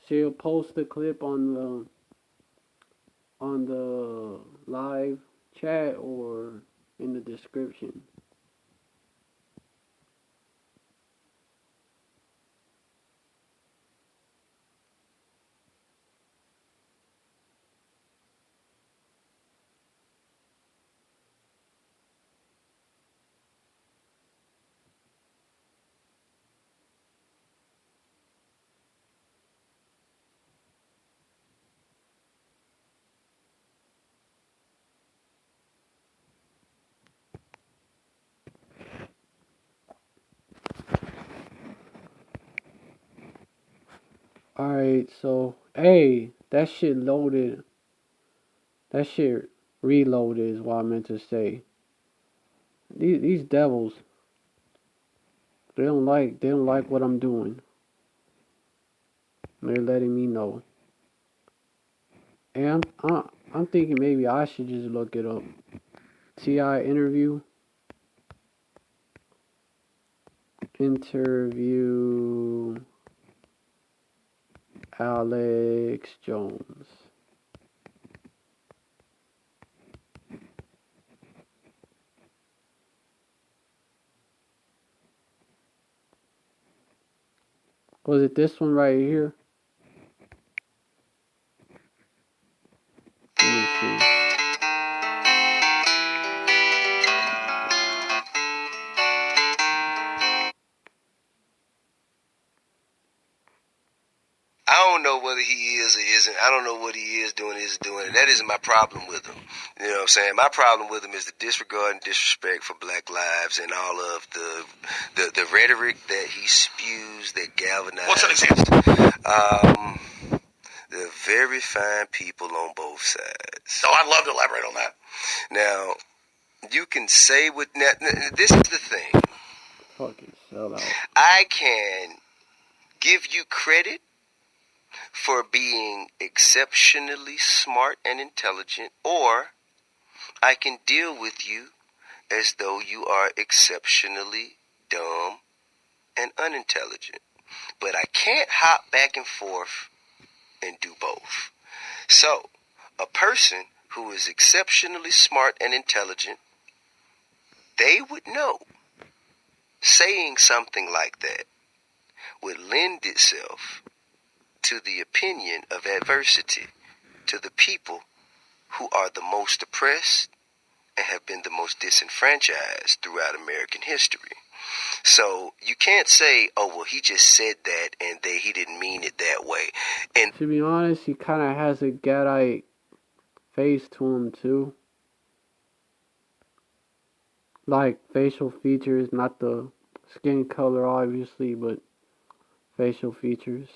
She'll post the clip on the live chat or in the description. Alright, so hey, that shit loaded. That shit reloaded is what I meant to say. These devils, they don't like what I'm doing. They're letting me know. And I'm thinking maybe I should just look it up. T.I. interview Alex Jones. Was it this one right here? Let me see. I don't know whether he is or isn't. I don't know what he is doing, isn't doing. And that isn't my problem with him. You know what I'm saying? My problem with him is the disregard and disrespect for black lives and all of the rhetoric that he spews that galvanizes. What's an example? The very fine people on both sides. So I'd love to elaborate on that. Now, you can say what... Now, this is the thing. Fucking sellout. I can give you credit for being exceptionally smart and intelligent, or I can deal with you as though you are exceptionally dumb and unintelligent. But I can't hop back and forth and do both. So, a person who is exceptionally smart and intelligent, they would know saying something like that would lend itself to the opinion of adversity to the people who are the most oppressed and have been the most disenfranchised throughout American history. So you can't say, oh, well, he just said that and he didn't mean it that way. And to be honest, he kind of has a Gadite face to him, too. Like, facial features, not the skin color, obviously, but facial features.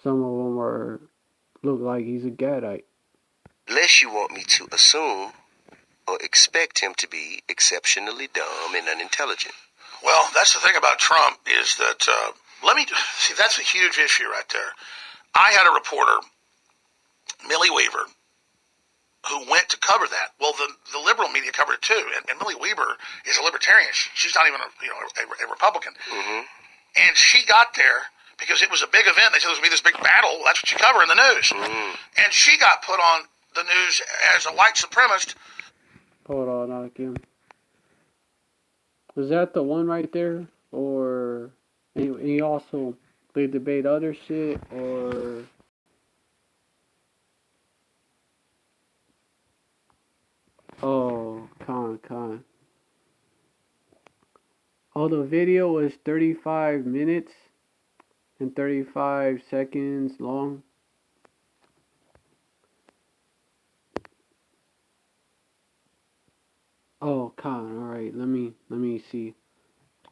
Some of them look like he's a Gadite. unless you want me to assume or expect him to be exceptionally dumb and unintelligent. Well, that's the thing about Trump is that, see, that's a huge issue right there. I had a reporter, Millie Weaver, who went to cover that. Well, the liberal media covered it too, and Millie Weaver is a libertarian. She's not even a Republican. Mm-hmm. And she got there because it was a big event. They said there was going to be this big battle. That's what you cover in the news. Mm-hmm. And she got put on the news as a white supremacist. Hold on, Akim. Was that the one right there? Or he also, they debate other shit? Or... Oh, con. Oh, the video was 35 minutes and 35 seconds long. Oh, con. All right, let me see.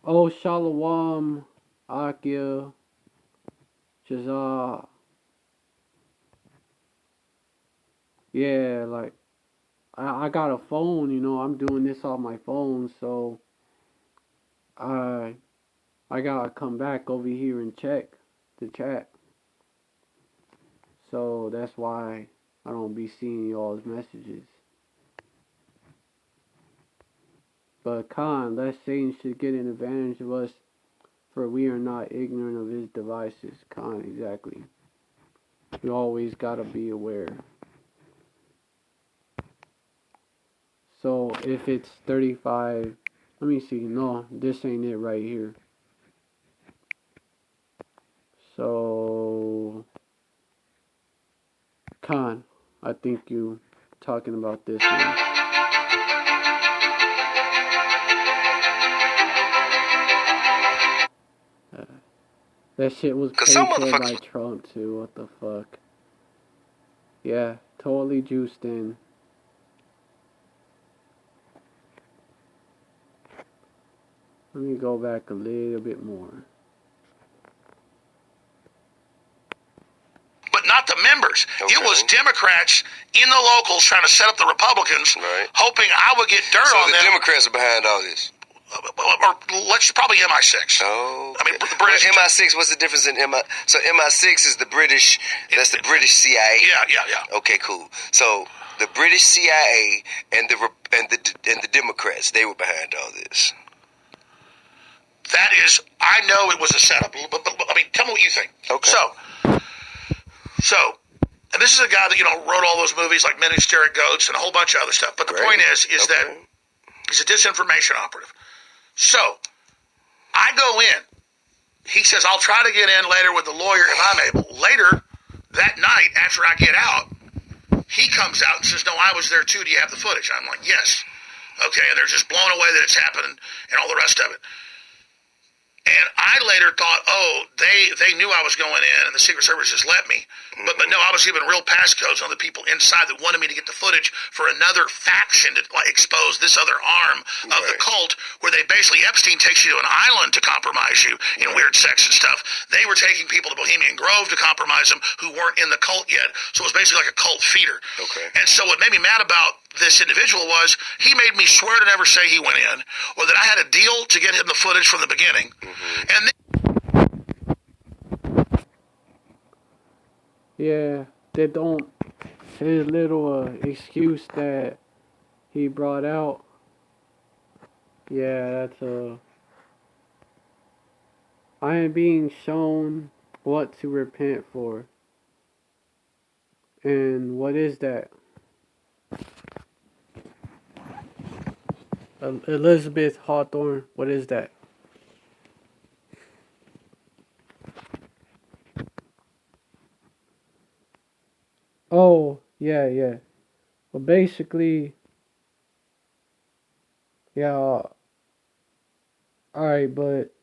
Oh, Shalom, Akia, Shazah. Yeah, like, I got a phone, I'm doing this on my phone, so I gotta come back over here and check the chat. So that's why I don't be seeing y'all's messages. But Khan, lest Satan should get an advantage of us, for we are not ignorant of his devices. Khan, exactly. You always gotta be aware. So if it's 35, let me see. No, this ain't it right here. So, Khan, I think you talking about this one. That shit was paid for by Trump too. What the fuck? Yeah, totally juiced in. Let me go back a little bit more. But not the members. Okay. It was Democrats in the locals trying to set up the Republicans, right, hoping I would get dirt on them. So the Democrats are behind all this? Or let's probably MI6. Oh, I mean, the British. MI6. What's the difference in MI? So MI6 is the British. That's the British CIA. Yeah. Okay, cool. So the British CIA and the Democrats, they were behind all this. That is, I know it was a setup, but I mean, tell me what you think. Okay. So, and this is a guy that wrote all those movies like Men Who Stare at Goats and a whole bunch of other stuff. But the point is that he's a disinformation operative. So, I go in. He says, I'll try to get in later with the lawyer if I'm able. Later that night, after I get out, he comes out and says, no, I was there too. Do you have the footage? I'm like, yes. Okay, and they're just blown away that it's happened and all the rest of it. And I later thought, oh, they knew I was going in, and the Secret Service just let me. But no, I was given real passcodes on the people inside that wanted me to get the footage for another faction to expose this other arm of the cult, where they basically, Epstein takes you to an island to compromise you in weird sex and stuff. They were taking people to Bohemian Grove to compromise them who weren't in the cult yet. So it was basically like a cult feeder. Okay. And so what made me mad about this individual was he made me swear to never say he went in, or that I had a deal to get him the footage from the beginning. And Yeah, they don't. His little excuse that he brought out. Yeah, that's I am being shown what to repent for. And what is that? Elizabeth Hawthorne, what is that? Oh, yeah, yeah. Well, basically, yeah, alright, but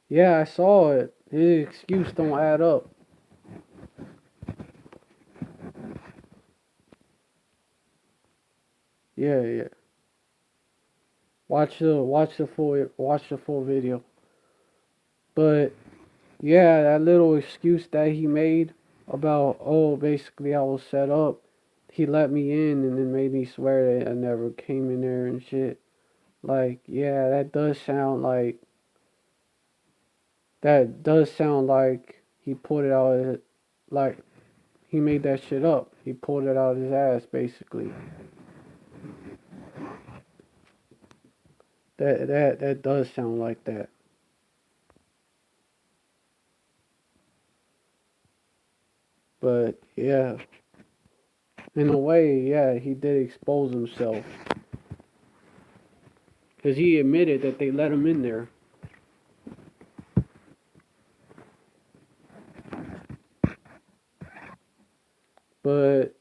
yeah, I saw it. His excuse don't add up. Yeah, yeah. Watch the full video. But yeah, that little excuse that he made about, oh, basically I was set up. He let me in and then made me swear that I never came in there and shit. Like, yeah, that does sound like he pulled it out of his, like he made that shit up. He pulled it out of his ass basically. That does sound like that. But yeah, in a way, yeah, he did expose himself. Because he admitted that they let him in there. But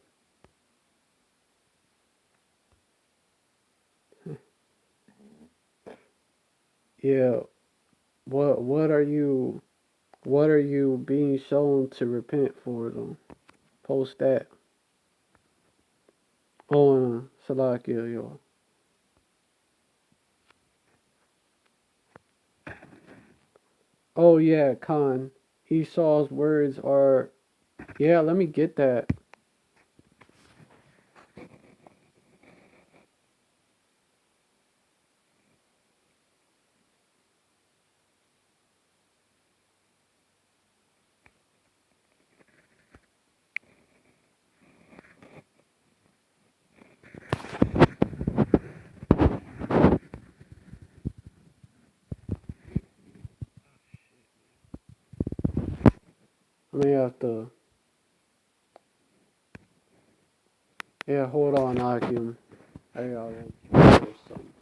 yeah, what are you being shown to repent for though? Post that. Oh, Salakia, yo. Oh yeah, Khan. Esau's words are, yeah, let me get that. I may have to, yeah, hold on, Akim. I gotta do something.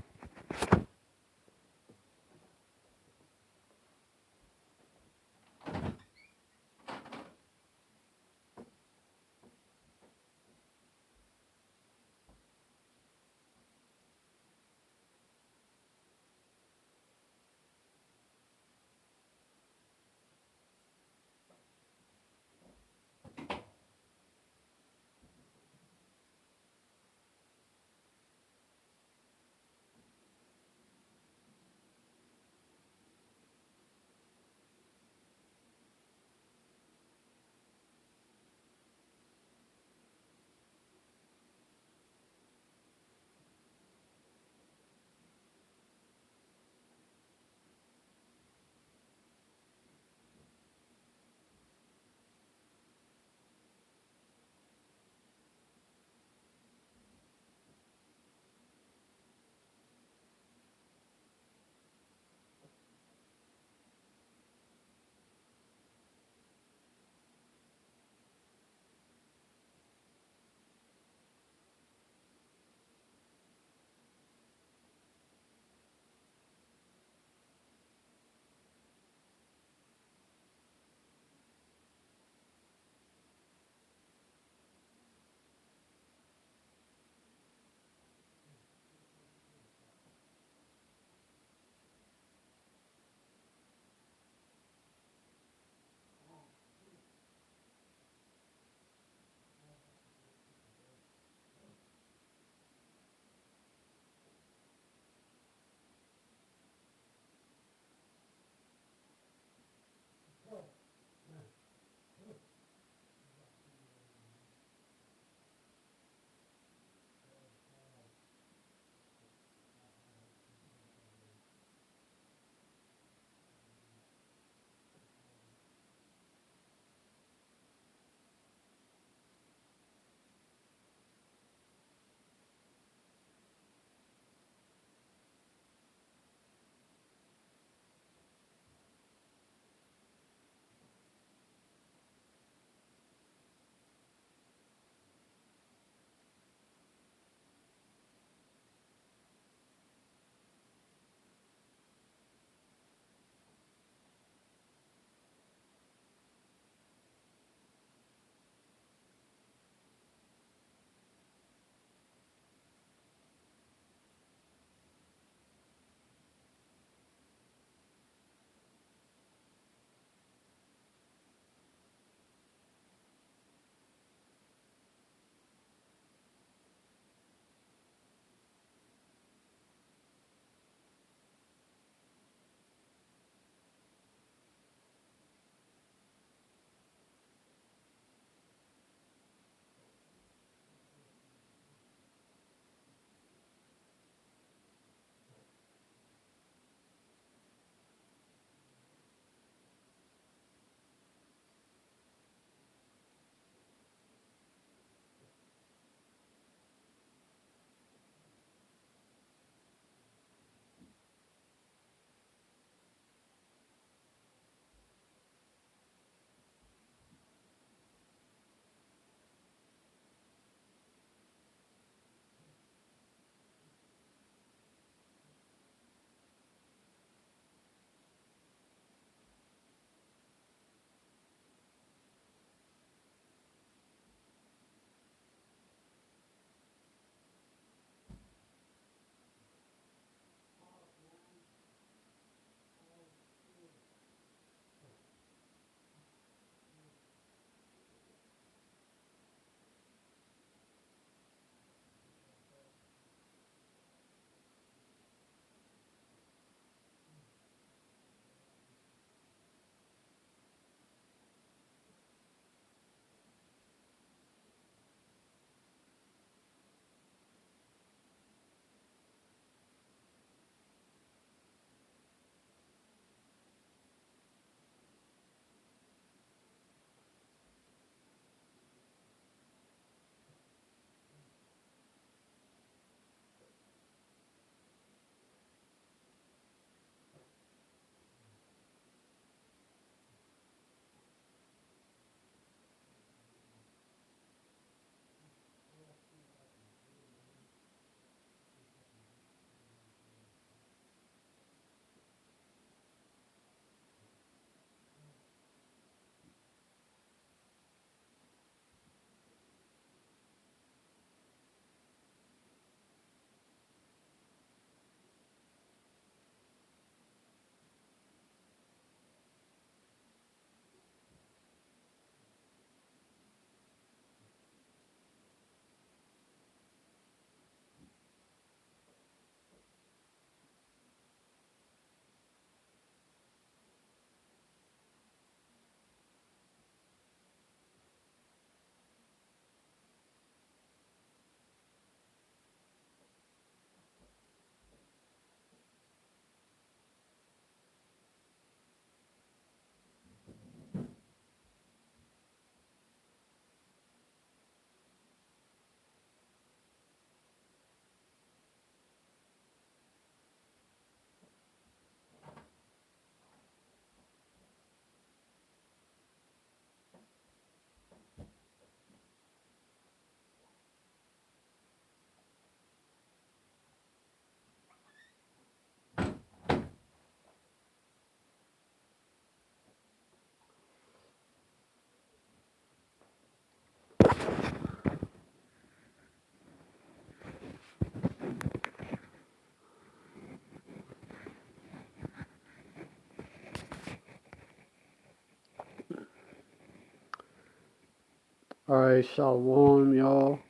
Alright, shalom, y'all.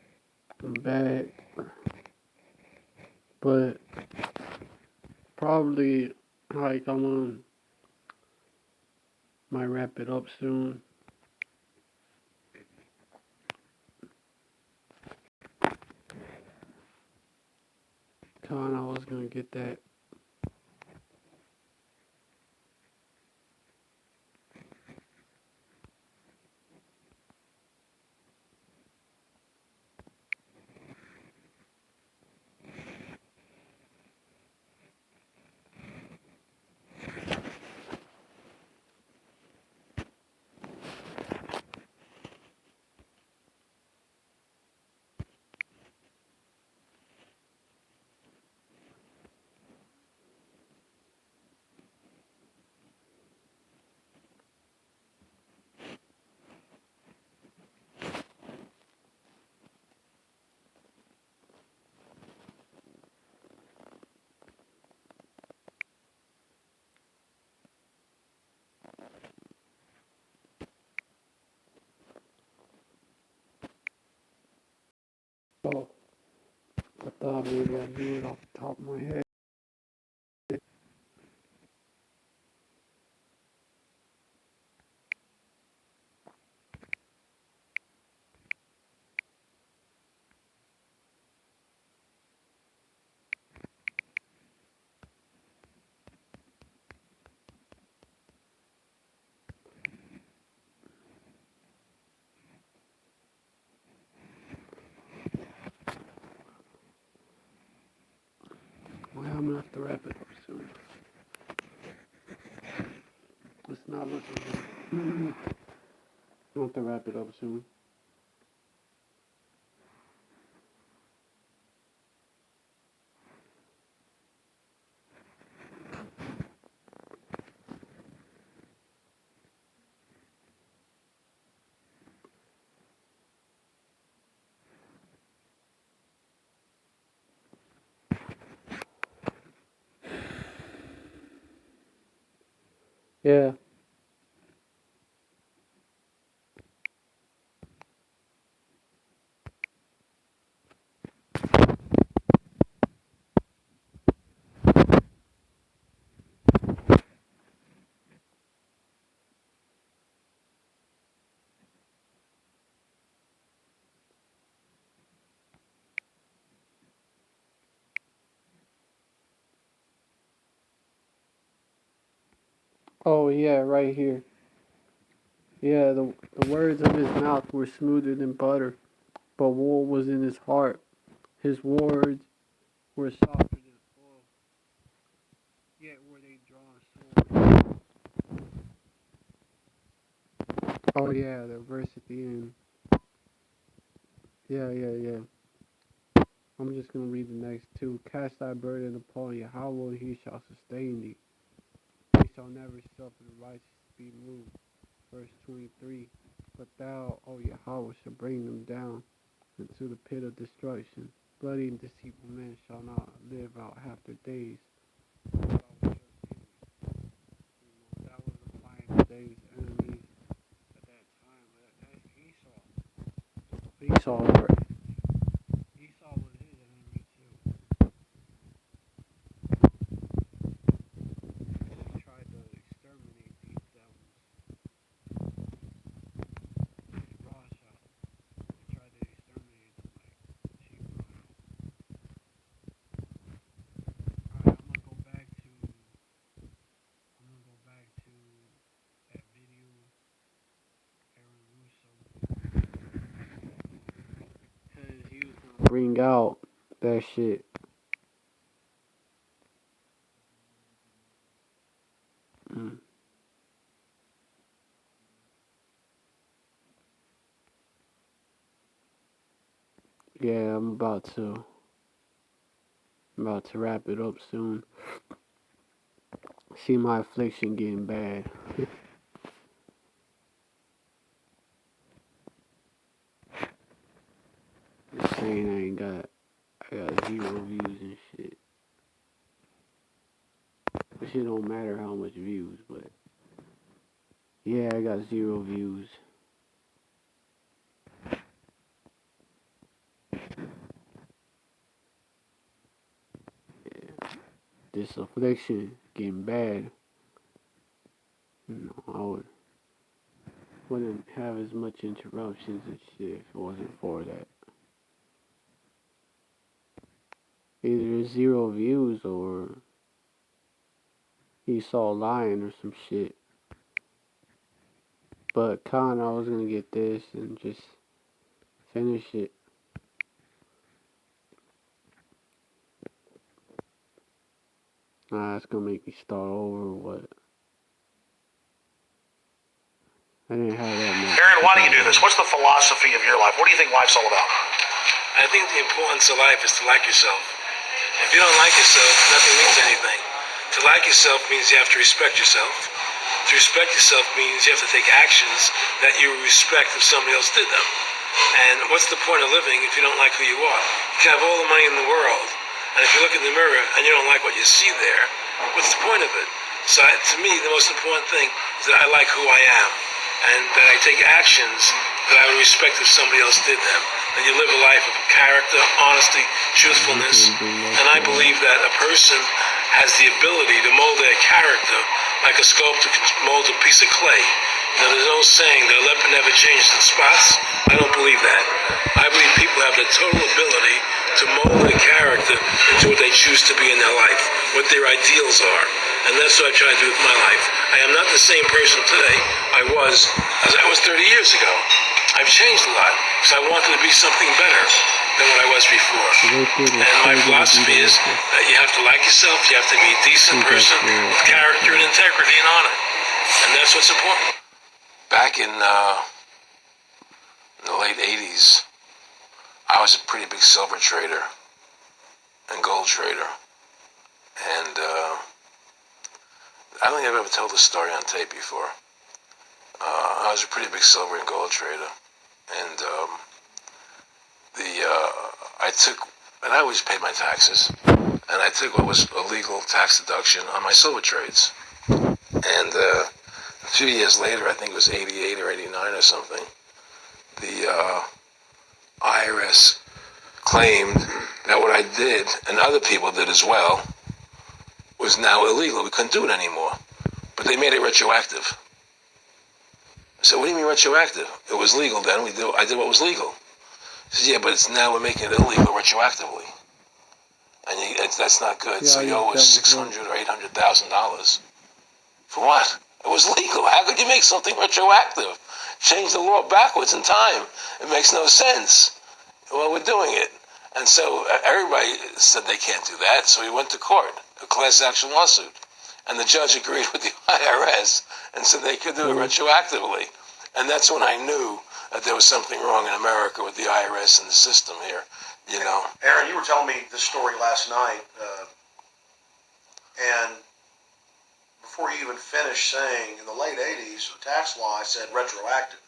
I'm back. But probably, like, might wrap it up soon. Thought I was gonna get that. So, I thought maybe I'd do it off the top of my head. Well, I'm gonna have to wrap it up soon. It's not looking good. I'm gonna have to wrap it up soon. Yeah. Oh, yeah, right here. Yeah, the words of his mouth were smoother than butter, but wool was in his heart. His words were softer than oil, yet were they drawn swords. Oh, yeah, the verse at the end. Yeah. I'm just going to read the next two. Cast thy burden upon Yahweh, and he shall sustain thee. He shall never suffer the righteous to be moved. Verse 23. But thou, O Yahweh, shall bring them down into the pit of destruction. Bloody and deceitful men shall not live out half their days. That was applying to David's enemies at that time, but that's Esau. Esau was his enemy too. He tried to exterminate these devils. Rasha. He tried to exterminate them like sheep. Alright, I'm gonna go back to that video Aaron Russo, cause he was gonna bring out that shit. Mm. Yeah, I'm about to wrap it up soon. See my affliction getting bad. Just saying I got 0 views and shit. But shit don't matter how much views, but yeah, I got 0 views. this affliction getting bad, I wouldn't have as much interruptions and shit if it wasn't for that. Either 0 views or he saw lying or some shit. But Con, I was gonna get this and just finish it. Nah, it's gonna make me start over. What? I didn't have that much. Aaron, why do you do this? What's the philosophy of your life? What do you think life's all about? I think the importance of life is to like yourself. If you don't like yourself, nothing means anything. To like yourself means you have to respect yourself. To respect yourself means you have to take actions that you respect if somebody else did them. And what's the point of living if you don't like who you are? You can have all the money in the world, and if you look in the mirror and you don't like what you see there, what's the point of it? So to me, the most important thing is that I like who I am, and that I take actions that I would respect if somebody else did them. And you live a life of character, honesty, truthfulness, and I believe that a person has the ability to mold their character like a sculptor can mold a piece of clay. There's no saying that a leopard never changes in spots. I don't believe that. I believe people have the total ability to mold their character into what they choose to be in their life, what their ideals are. And that's what I try to do with my life. I am not the same person today I was 30 years ago. I've changed a lot because I wanted to be something better than what I was before. And my philosophy is that you have to like yourself, you have to be a decent person with character and integrity and honor. And that's what's important. Back in the late 80s, I was a pretty big silver trader and gold trader. And I don't think I've ever told this story on tape before. I was a pretty big silver and gold trader. And I always paid my taxes, and I took what was a legal tax deduction on my silver trades. And a few years later, I think it was 88 or 89 or something, the IRS claimed that what I did, and other people did as well, was now illegal. We couldn't do it anymore. But they made it retroactive. I said, what do you mean retroactive? It was legal then. I did what was legal. He said, yeah, but we're making it illegal retroactively. And that's not good. Yeah, so you owe us $600,000 or $800,000. For what? It was legal. How could you make something retroactive? Change the law backwards in time. It makes no sense. Well, we're doing it. And so everybody said they can't do that. So we went to court, a class action lawsuit. And the judge agreed with the IRS and said they could do it retroactively. And that's when I knew that there was something wrong in America with the IRS and the system here, you know. Aaron, you were telling me this story last night, and before you even finished saying, in the late 80s, the tax law, I said retroactive.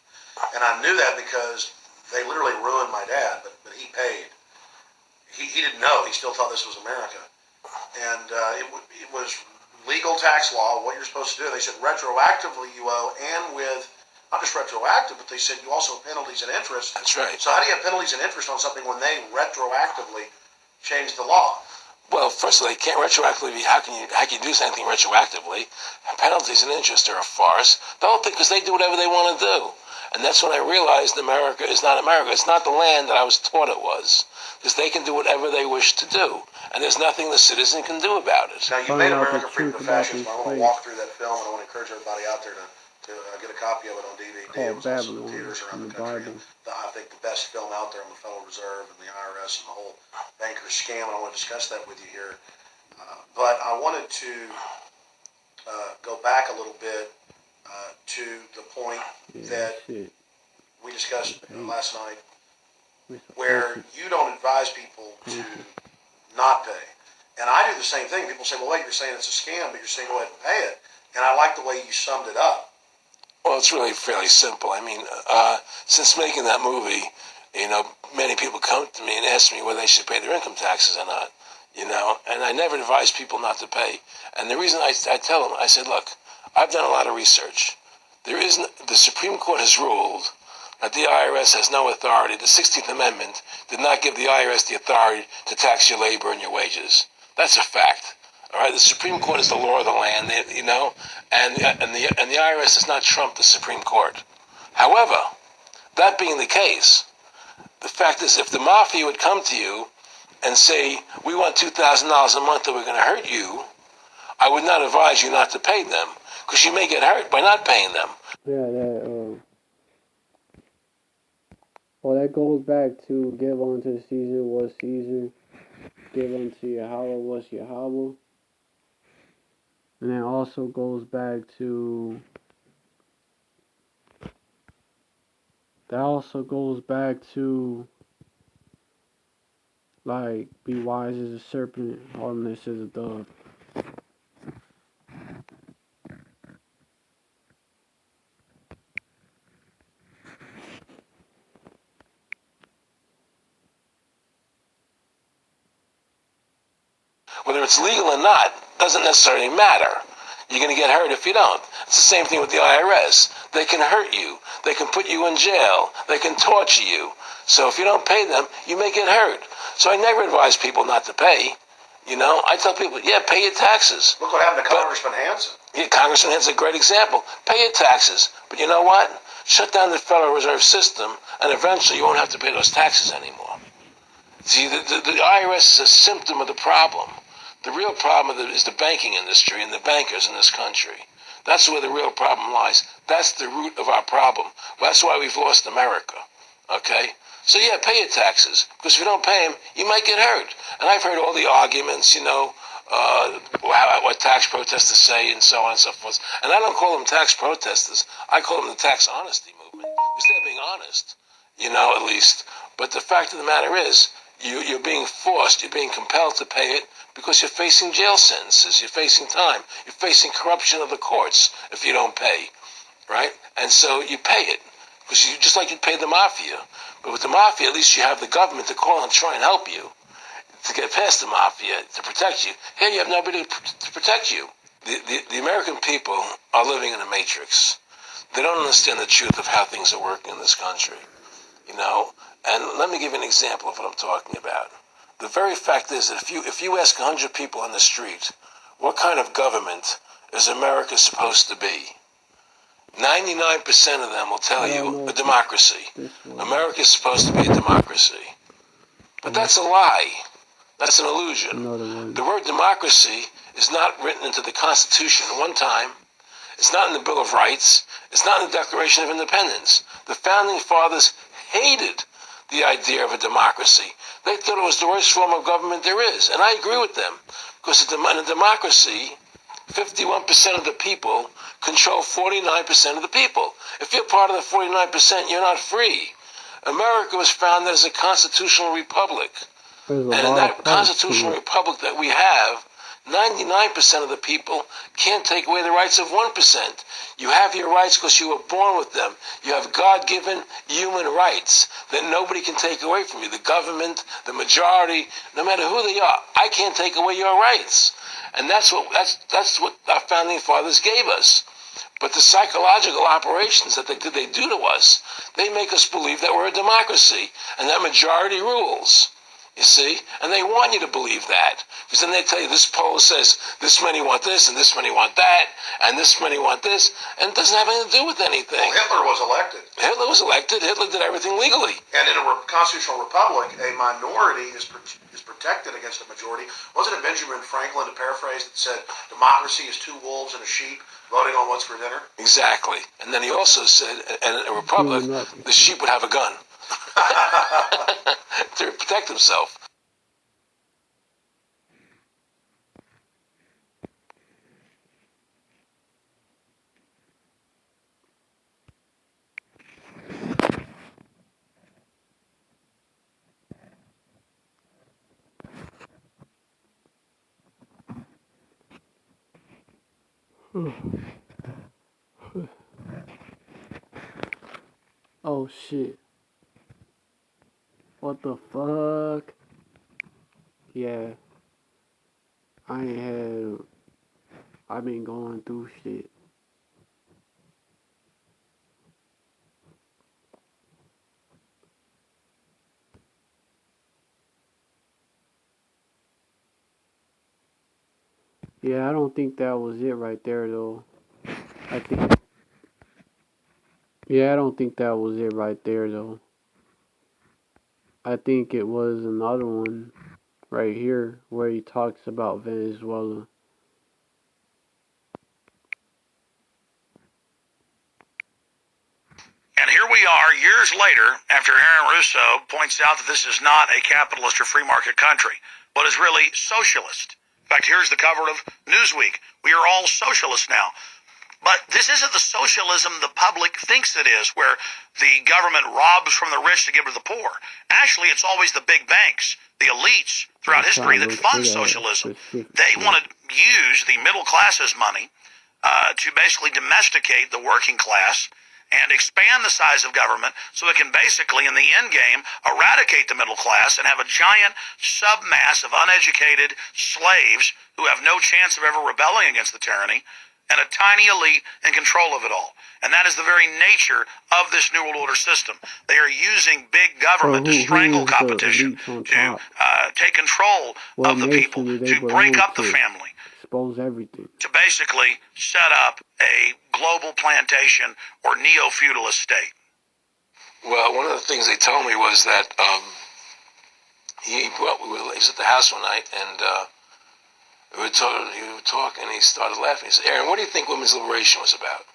And I knew that because they literally ruined my dad, but he paid. He didn't know. He still thought this was America. And it was legal tax law, what you're supposed to do. They said retroactively you owe, and with, not just retroactive, but they said you also have penalties and interest. That's right. So how do you have penalties and interest on something when they retroactively changed the law? Well, first of all, they can't retroactively. How can you do something retroactively? Penalties and interest are a farce. The whole thing, because they do whatever they want to do. And that's when I realized America is not America. It's not the land that I was taught it was. Because they can do whatever they wish to do. And there's nothing the citizen can do about it. Now, you made America Freedom to Fascism. I want to walk through that film, and I want to encourage everybody out there to get a copy of it on DVD. It was on some theaters around the country. I think the best film out there on the Federal Reserve and the IRS and the whole banker scam, and I want to discuss that with you here. But I wanted to go back a little bit to the point that we discussed last night, where you don't advise people to not pay. And I do the same thing. People say, well, wait, you're saying it's a scam, but you're saying go ahead and pay it. And I like the way you summed it up. Well, it's really fairly simple. I mean, since making that movie, you know, many people come to me and ask me whether they should pay their income taxes or not, you know, and I never advise people not to pay. And the reason I tell them, I said, look, I've done a lot of research. The Supreme Court has ruled that the IRS has no authority. The 16th Amendment did not give the IRS the authority to tax your labor and your wages. That's a fact. All right, the Supreme Court is the law of the land, you know, and the IRS does not trump the Supreme Court. However, that being the case, the fact is, if the mafia would come to you and say, "We want $2,000 a month, or we're going to hurt you," I would not advise you not to pay them, because you may get hurt by not paying them. Yeah, well, that goes back to give unto Caesar what Caesar, give unto Yahweh what Yahweh. And that also goes back to, like, be wise as a serpent, harmless as a dove. Whether it's legal or not doesn't necessarily matter. You're going to get hurt if you don't. It's the same thing with the IRS. They can hurt you. They can put you in jail. They can torture you. So if you don't pay them, you may get hurt. So I never advise people not to pay. You know, I tell people, yeah, pay your taxes. Look what happened to Congressman Hansen. Yeah, Congressman Hansen's a great example. Pay your taxes. But you know what? Shut down the Federal Reserve System, and eventually you won't have to pay those taxes anymore. See, the IRS is a symptom of the problem. The real problem is the banking industry and the bankers in this country. That's where the real problem lies. That's the root of our problem. That's why we've lost America. Okay? So yeah, pay your taxes. Because if you don't pay them, you might get hurt. And I've heard all the arguments, you know, what tax protesters say and so on and so forth. And I don't call them tax protesters. I call them the tax honesty movement. Because they're being honest, you know, at least. But the fact of the matter is, you're being forced, you're being compelled to pay it because you're facing jail sentences, you're facing time, you're facing corruption of the courts if you don't pay, right? And so you pay it, because you just like you'd pay the mafia. But with the mafia, at least you have the government to call and try and help you to get past the mafia, to protect you. Here you have nobody to protect you. The American people are living in a matrix. They don't understand the truth of how things are working in this country, you know? And let me give you an example of what I'm talking about. The very fact is that if you ask 100 people on the street, what kind of government is America supposed to be? 99% of them will tell you a democracy. America is supposed to be a democracy. But that's a lie. That's an illusion. The word democracy is not written into the Constitution at one time. It's not in the Bill of Rights. It's not in the Declaration of Independence. The Founding Fathers hated the idea of a democracy. They thought it was the worst form of government there is. And I agree with them. Because in a democracy, 51% of the people control 49% of the people. If you're part of the 49%, you're not free. America was founded as a constitutional republic. And in that constitutional republic that we have, 99% of the people can't take away the rights of 1%. You have your rights because you were born with them. You have God-given human rights that nobody can take away from you. The government, the majority, no matter who they are, I can't take away your rights. And that's what our founding fathers gave us. But the psychological operations that they do to us, they make us believe that we're a democracy and that majority rules. You see? And they want you to believe that. Because then they tell you this poll says this many want this and this many want that and this many want this. And it doesn't have anything to do with anything. Well, Hitler was elected. Hitler was elected. Hitler did everything legally. And in a constitutional republic, a minority is protected against a majority. Wasn't it Benjamin Franklin, to paraphrase, that said democracy is two wolves and a sheep voting on what's for dinner? Exactly. And then he also said, and in a republic, the sheep would have a gun. To protect himself. Oh shit. What the fuck? Yeah. I've been going through shit. Yeah, I don't think that was it right there, though. I think. Yeah, I don't think that was it right there, though. I think it was another one right here where he talks about Venezuela. And here we are years later after Aaron Russo points out that this is not a capitalist or free market country, but is really socialist. In fact, here's the cover of Newsweek. We are all socialists now. But this isn't the socialism the public thinks it is, where the government robs from the rich to give to the poor. Actually, it's always the big banks, the elites throughout history that fund socialism. They want to use the middle class's money to basically domesticate the working class and expand the size of government so it can basically, in the end game, eradicate the middle class and have a giant submass of uneducated slaves who have no chance of ever rebelling against the tyranny, and a tiny elite in control of it all. And that is the very nature of this New World Order system. They are using big government to strangle competition, to take control of the people, to break up the family, expose everything, to basically set up a global plantation or neo-feudalist state. Well, one of the things they told me was that he was at the house one night, and he would talk, and he started laughing. He said, "Aaron, what do you think women's liberation was about?"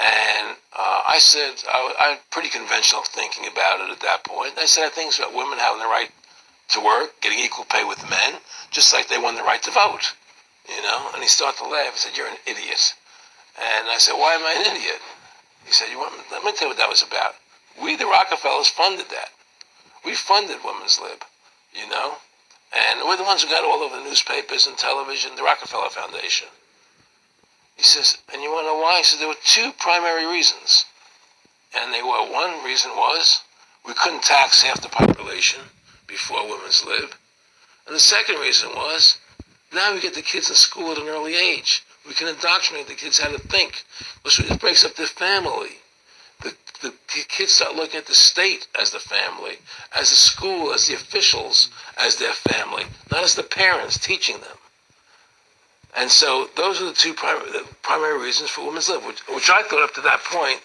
And I said, I'm pretty conventional thinking about it at that point. I said, I think it's about women having the right to work, getting equal pay with men, just like they won the right to vote, you know? And he started to laugh. He said, "You're an idiot." And I said, "Why am I an idiot?" He said, "Let me tell you what that was about. We, the Rockefellers, funded that. We funded women's lib, you know? And we're the ones who got all over the newspapers and television, the Rockefeller Foundation." He says, "And you want to know why?" He says, "There were two primary reasons. And they were, one reason was we couldn't tax half the population before women's lib. And the second reason was now we get the kids in school at an early age. We can indoctrinate the kids how to think. It breaks up the family. The kids start looking at the state as the family, as the school, as the officials, as their family, not as the parents teaching them. And so those are the two primary reasons for women's lib, which I thought up to that point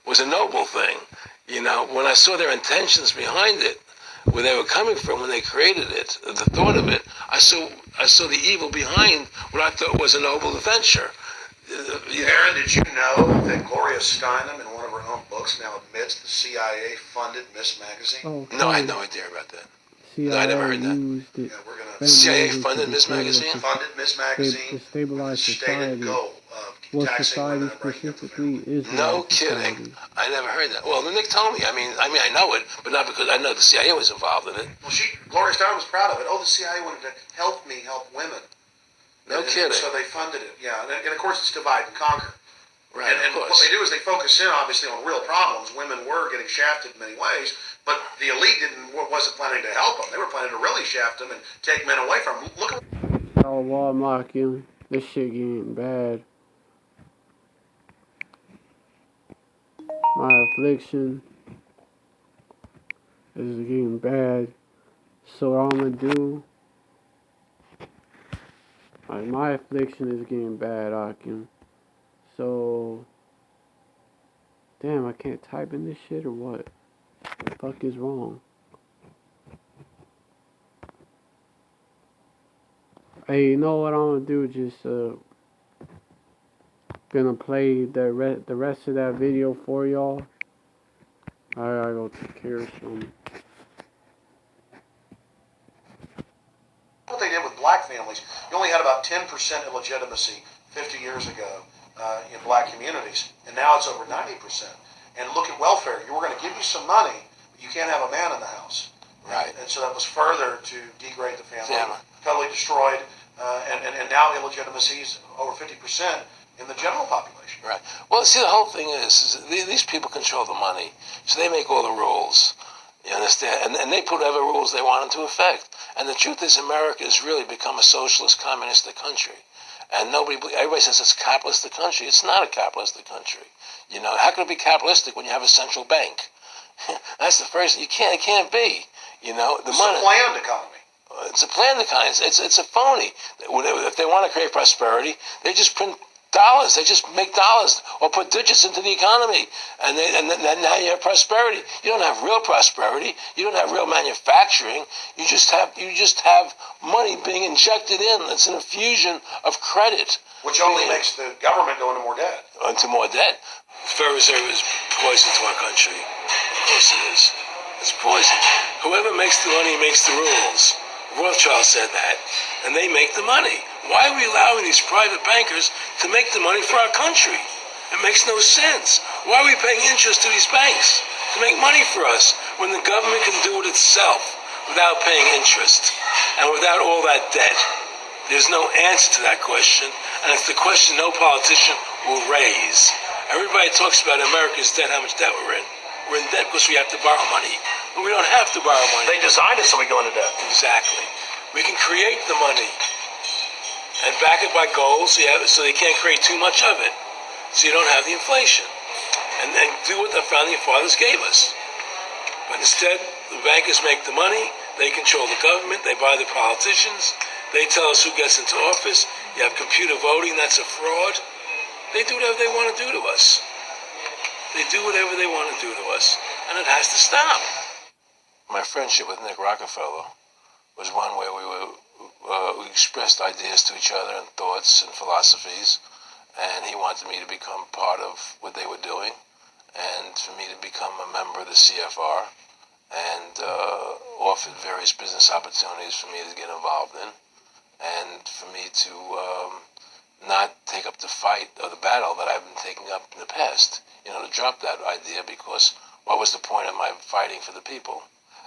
was a noble thing. You know, when I saw their intentions behind it, where they were coming from when they created it, the thought of it, I saw the evil behind what I thought was a noble venture. Aaron, did you know that Gloria Steinem, in one of her own books, now admits the CIA funded Miss Magazine? Oh, no, I had no idea about that. CIA no, I never heard that. Yeah, we're gonna CIA funded Miss Magazine? Funded Miss Magazine to stabilize with the society. stated goal of What taxing women society and breaking up the specifically family. is. No kidding. I never heard that. Well, Nick told me. I mean, I know it, but not because I know the CIA was involved in it. Well, Gloria Steinem was proud of it. Oh, the CIA wanted to help me help women. No kidding. So they funded it, yeah. And of course, it's divide and conquer. Right, and what they do is they focus in, obviously, on real problems. Women were getting shafted in many ways, but the elite wasn't planning to help them. They were planning to really shaft them and take men away from them. Look at... Oh, Wall mocking. This shit getting bad. My affliction is getting bad. So what I'm gonna do, like, my affliction is getting bad, Akim. So, damn, I can't type in this shit or what? The fuck is wrong? Hey, you know what I'm gonna do? Just gonna play the rest of that video for y'all. I gotta go take care of some. What they did with black families, you only had about 10% illegitimacy 50 years ago in black communities, and now it's over 90%. And look at welfare. You were going to give you some money, but you can't have a man in the house. Right. And so that was further to degrade the family. Totally destroyed. And now illegitimacy is over 50% in the general population. Right. Well, see, the whole thing is these people control the money, so they make all the rules. You understand? And they put whatever rules they want into effect. And the truth is, America has really become a socialist, communistic country. And everybody says it's a capitalistic country. It's not a capitalistic country. You know, how can it be capitalistic when you have a central bank? That's the first. It can't be. You know, the money. It's a planned economy. It's a planned economy. It's a phony. If they want to create prosperity, they just print dollars. They just make dollars or put digits into the economy, and then now you have prosperity. You don't have real prosperity. You don't have real manufacturing. You just have money being injected in. It's an infusion of credit, which only makes the government go into more debt. Into more debt. The Federal Reserve is poison to our country. Of course it is. It's poison. Whoever makes the money makes the rules. Rothschild said that, and they make the money. Why are we allowing these private bankers to make the money for our country? It makes no sense. Why are we paying interest to these banks to make money for us when the government can do it itself without paying interest and without all that debt? There's no answer to that question, and it's the question no politician will raise. Everybody talks about America's debt, how much debt we're in. We're in debt because we have to borrow money. But we don't have to borrow money. They designed it so we go into debt. Exactly. We can create the money and back it by gold so they can't create too much of it. So you don't have the inflation. And do what the founding fathers gave us. But instead, the bankers make the money. They control the government. They buy the politicians. They tell us who gets into office. You have computer voting. That's a fraud. They do whatever they want to do to us. They do whatever they want to do to us, and it has to stop. My friendship with Nick Rockefeller was one where we expressed ideas to each other and thoughts and philosophies, and he wanted me to become part of what they were doing, and for me to become a member of the CFR, and offered various business opportunities for me to get involved in, and for me to not take up the fight or the battle that I've been taking up in the past. To drop that idea, because what was the point of my fighting for the people?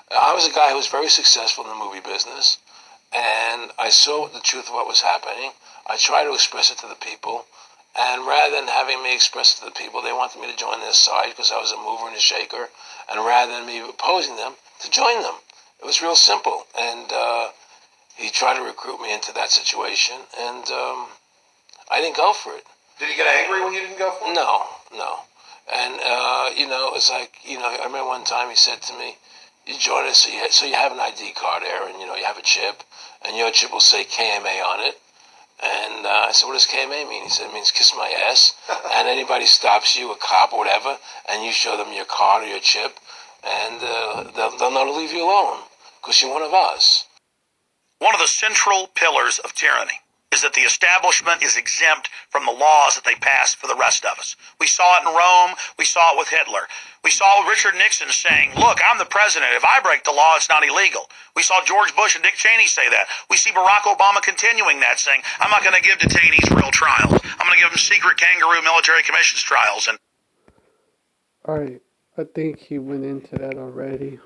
I was a guy who was very successful in the movie business, and I saw the truth of what was happening. I tried to express it to the people, and rather than having me express it to the people, they wanted me to join their side because I was a mover and a shaker, and rather than me opposing them, to join them. It was real simple, and he tried to recruit me into that situation, and I didn't go for it. Did he get angry when you didn't go for it? No. And, it's like, I remember one time he said to me, you join us, so you have an ID card there, and, you have a chip, and your chip will say KMA on it. And I said, what does KMA mean? He said, it means kiss my ass. And anybody stops you, a cop or whatever, and you show them your card or your chip, and they'll know to leave you alone, because you're one of us. One of the central pillars of tyranny is that the establishment is exempt from the laws that they pass for the rest of us. We saw it in Rome. We saw it with Hitler. We saw Richard Nixon saying, look, I'm the president. If I break the law, it's not illegal. We saw George Bush and Dick Cheney say that. We see Barack Obama continuing that, saying, I'm not going to give detainees real trials. I'm going to give them secret kangaroo military commissions trials. And all right, I think he went into that already.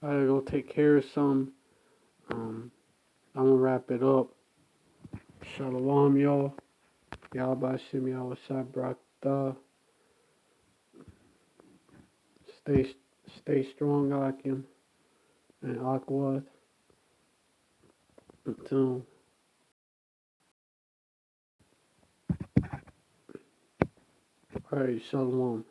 I gotta go take care of some. I'm gonna wrap it up. Shalom, y'all. Y'all bashim y'all shabrakta. Stay strong, Akim and Akwad. Until alright, shalom.